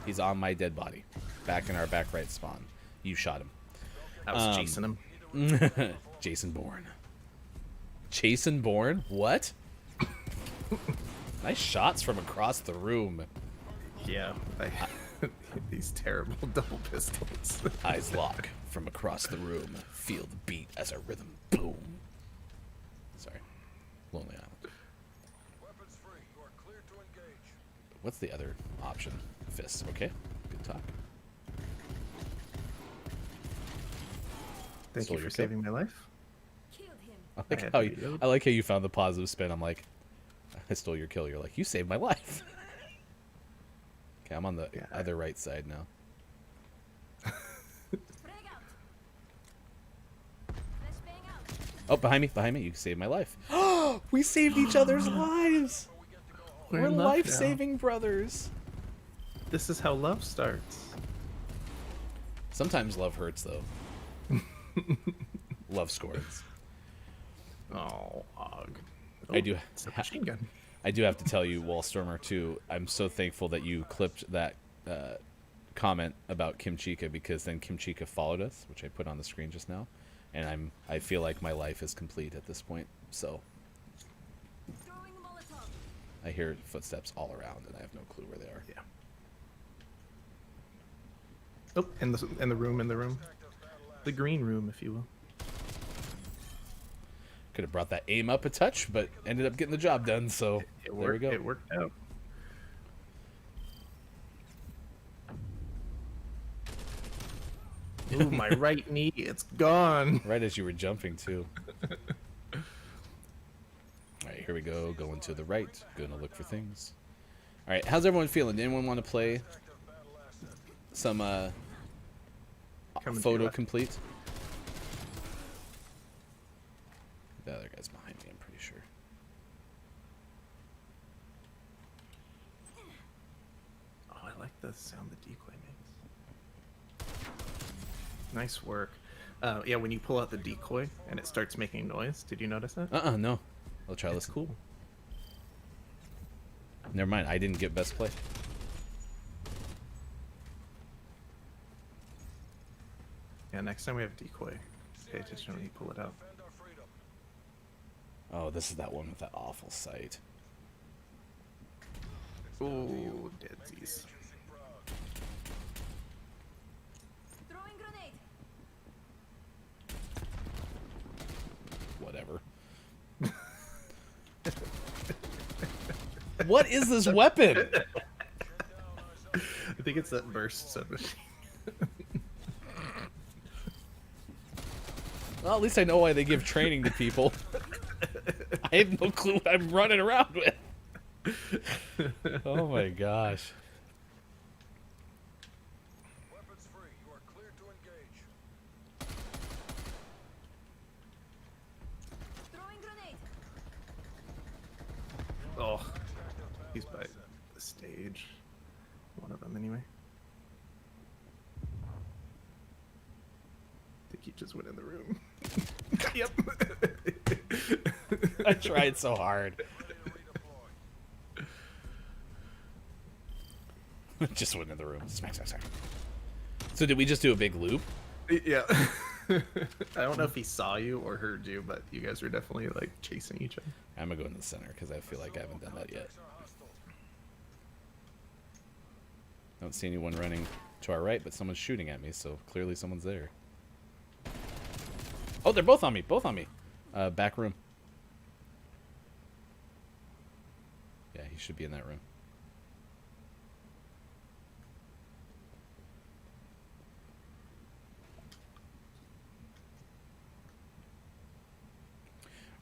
He's on my dead body, back in our back right spawn. You shot him. I was chasing him. Jason Bourne. Jason Bourne? What? Nice shots from across the room. Yeah. These terrible double pistols. Eyes lock from across the room. Feel the beat as a rhythm boom. Sorry. Lonely Island. Weapons free. You are clear to engage. What's the other option? Fists. Okay. Good talk. Thank Stole you your for kill. saving my life. I like how you found the positive spin. I'm like, I stole your kill. You're like, you saved my life. Okay, I'm on the other right side now. Oh, behind me. You saved my life. We saved each other's lives. We're in love life-saving brothers. This is how love starts. Sometimes love hurts, though. Love scores. Oh, Og. I do. It's a machine gun. I do have to tell you, Wallstormer, too, I'm so thankful that you clipped that comment about Kim Chica, because then Kim Chica followed us, which I put on the screen just now, and I feel like my life is complete at this point. So I hear footsteps all around, and I have no clue where they are. Yeah. Oh, in the room. The green room, if you will. Could have brought that aim up a touch, but ended up getting the job done, so there we go. It worked out. Ooh, my right knee, it's gone. Right as you were jumping, too. All right, here we go. Going to the right. Gonna look for things. All right, how's everyone feeling? Anyone want to play some Coming to photo you. complete? The other guy's behind me, I'm pretty sure. Oh, I like the sound the decoy makes. Nice work. Yeah, when you pull out the decoy and it starts making noise, did you notice that? No. I'll try It's this. cool. Never mind, I didn't get best play. Yeah, next time we have decoy, pay attention when you pull it out. Defend our freedom. Oh, this is that one with that awful sight. Ooh, deadsies. Throwing grenade. Whatever. What is this weapon? I think it's that burst submachine. Well, at least I know why they give training to people. I have no clue what I'm running around with. Oh my gosh. Weapons free. You are cleared to engage. Throwing grenade. Oh, he's by the stage. One of them, anyway. I think he just went in the room. Yep. I tried so hard. Just went in the room. Smack, smack, smack. So did we just do a big loop? Yeah. I don't know if he saw you or heard you, but you guys were definitely like chasing each other. I'm gonna go in the center because I feel like I haven't done that yet. I don't see anyone running to our right, but someone's shooting at me, so clearly someone's there. Oh, they're both on me. Both on me. Back room. Yeah, he should be in that room.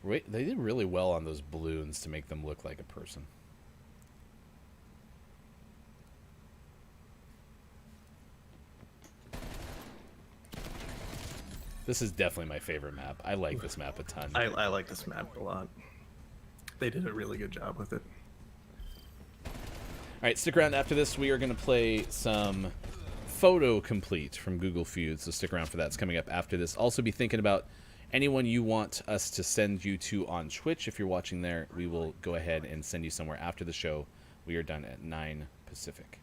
Wait, they did really well on those balloons to make them look like a person. This is definitely my favorite map. I like this map a ton. I like this map a lot. They did a really good job with it. All right, stick around after this. We are going to play some Photo Complete from Google Feud, so stick around for that. It's coming up after this. Also be thinking about anyone you want us to send you to on Twitch. If you're watching there, we will go ahead and send you somewhere after the show. We are done at 9 Pacific.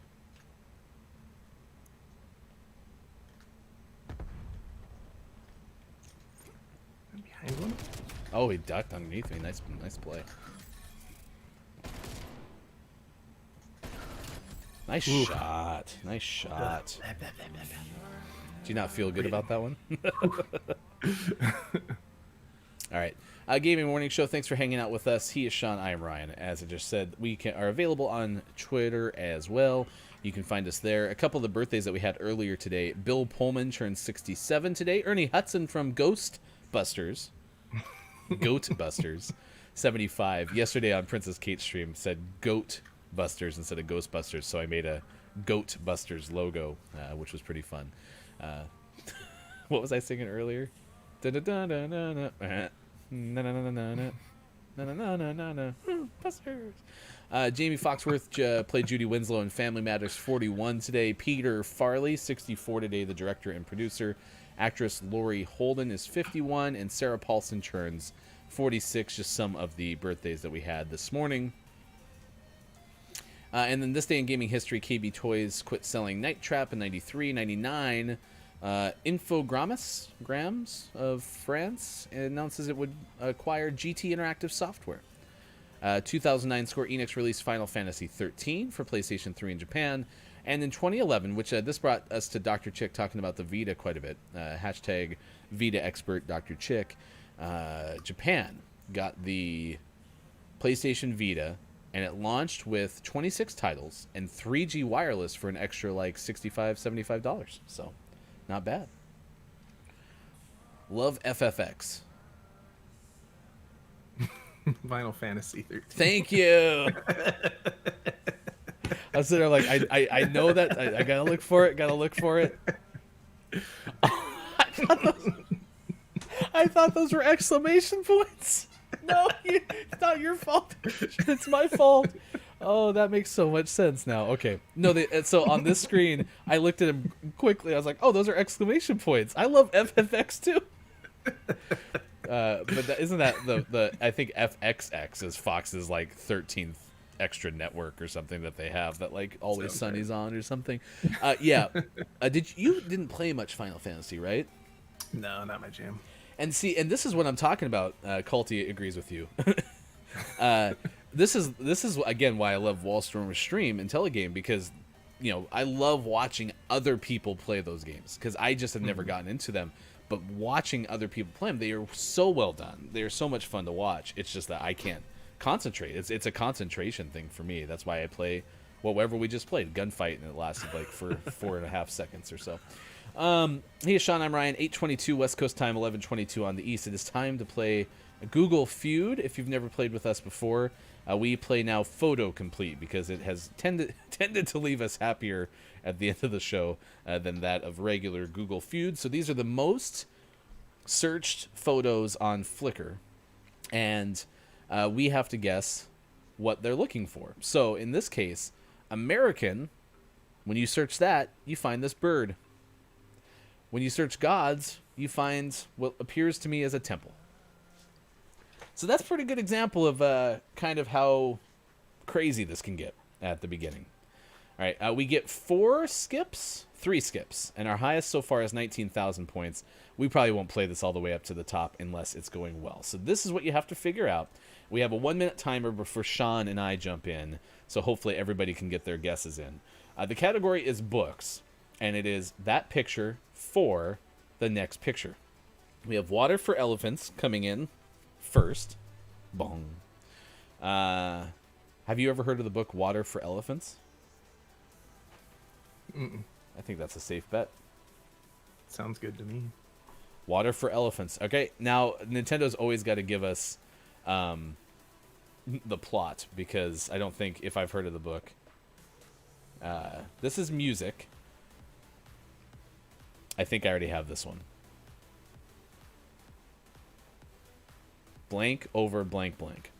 Behind one? Oh, he ducked underneath me. Nice play. Nice shot. Nice shot. Do you not feel good about that one? All right. Gaming Morning Show, thanks for hanging out with us. He is Sean, I am Ryan. As I just said, we are available on Twitter as well. You can find us there. A couple of the birthdays that we had earlier today. Bill Pullman turned 67 today. Ernie Hudson from Ghostbusters. Goatbusters. 75. Yesterday on Princess Kate's stream said Goat Busters instead of Ghostbusters, so I made a Goatbusters logo, which was pretty fun. What was I singing earlier? Busters. Jamie Foxworth played Judy Winslow in Family Matters 41 today. Peter Farley, 64 today, the director and producer. Actress Laurie Holden is 51, and Sarah Paulson turns 46. Just some of the birthdays that we had this morning. And then this day in gaming history, KB Toys quit selling Night Trap in 93, 99. Infogrames Grams of France announces it would acquire GT Interactive Software. 2009, Square Enix released Final Fantasy 13 for PlayStation 3 in Japan. And in 2011, which this brought us to Dr. Chick talking about the Vita quite a bit. Hashtag Vita expert Dr. Chick. Japan got the PlayStation Vita, and it launched with 26 titles and 3G wireless for an extra like $65, $75. So, not bad. Love FFX. Final Fantasy 13. Thank you. I was sitting there like, I know that. I gotta look for it. Gotta look for it. I thought those were exclamation points. No, it's not your fault. It's my fault. Oh, that makes so much sense now. Okay. No, so on this screen, I looked at him quickly. I was like, oh, those are exclamation points. I love FFX too. But isn't that the I think FXX is Fox's like 13th extra network or something that they have that like Always Sunny's on or something. Yeah. You didn't play much Final Fantasy, right? No, not my jam. And see, and this is what I'm talking about. Culty agrees with you. This is again why I love Wallstormer's stream and Telegame, because I love watching other people play those games, because I just have never gotten into them. But watching other people play them, they are so well done. They are so much fun to watch. It's just that I can't concentrate. It's a concentration thing for me. That's why I play whatever we just played, Gunfight, and it lasted like for 4.5 seconds or so. Hey, Sean, I'm Ryan. 8:22 West Coast time, 11:22 on the East. It is time to play a Google Feud. If you've never played with us before, we play now Photo Complete, because it has tended to leave us happier at the end of the show than that of regular Google Feud. So these are the most searched photos on Flickr, and we have to guess what they're looking for. So in this case, American, when you search that, you find this bird. When you search gods, you find what appears to me as a temple. So that's a pretty good example of kind of how crazy this can get at the beginning. All right, we get 3 skips, and our highest so far is 19,000 points. We probably won't play this all the way up to the top unless it's going well. So this is what you have to figure out. We have a 1-minute timer before Sean and I jump in, so hopefully everybody can get their guesses in. The category is books, and it is that picture for the next picture. We have Water for Elephants coming in first. Bong. Have you ever heard of the book Water for Elephants? Mm-mm. I think that's a safe bet. Sounds good to me. Water for Elephants. Okay, now Nintendo's always got to give us the plot, because I don't think, if I've heard of the book. This is music. I think I already have this one. Blank over blank blank.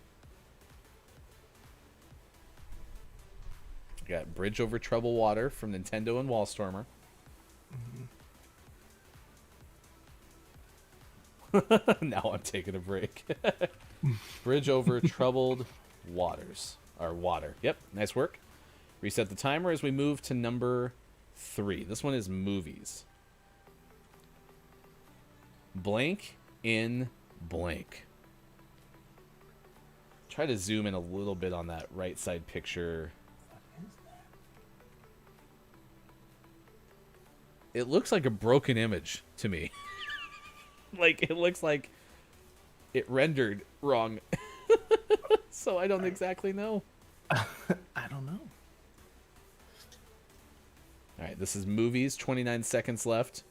Got Bridge Over Troubled Water from Nintendo and Wallstormer. Now I'm taking a break. Bridge Over Troubled Waters. Or Water. Yep, nice work. Reset the timer as we move to number 3. This one is movies. Blank in blank. Try to zoom in a little bit on that right side picture. It looks like a broken image to me. Like, it looks like it rendered wrong. So I don't exactly know. I don't know. All right, this is movies. 29 seconds left.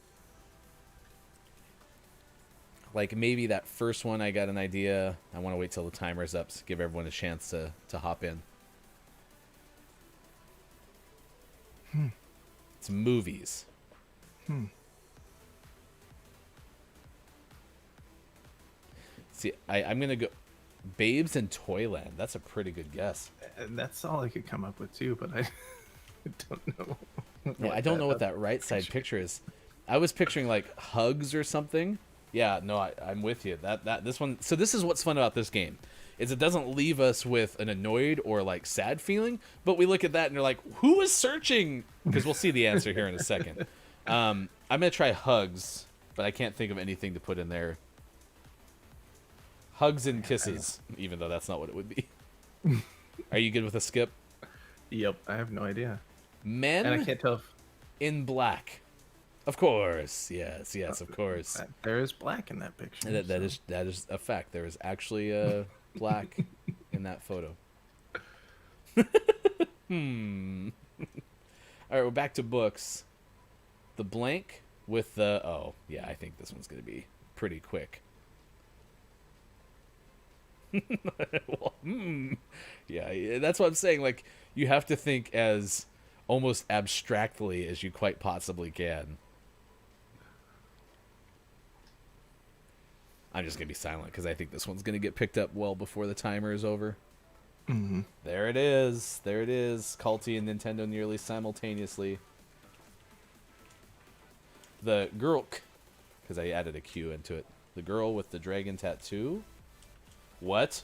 Like, maybe that first one I got an idea. I want to wait till the timer's up to give everyone a chance to hop in. It's movies. See, I'm going to go Babes in Toyland. That's a pretty good guess. That's all I could come up with too, but I don't know. Yeah, I don't know what that right side picture is. I was picturing like Hugs or something. Yeah, no, I'm with you. This one. So this is what's fun about this game, is it doesn't leave us with an annoyed or like sad feeling, but we look at that and you're like, who is searching? Because we'll see the answer here in a second. I'm gonna try Hugs, but I can't think of anything to put in there. Hugs and Kisses, even though that's not what it would be. Are you good with a skip? Yep, I have no idea. Men And I can't tell if in Black. Of course, yes, of course. there is black in that picture. That is a fact. There is actually black in that photo. All right, we're back to books. The blank with the I think this one's gonna be pretty quick. Well, yeah, that's what I'm saying. Like, you have to think as almost abstractly as you quite possibly can. I'm just gonna be silent because I think this one's gonna get picked up well before the timer is over. Mm-hmm. There it is. There it is. Culty and Nintendo nearly simultaneously. The girl, because I added a Q into it. The girl with the dragon tattoo. What?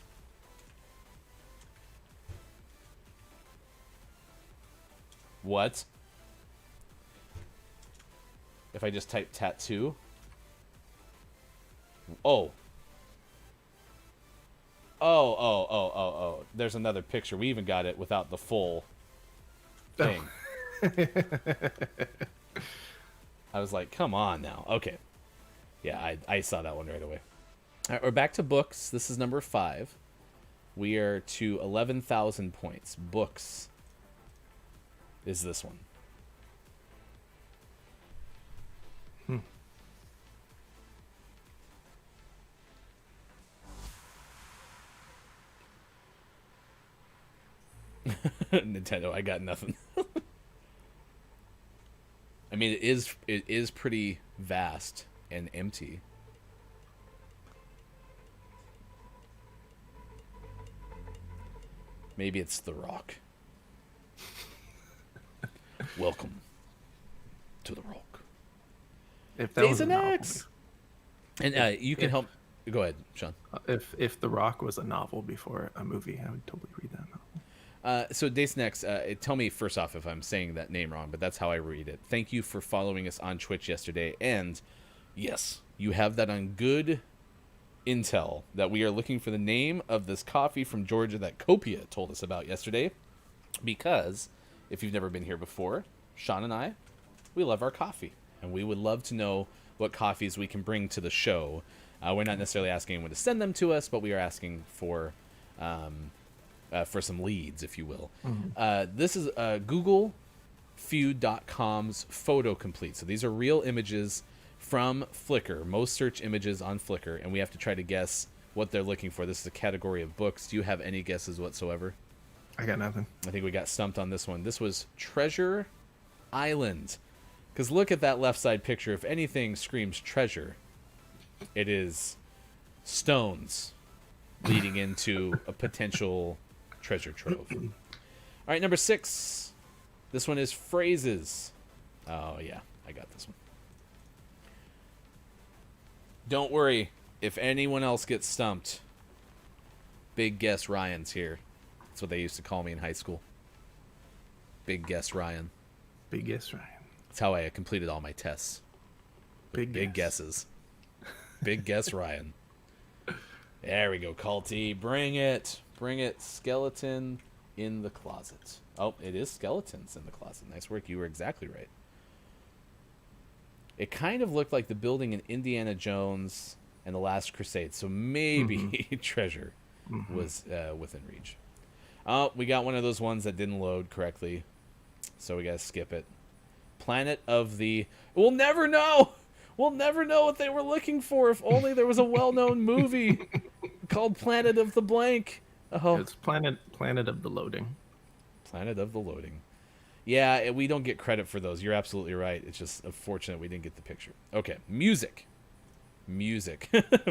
What? If I just type tattoo. Oh. Oh. There's another picture. We even got it without the full thing. I was like, come on now. Okay. Yeah, I saw that one right away. All right, we're back to books. This is number 5. We are to 11,000 points. Books is this one. Nintendo, I got nothing. I mean, it is pretty vast and empty. Maybe it's The Rock. Welcome to The Rock. If that was Days a and novel, X. And you can help. Go ahead, Sean. if The Rock was a novel before a movie, I would totally read that novel. So Days Next, tell me first off if I'm saying that name wrong, but that's how I read it. Thank you for following us on Twitch yesterday, and yes, you have that on good intel that we are looking for the name of this coffee from Georgia that Copia told us about yesterday, because if you've never been here before, Sean and I, we love our coffee, and we would love to know what coffees we can bring to the show. We're not necessarily asking anyone to send them to us, but we are asking for some leads, if you will. Mm-hmm. This is GoogleFeud.com's photo complete. So these are real images from Flickr, most search images on Flickr, and we have to try to guess what they're looking for. This is a category of books. Do you have any guesses whatsoever? I got nothing. I think we got stumped on this one. This was Treasure Island. Because look at that left side picture. If anything screams treasure, it is stones leading into a potential treasure trove. All right, number 6. This one is phrases. Oh, yeah, I got this one. Don't worry. If anyone else gets stumped, Big Guess Ryan's here. That's what they used to call me in high school. Big Guess Ryan. Big Guess Ryan. That's how I completed all my tests. Big guesses. Big Guess Ryan. There we go, Culty. Bring it. Bring it. Skeleton in the closet. Oh, it is skeletons in the closet. Nice work. You were exactly right. It kind of looked like the building in Indiana Jones and the Last Crusade. So maybe treasure was within reach. Oh, we got one of those ones that didn't load correctly. So we got to skip it. Planet of the... We'll never know! We'll never know what they were looking for if only there was a well-known movie called Planet of the Blank. Oh, It's Planet of the Loading. Planet of the Loading. Yeah, we don't get credit for those. You're absolutely right. It's just unfortunate we didn't get the picture. Okay, music.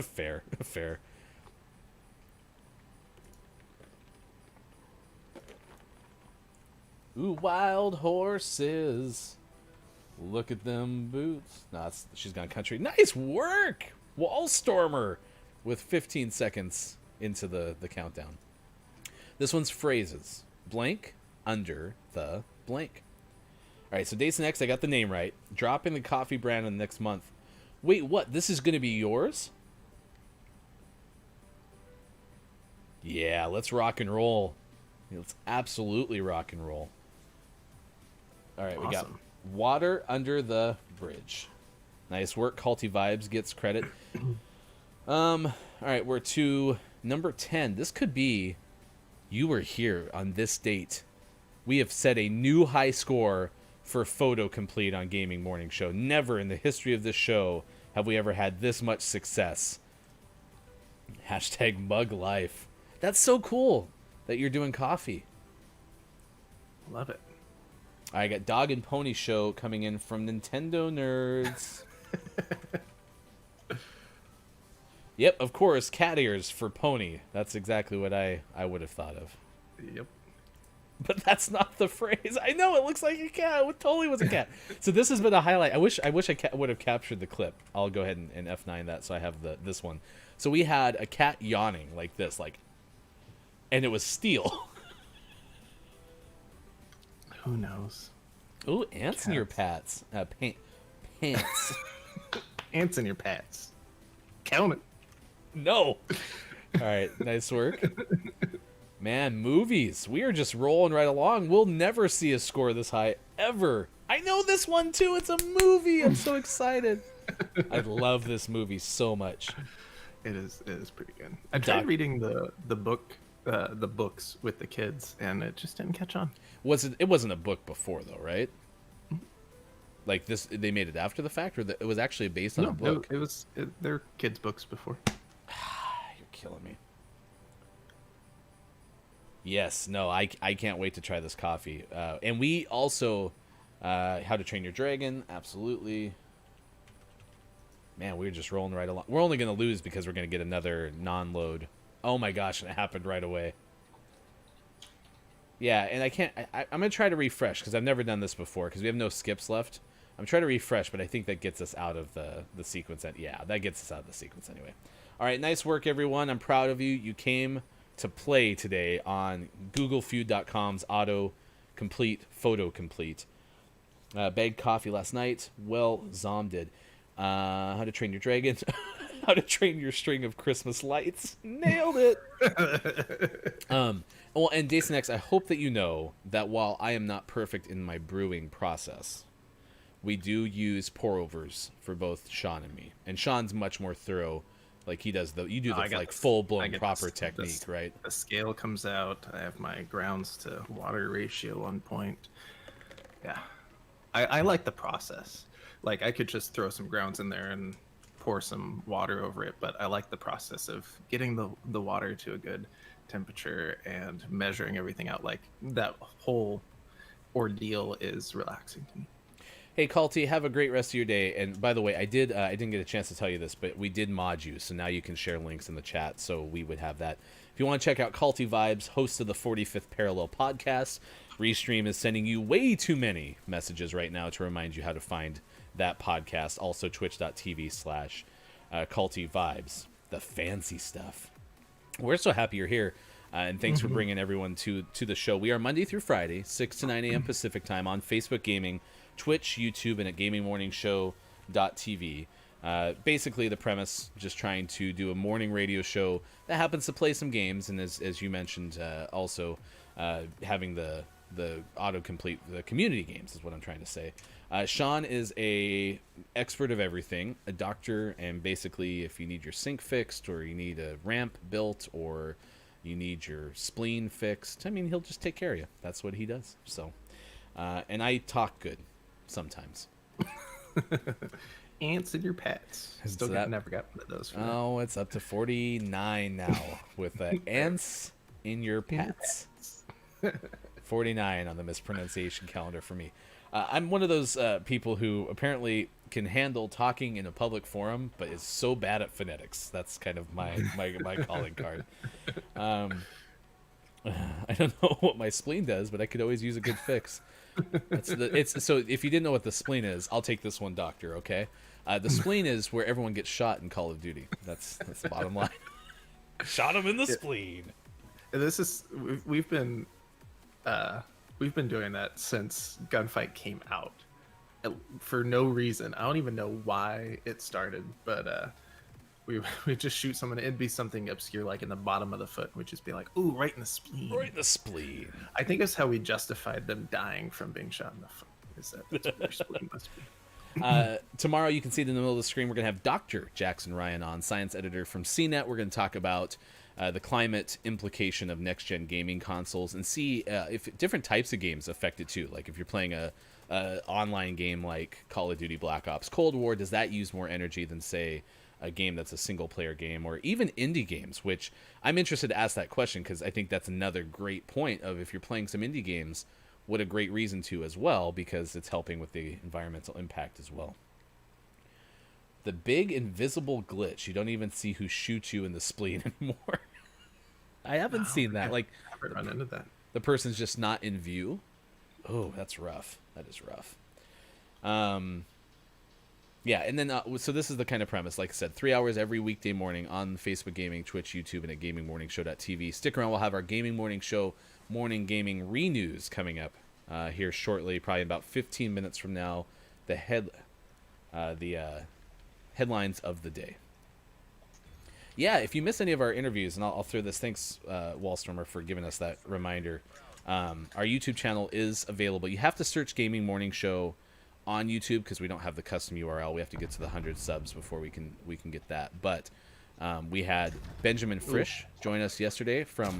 Fair. Ooh, wild horses. Look at them boots. No, she's gone country. Nice work, Wallstormer, with 15 seconds into the countdown. This one's phrases. Blank under the blank. All right, so Days Next, I got the name right. Dropping the coffee brand in the next month. Wait, what? This is going to be yours? Yeah, let's rock and roll. Let's absolutely rock and roll. All right, Awesome. We got water under the bridge. Nice work. Culty Vibes gets credit. All right, we're to number 10. This could be you were here on this date. We have set a new high score for photo complete on Gaming Morning Show. Never in the history of this show have we ever had this much success. Hashtag mug life. That's so cool that you're doing coffee. Love it. I got Dog and Pony Show coming in from Nintendo Nerds. Yep, of course, cat ears for Pony. That's exactly what I would have thought of. Yep. But that's not the phrase. I know, it looks like a cat. It totally was a cat. So this has been a highlight. I wish I would have captured the clip. I'll go ahead and F9 that so I have this one. So we had a cat yawning like this, and it was steel. Who knows? Ooh, ants in your pants. Pants. Ants in your pants. Count it. No. All right, nice work. Man, movies. We are just rolling right along. We'll never see a score this high, ever. I know this one, too. It's a movie. I'm so excited. I love this movie so much. It is pretty good. I tried reading the books with the kids, and it just didn't catch on. It wasn't a book before, though, right? Like this, they made it after the fact, or it was actually based on a book? They're kids' books before. You're killing me. Yes, no, I can't wait to try this coffee. And we also, How to Train Your Dragon, absolutely. Man, we're just rolling right along. We're only going to lose because we're going to get another non-load. Oh my gosh, and it happened right away. Yeah, and I'm going to try to refresh because I've never done this before because we have no skips left. I'm trying to refresh, but I think that gets us out of the sequence. Yeah, that gets us out of the sequence anyway. All right, nice work, everyone. I'm proud of you. You came to play today on googlefeud.com's auto-complete, photo-complete. Bagged coffee last night. Well, Zom did. How to Train Your Dragon. How to Train Your String of Christmas Lights. Nailed it. Well, and Jason X, I hope that you know that while I am not perfect in my brewing process, we do use pour-overs for both Sean and me. And Sean's much more thorough. Like he does you do the full-blown proper technique, right? The scale comes out. I have my grounds to water ratio on point. Yeah. I like the process. Like I could just throw some grounds in there and pour some water over it, but I like the process of getting the water to a good temperature and measuring everything out. Like that whole ordeal is relaxing to me. Hey, Culty, have a great rest of your day. And by the way, I didn't get a chance to tell you this, but we did mod you, so now you can share links in the chat, so we would have that. If you want to check out Culty Vibes, host of the 45th Parallel podcast, Restream is sending you way too many messages right now to remind you how to find that podcast. Also, twitch.tv/Culty Vibes, the fancy stuff. We're so happy you're here, and thanks for bringing everyone to the show. We are Monday through Friday, 6 to 9 a.m. Pacific time on Facebook Gaming, Twitch, YouTube, and at gamingmorningshow.tv. Basically, the premise, just trying to do a morning radio show that happens to play some games, and as you mentioned, also having the autocomplete, the community games is what I'm trying to say. Sean is a expert of everything, a doctor, and basically if you need your sink fixed or you need a ramp built or you need your spleen fixed, I mean, he'll just take care of you. That's what he does. So, and I talk good sometimes. Ants in your pets. Never got one of those. Oh, it's up to 49 now with ants in your pets. 49 on the mispronunciation calendar for me. I'm one of those people who apparently can handle talking in a public forum, but is so bad at phonetics. That's kind of my calling card. I don't know what my spleen does, but I could always use a good fix. So if you didn't know what the spleen is, I'll take this one, doctor. Okay, the spleen is where everyone gets shot in Call of Duty. That's the bottom line. Shot him in the spleen. We've been doing that since Gunfight came out, for no reason. I don't even know why it started, but we just shoot someone. It'd be something obscure like in the bottom of the foot. We'd just be like, "Ooh, right in the spleen." Right in the spleen. I think that's how we justified them dying from being shot in the foot. Is that's what their spleen must be. Tomorrow, you can see it in the middle of the screen. We're going to have Dr. Jackson Ryan on, science editor from CNET. We're going to talk about the climate implication of next-gen gaming consoles, and see if different types of games affect it too. Like if you're playing a online game like Call of Duty Black Ops Cold War, does that use more energy than, say, a game that's a single-player game, or even indie games, which I'm interested to ask that question, because I think that's another great point of, if you're playing some indie games, what a great reason to as well, because it's helping with the environmental impact as well. The big invisible glitch. You don't even see who shoots you in the spleen anymore. I haven't seen that. Like, I haven't run into that. the person's just not in view. Oh, that's rough. That is rough. Yeah, and then, so this is the kind of premise. Like I said, 3 hours every weekday morning on Facebook Gaming, Twitch, YouTube, and at gamingmorningshow.tv. Stick around. We'll have our Gaming Morning Show Morning Gaming Renews coming up here shortly, probably about 15 minutes from now. The headlines of the day. Yeah, if you miss any of our interviews, and I'll throw this, thanks Wallstormer for giving us that reminder. Our YouTube channel is available. You have to search Gaming Morning Show on YouTube, because we don't have the custom URL. We have to get to the 100 subs before we can get that. But we had Benjamin Frisch join us yesterday from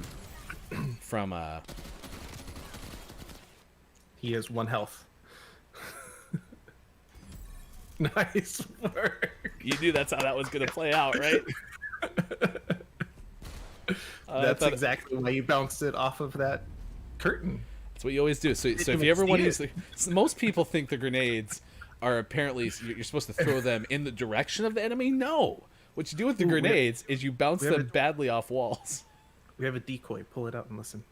He has 1 health. Nice work. You knew that's how that was going to play out, right? That's exactly why you bounced it off of that curtain. That's what you always do. So if even you ever want to see use most people think the grenades are apparently, you're supposed to throw them in the direction of the enemy. No. What you do with the grenades is you bounce them badly off walls. We have a decoy. Pull it out and listen.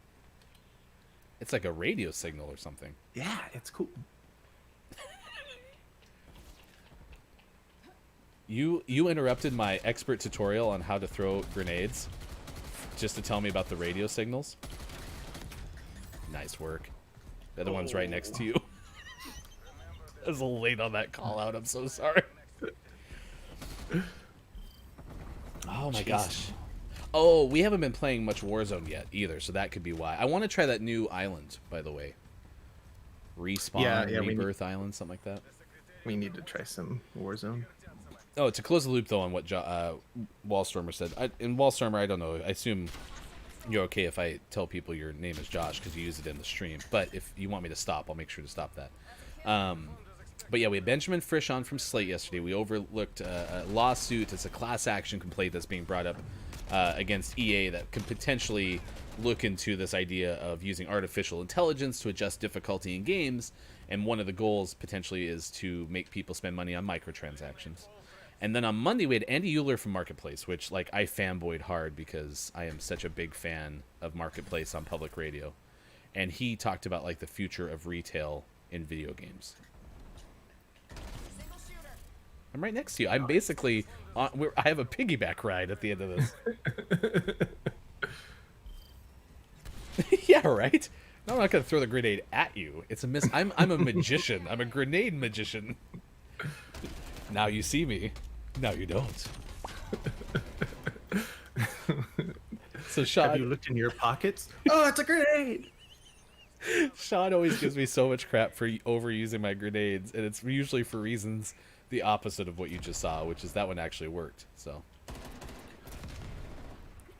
It's like a radio signal or something. Yeah, it's cool. You interrupted my expert tutorial on how to throw grenades just to tell me about the radio signals. Nice work. The other one's right next to you. I was a little late on that call out. I'm so sorry. Oh my gosh. Oh, we haven't been playing much Warzone yet either, so that could be why. I want to try that new island, by the way. Respawn, Rebirth Island, something like that. We need to try some Warzone. Oh, to close the loop, though, on what Wallstormer said. In Wallstormer, I don't know. I assume you're okay if I tell people your name is Josh because you use it in the stream. But if you want me to stop, I'll make sure to stop that. But yeah, we had Benjamin Frisch on from Slate yesterday. We overlooked a lawsuit. It's a class action complaint that's being brought up against EA that could potentially look into this idea of using artificial intelligence to adjust difficulty in games. And one of the goals potentially is to make people spend money on microtransactions. And then on Monday, we had Andy Euler from Marketplace, which, like, I fanboyed hard because I am such a big fan of Marketplace on public radio. And he talked about, like, the future of retail in video games. I'm right next to you. I'm basically I have a piggyback ride at the end of this. Yeah, right? No, I'm not going to throw the grenade at you. It's a I'm a magician. I'm a grenade magician. Now you see me. Now you don't. So Sean, Have you looked in your pockets? Oh, it's a grenade! Sean always gives me so much crap for overusing my grenades, and it's usually for reasons the opposite of what you just saw, which is that one actually worked. So.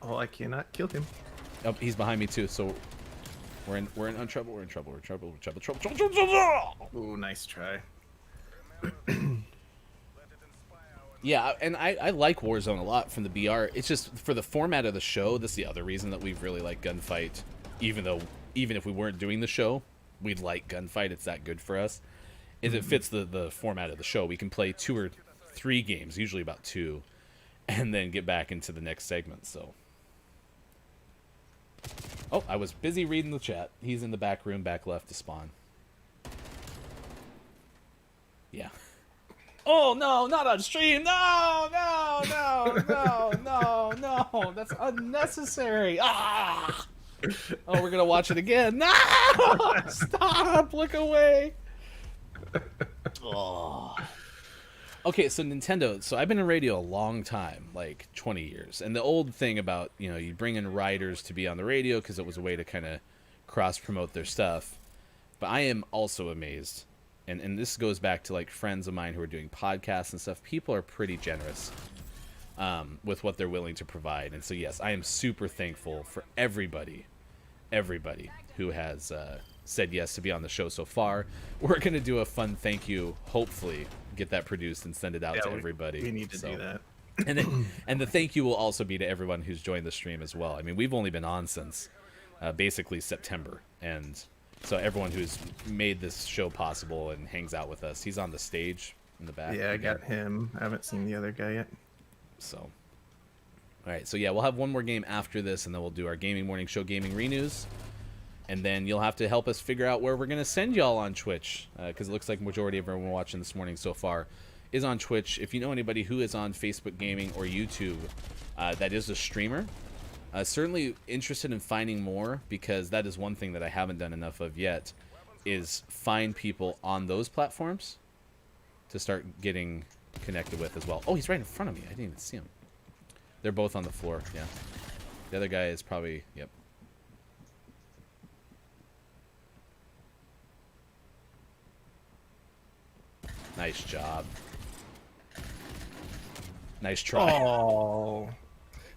Oh, I cannot kill him. Oh, he's behind me too. So we're in trouble. We're in trouble. Ooh, nice try. Yeah, and I like Warzone a lot from the BR. It's just for the format of the show. That's the other reason that we've really liked Gunfight. Even if we weren't doing the show, we'd like Gunfight. It's that good for us. Is it fits the format of the show. We can play 2 or 3 games, usually about 2, and then get back into the next segment. So. Oh, I was busy reading the chat. He's in the back room, back left to spawn. Yeah. Oh, no, not on stream. No. That's unnecessary. Ah! Oh, we're going to watch it again. No! Stop. Look away. Oh. Okay, so Nintendo. So I've been in radio a long time, like 20 years. And the old thing about, you bring in writers to be on the radio because it was a way to kind of cross-promote their stuff. But I am also amazed. And this goes back to, like, friends of mine who are doing podcasts and stuff. People are pretty generous with what they're willing to provide. And so, yes, I am super thankful for everybody who has said yes to be on the show so far. We're going to do a fun thank you, hopefully get that produced and send it out to everybody. We need to do that. And the thank you will also be to everyone who's joined the stream as well. I mean, we've only been on since basically September, and so everyone who's made this show possible and hangs out with us. He's on the stage in the back. Yeah, I got him. I haven't seen the other guy yet. So, all right. So yeah, we'll have one more game after this, and then we'll do our gaming morning show gaming renews, and then you'll have to help us figure out where we're gonna send y'all on Twitch, because it looks like majority of everyone watching this morning so far is on Twitch. If you know anybody who is on Facebook Gaming or YouTube that is a streamer, certainly interested in finding more, because that is one thing that I haven't done enough of yet, is find people on those platforms to start getting connected with as well. Oh, he's right in front of me. I didn't even see him. They're both on the floor, yeah. The other guy is probably, yep. Nice job. Nice try. Oh,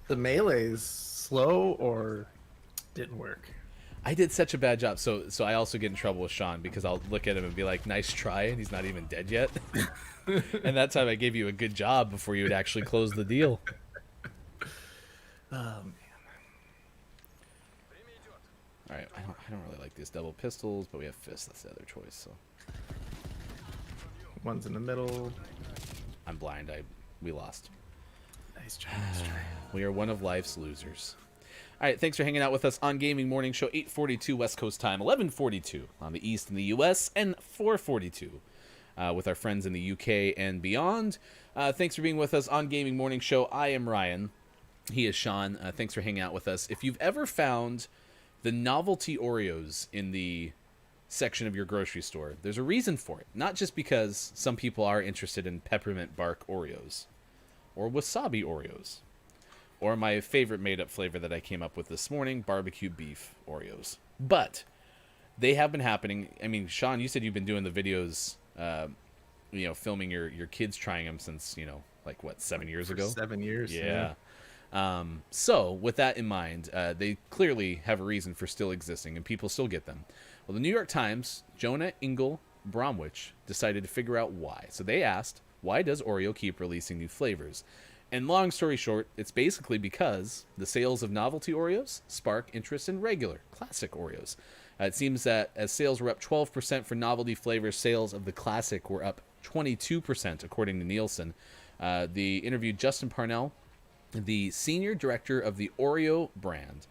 the melee's slow or didn't work. I did such a bad job. So I also get in trouble with Sean, because I'll look at him and be like, nice try, and he's not even dead yet. And that time I gave you a good job before you would actually close the deal. Oh man. All right, I don't really like these double pistols, but we have fists. That's the other choice. So One's in the middle. I'm blind. We lost. Nice try. Nice try. We are one of life's losers. All right, thanks for hanging out with us on Gaming Morning Show, 8:42 West Coast time, 11:42 on the East in the U.S., and 4:42 with our friends in the UK and beyond. Thanks for being with us on Gaming Morning Show. I am Ryan. He is Sean. Thanks for hanging out with us. If you've ever found the novelty Oreos in the section of your grocery store, there's a reason for it. Not just because some people are interested in peppermint bark Oreos or wasabi Oreos, or my favorite made-up flavor that I came up with this morning, barbecue beef Oreos. But they have been happening. I mean, Sean, you said you've been doing the videos, filming your kids trying them since, like, what, 7 years ago? 7 years. Yeah. So, with that in mind, they clearly have a reason for still existing, and people still get them. Well, the New York Times, Jonah Ingle Bromwich, decided to figure out why. So they asked, why does Oreo keep releasing new flavors? And long story short, it's basically because the sales of novelty Oreos spark interest in regular, classic Oreos. It seems that as sales were up 12% for novelty flavors, sales of the classic were up 22%, according to Nielsen. The interviewed Justin Parnell, the senior director of the Oreo brand,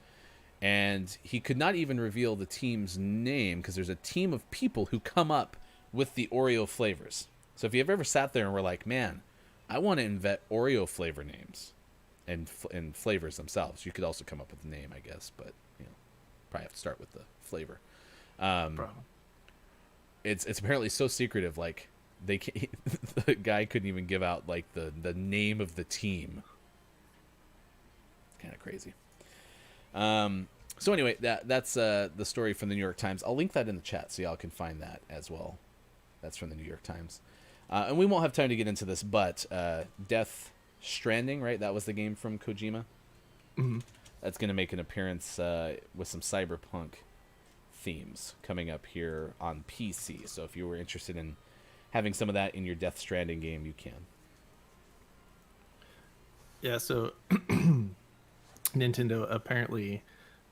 and he could not even reveal the team's name because there's a team of people who come up with the Oreo flavors. So if you've ever sat there and were like, man, I want to invent Oreo flavor names and flavors themselves, you could also come up with a name, I guess, but probably have to start with the flavor. It's apparently so secretive, like the guy couldn't even give out like the name of the team. Kind of crazy. So anyway, that's the story from the New York Times. I'll link that in the chat so y'all can find that as well. That's from the New York Times. And we won't have time to get into this, but Death Stranding, right? That was the game from Kojima. Mm-hmm. That's going to make an appearance with some cyberpunk themes coming up here on PC. So if you were interested in having some of that in your Death Stranding game, you can. Yeah, so Nintendo apparently,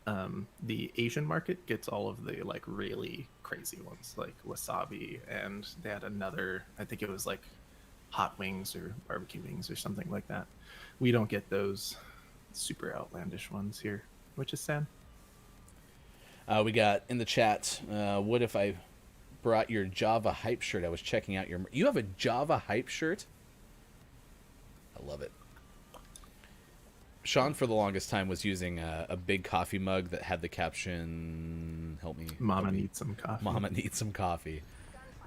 the Asian market gets all of the like really crazy ones, like wasabi, and they had another, I think it was like hot wings or barbecue wings or something like that. We don't get those super outlandish ones here, which is sad. We got in the chat, what if I brought your Java hype shirt? I was checking out you have a Java hype shirt? I love it. Sean, for the longest time, was using a big coffee mug that had the caption, help me. Mama needs some coffee. Mama needs some coffee.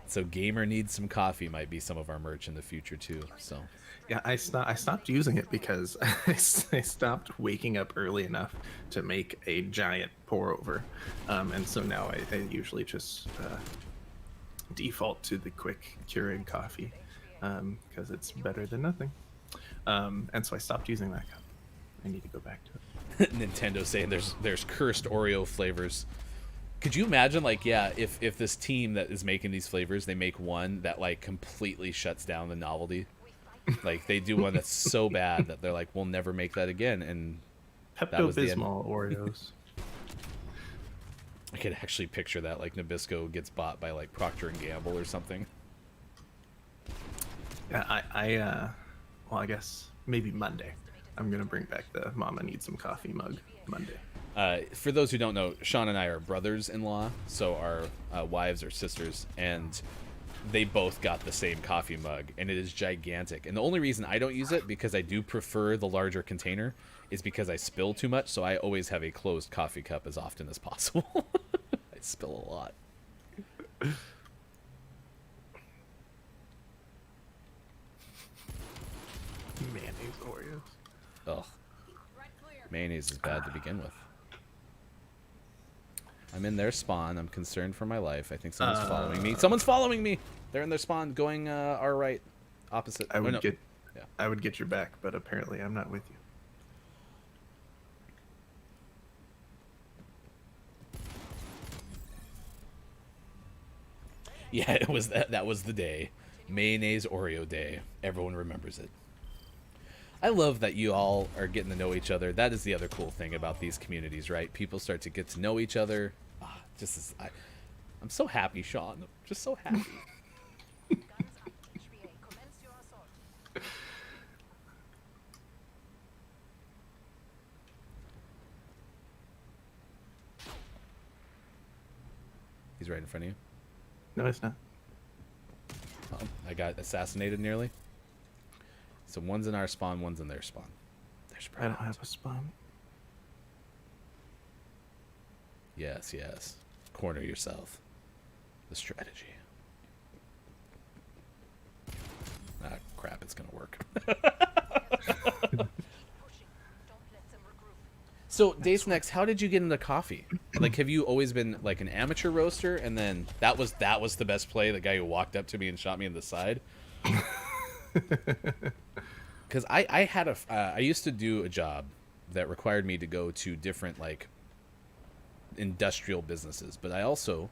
So Gamer Needs Some Coffee might be some of our merch in the future, too. So Yeah, I stopped using it because I stopped waking up early enough to make a giant pour over. And so now I usually just default to the quick Keurig coffee because it's better than nothing. And so I stopped using that cup. I need to go back to it. Nintendo saying there's cursed Oreo flavors. Could you imagine, like, yeah, if this team that is making these flavors, they make one that like completely shuts down the novelty, like they do one that's so bad that they're like, we'll never make that again, and that was the end. Pepto-Bismol Oreos. I could actually picture that, like Nabisco gets bought by like Procter and Gamble or something. Yeah, well, I guess maybe Monday. I'm gonna bring back the Mama Needs Some Coffee mug Monday. For those who don't know, Sean and I are brothers-in-law, so our wives are sisters, and they both got the same coffee mug, and it is gigantic. And the only reason I don't use it, because I do prefer the larger container, is because I spill too much, so I always have a closed coffee cup as often as possible. I spill a lot. Mayonnaise Oreos. Ugh. Mayonnaise is bad to begin with. I'm in their spawn. I'm concerned for my life. I think someone's following me. Someone's following me! They're in their spawn, going our right. Opposite. I would no. get Yeah. I would get your back, but apparently I'm not with you. Yeah, it was that was the day. Mayonnaise Oreo day. Everyone remembers it. I love that you all are getting to know each other. That is the other cool thing about these communities, right? People start to get to know each other. I'm so happy, Sean. I'm just so happy. He's right in front of you. No, it's not. Oh, I got assassinated nearly. So one's in our spawn, one's in their spawn. There's I don't have a spawn. Yes, yes. Corner yourself. The strategy. Ah, crap, it's gonna work. So, Days Next, how did you get into coffee? Like, have you always been like an amateur roaster, and then that was the best play? The guy who walked up to me and shot me in the side. Because I used to do a job that required me to go to different like industrial businesses, but I also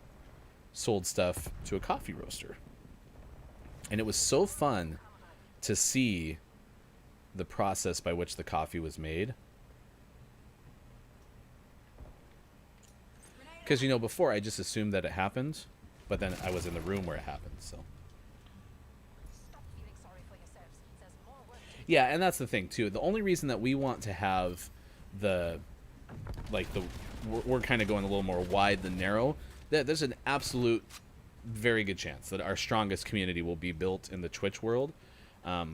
sold stuff to a coffee roaster, and it was so fun to see the process by which the coffee was made. Because, you know, before I just assumed that it happened, but then I was in the room where it happened, so. Yeah, and that's the thing, too. The only reason that we want to have we're kind of going a little more wide than narrow, that there's an absolute very good chance that our strongest community will be built in the Twitch world.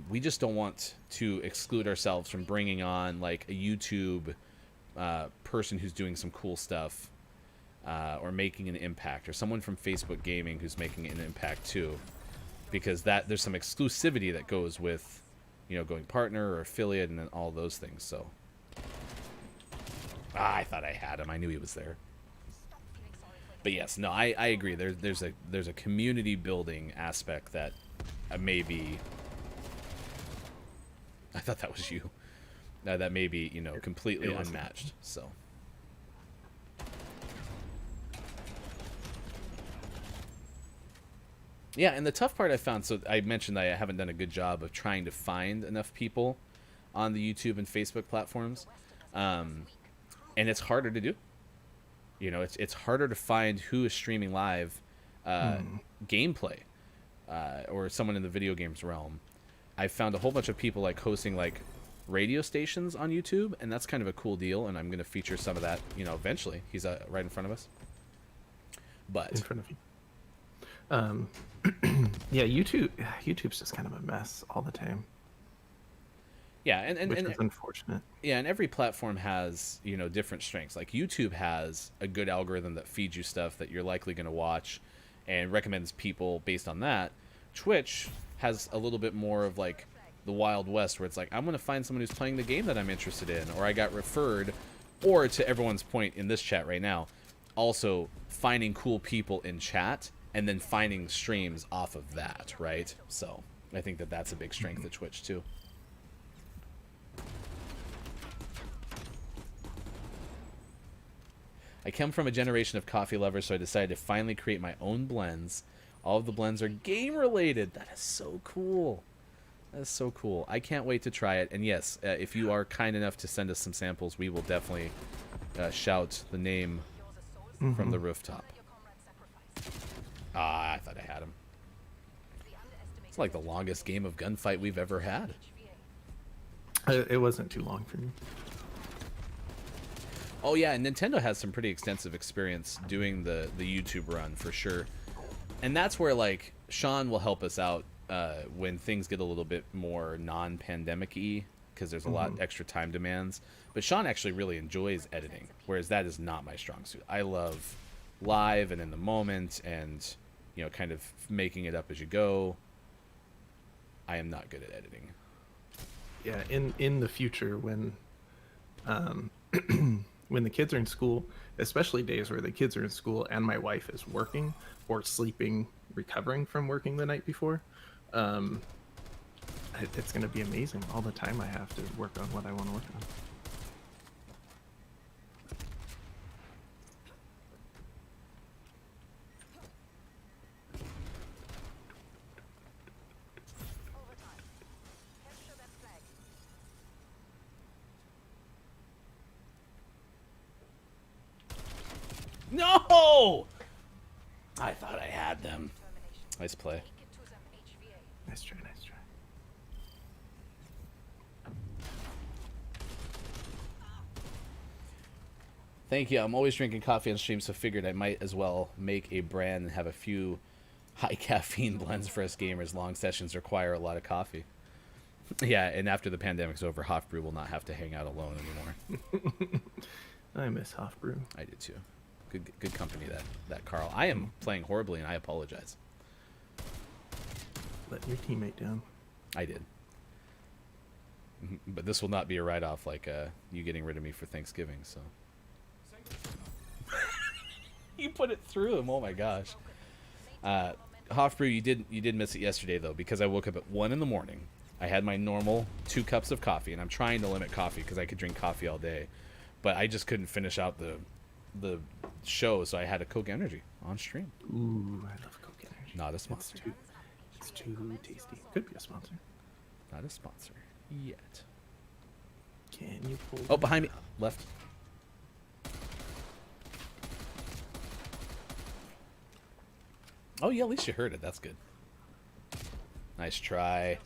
We just don't want to exclude ourselves from bringing on, like, a YouTube person who's doing some cool stuff. Or making an impact, or someone from Facebook Gaming who's making an impact too, because there's some exclusivity that goes with, you know, going partner or affiliate and all those things. So, I thought I had him. I knew he was there. But yes, no, I agree. There's a community building aspect that maybe. I thought that was you. That may be, you know, completely unmatched. So. Yeah, and the tough part I found, so I mentioned that I haven't done a good job of trying to find enough people on the YouTube and Facebook platforms, and it's harder to do. You know, it's harder to find who is streaming live gameplay or someone in the video games realm. I found a whole bunch of people like hosting like radio stations on YouTube, and that's kind of a cool deal, and I'm going to feature some of that, you know, eventually. He's right in front of us. But In front of you. Yeah, YouTube's just kind of a mess all the time. Yeah, and which is unfortunate. Yeah, and every platform has, you know, different strengths. Like YouTube has a good algorithm that feeds you stuff that you're likely going to watch and recommends people based on that. Twitch has a little bit more of like the Wild West, where it's like, I'm going to find someone who's playing the game that I'm interested in, or I got referred, or to everyone's point in this chat right now, also finding cool people in chat and then finding streams off of that, right? So I think that that's a big strength of Twitch too. I come from a generation of coffee lovers, so I decided to finally create my own blends. All of the blends are game related. That is so cool. That is so cool. I can't wait to try it. And yes, if you are kind enough to send us some samples, we will definitely shout the name from the rooftop. Ah, I thought I had him. It's like the longest game of gunfight we've ever had. It wasn't too long for me. Oh yeah, and Nintendo has some pretty extensive experience doing the YouTube run for sure. And that's where like Sean will help us out when things get a little bit more non-pandemic-y, because there's a lot extra time demands. But Sean actually really enjoys editing, whereas that is not my strong suit. I love live and in the moment, and you know, kind of making it up as you go. I am not good at editing. Yeah, in the future when when the kids are in school, especially days where the kids are in school and my wife is working or sleeping, recovering from working the night before, it's going to be amazing all the time I have to work on what I want to work on. No! I thought I had them. Nice play. Nice try, nice try. Thank you. I'm always drinking coffee on stream, so figured I might as well make a brand and have a few high caffeine blends for us gamers. Long sessions require a lot of coffee. Yeah, and after the pandemic's over, Hofbrew will not have to hang out alone anymore. I miss Hofbrew. I did too. Good company, that Carl. I am playing horribly, and I apologize. Let your teammate down. I did. But this will not be a write-off like you getting rid of me for Thanksgiving, so. You put it through him. Oh my gosh. Hofbrew, you did miss it yesterday though, because I woke up at 1 in the morning. I had my normal 2 cups of coffee, and I'm trying to limit coffee because I could drink coffee all day, but I just couldn't finish out the show, so I had a Coke Energy on stream. Ooh, I love Coke Energy. Not a sponsor. It's too tasty. Could be a sponsor. Not a sponsor yet. Can you pull? Oh, behind me. Left. Oh, yeah, at least you heard it. That's good. Nice try.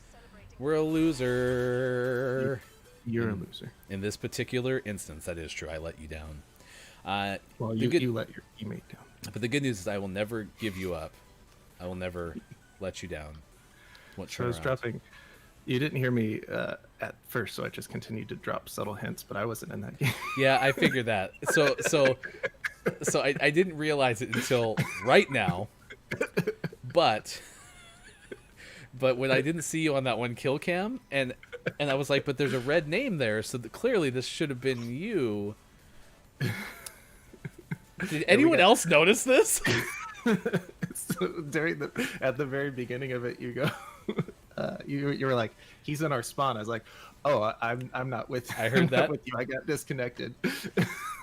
We're a loser. You're a loser. In this particular instance, that is true. I let you down. Well, the good- you let your teammate down. But the good news is I will never give you up. I will never let you down. Won't So turn I was around. dropping. You didn't hear me at first, so I just continued to drop subtle hints, but I wasn't in that game. Yeah, I figured that. So I didn't realize it until right now. But when I didn't see you on that one kill cam, and I was like, but there's a red name there, so clearly this should have been you. Did anyone else notice this? So at the very beginning of it, you go, you were like, he's in our spawn. I was like, oh, I'm not with. I heard I'm not that. with you. I got disconnected.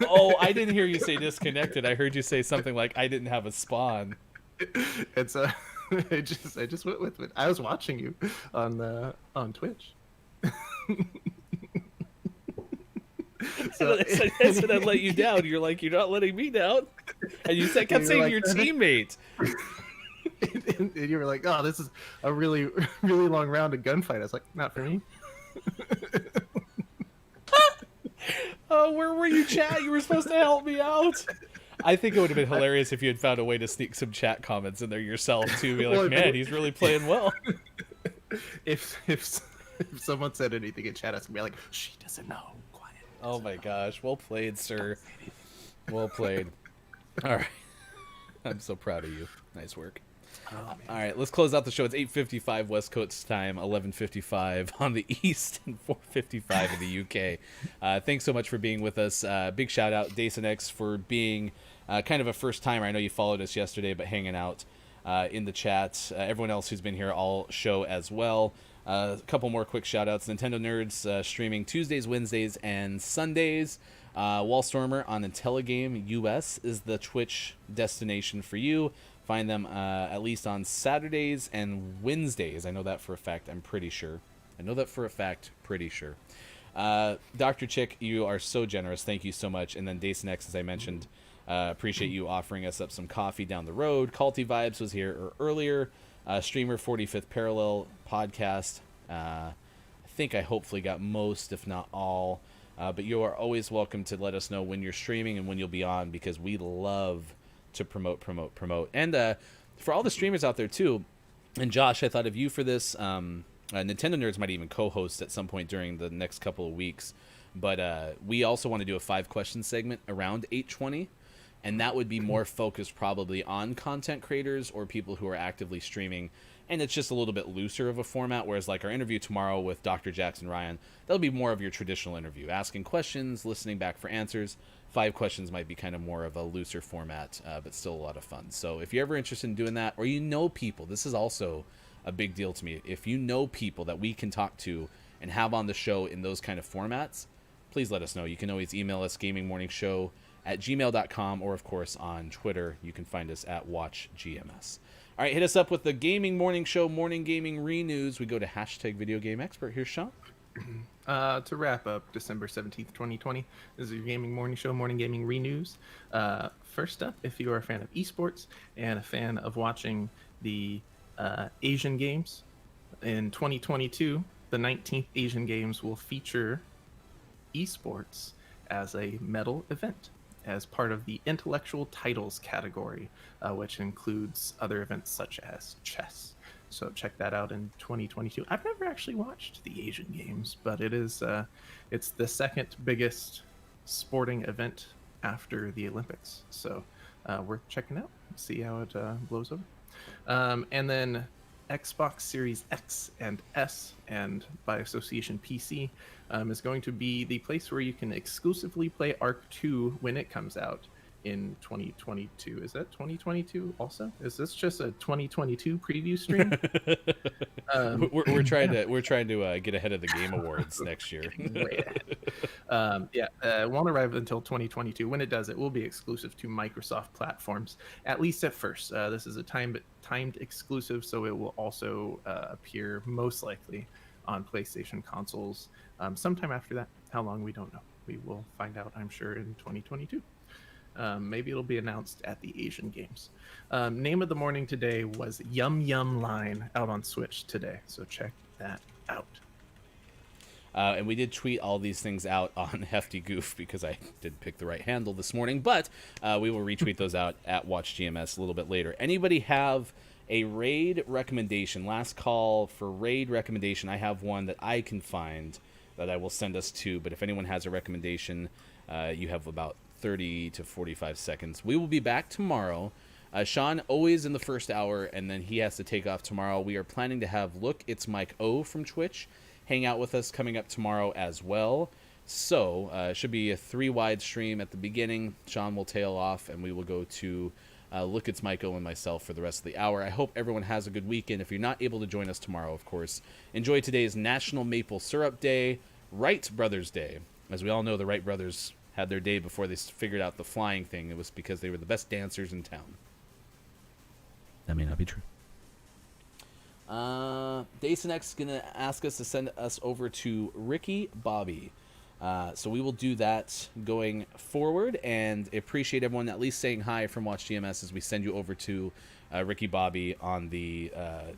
Oh, I didn't hear you say disconnected. I heard you say something like I didn't have a spawn. And so I just went with it. I was watching you on Twitch. So, I said I'd let you down. You're like, you're not letting me down. And you kept You're saying like, to your teammate. and you were like, oh, this is a really, really long round of gunfight. I was like, not for me. Oh, where were you, chat? You were supposed to help me out. I think it would have been hilarious if you had found a way to sneak some chat comments in there yourself too. Be like, Well, man, he's really playing well. If someone said anything in chat, I was gonna be like, she doesn't know. Quiet. Oh my gosh, well played, sir. Well played. All right, I'm so proud of you. Nice work. Oh, All right, let's close out the show. It's 8:55 West Coast time, 11:55 on the East, and 4:55 in the UK. Thanks so much for being with us. Big shout out, Dason X, for being kind of a first timer. I know you followed us yesterday, but hanging out in the chat. Everyone else who's been here all show as well. A couple more quick shout outs. Nintendo Nerds streaming Tuesdays, Wednesdays, and Sundays. Wallstormer on Intelligame US is the Twitch destination for you. Find them at least on Saturdays and Wednesdays. I know that for a fact. I'm pretty sure. Pretty sure. Dr. Chick, you are so generous. Thank you so much. And then Dacenex, as I mentioned, appreciate you offering us up some coffee down the road. Culty Vibes was here earlier. Streamer 45th Parallel podcast. I think I hopefully got most, if not all. But you are always welcome to let us know when you're streaming and when you'll be on, because we love to promote. And for all the streamers out there, too, and Josh, I thought of you for this. Nintendo Nerds might even co-host at some point during the next couple of weeks. But we also want to do a 5-question segment around 820. And that would be more focused probably on content creators or people who are actively streaming. And it's just a little bit looser of a format, whereas like our interview tomorrow with Dr. Jackson Ryan, that'll be more of your traditional interview, asking questions, listening back for answers. 5 questions might be kind of more of a looser format, but still a lot of fun. So if you're ever interested in doing that, or you know people, this is also a big deal to me. If you know people that we can talk to and have on the show in those kind of formats, please let us know. You can always email us gamingmorningshow@gmail.com, or of course on Twitter. You can find us at WatchGMS. All right, hit us up with the Gaming Morning Show Morning Gaming Renews. We go to #VideoGameExpert. Here's Sean. To wrap up December 17th, 2020, this is your Gaming Morning Show Morning Gaming Renews. First up, if you are a fan of esports and a fan of watching the Asian Games, in 2022, the 19th Asian Games will feature esports as a medal event as part of the intellectual titles category, which includes other events such as chess. So check that out in 2022. I've never actually watched the Asian Games, but it is it's the second biggest sporting event after the Olympics. So worth checking out. See how it blows over. And then Xbox Series X and S, and by association PC, is going to be the place where you can exclusively play Arc 2 when it comes out in 2022. Is that 2022 also? Is this just a 2022 preview stream? We're trying to get ahead of the Game Awards next year. It won't arrive until 2022. When it does, it will be exclusive to Microsoft platforms, at least at first. This is a timed exclusive, so it will also appear most likely on PlayStation consoles sometime after that. How long, we don't know. We will find out, I'm sure, in 2022. Maybe it'll be announced at the Asian Games. Name of the morning today was Yum Yum Line, out on Switch today, so check that out. And we did tweet all these things out on Hefty Goof because I didn't pick the right handle this morning, but we will retweet those out at WatchGMS a little bit later. Anybody have a raid recommendation? Last call for raid recommendation. I have one that I can find that I will send us to, but if anyone has a recommendation, you have about 30 to 45 seconds. We will be back tomorrow. Sean always in the first hour, and then he has to take off tomorrow. We are planning to have Look, It's Mike O from Twitch hang out with us coming up tomorrow as well. So it should be a 3-wide stream at the beginning. Sean will tail off, and we will go to Look, It's Mike O and myself for the rest of the hour. I hope everyone has a good weekend. If you're not able to join us tomorrow, of course, enjoy today's National Maple Syrup Day, Wright Brothers Day. As we all know, the Wright brothers had their day before they figured out the flying thing. It was because they were the best dancers in town. That may not be true. Dacenex is going to ask us to send us over to Ricky Bobby. So we will do that going forward, and appreciate everyone at least saying hi from WatchGMS as we send you over to Ricky Bobby on the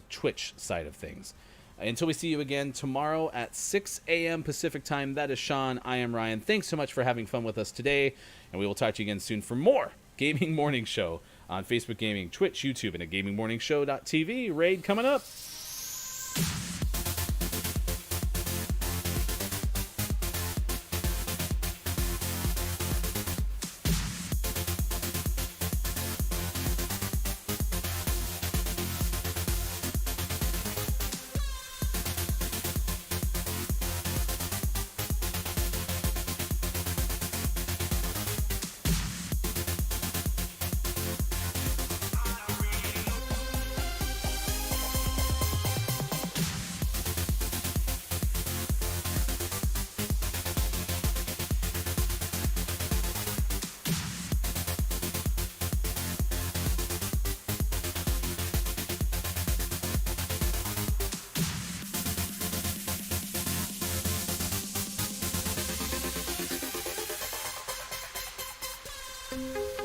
Twitch side of things. Until we see you again tomorrow at 6 a.m. Pacific time, that is Sean. I am Ryan. Thanks so much for having fun with us today, and we will talk to you again soon for more Gaming Morning Show on Facebook Gaming, Twitch, YouTube, and at GamingMorningShow.tv. Raid coming up. Thank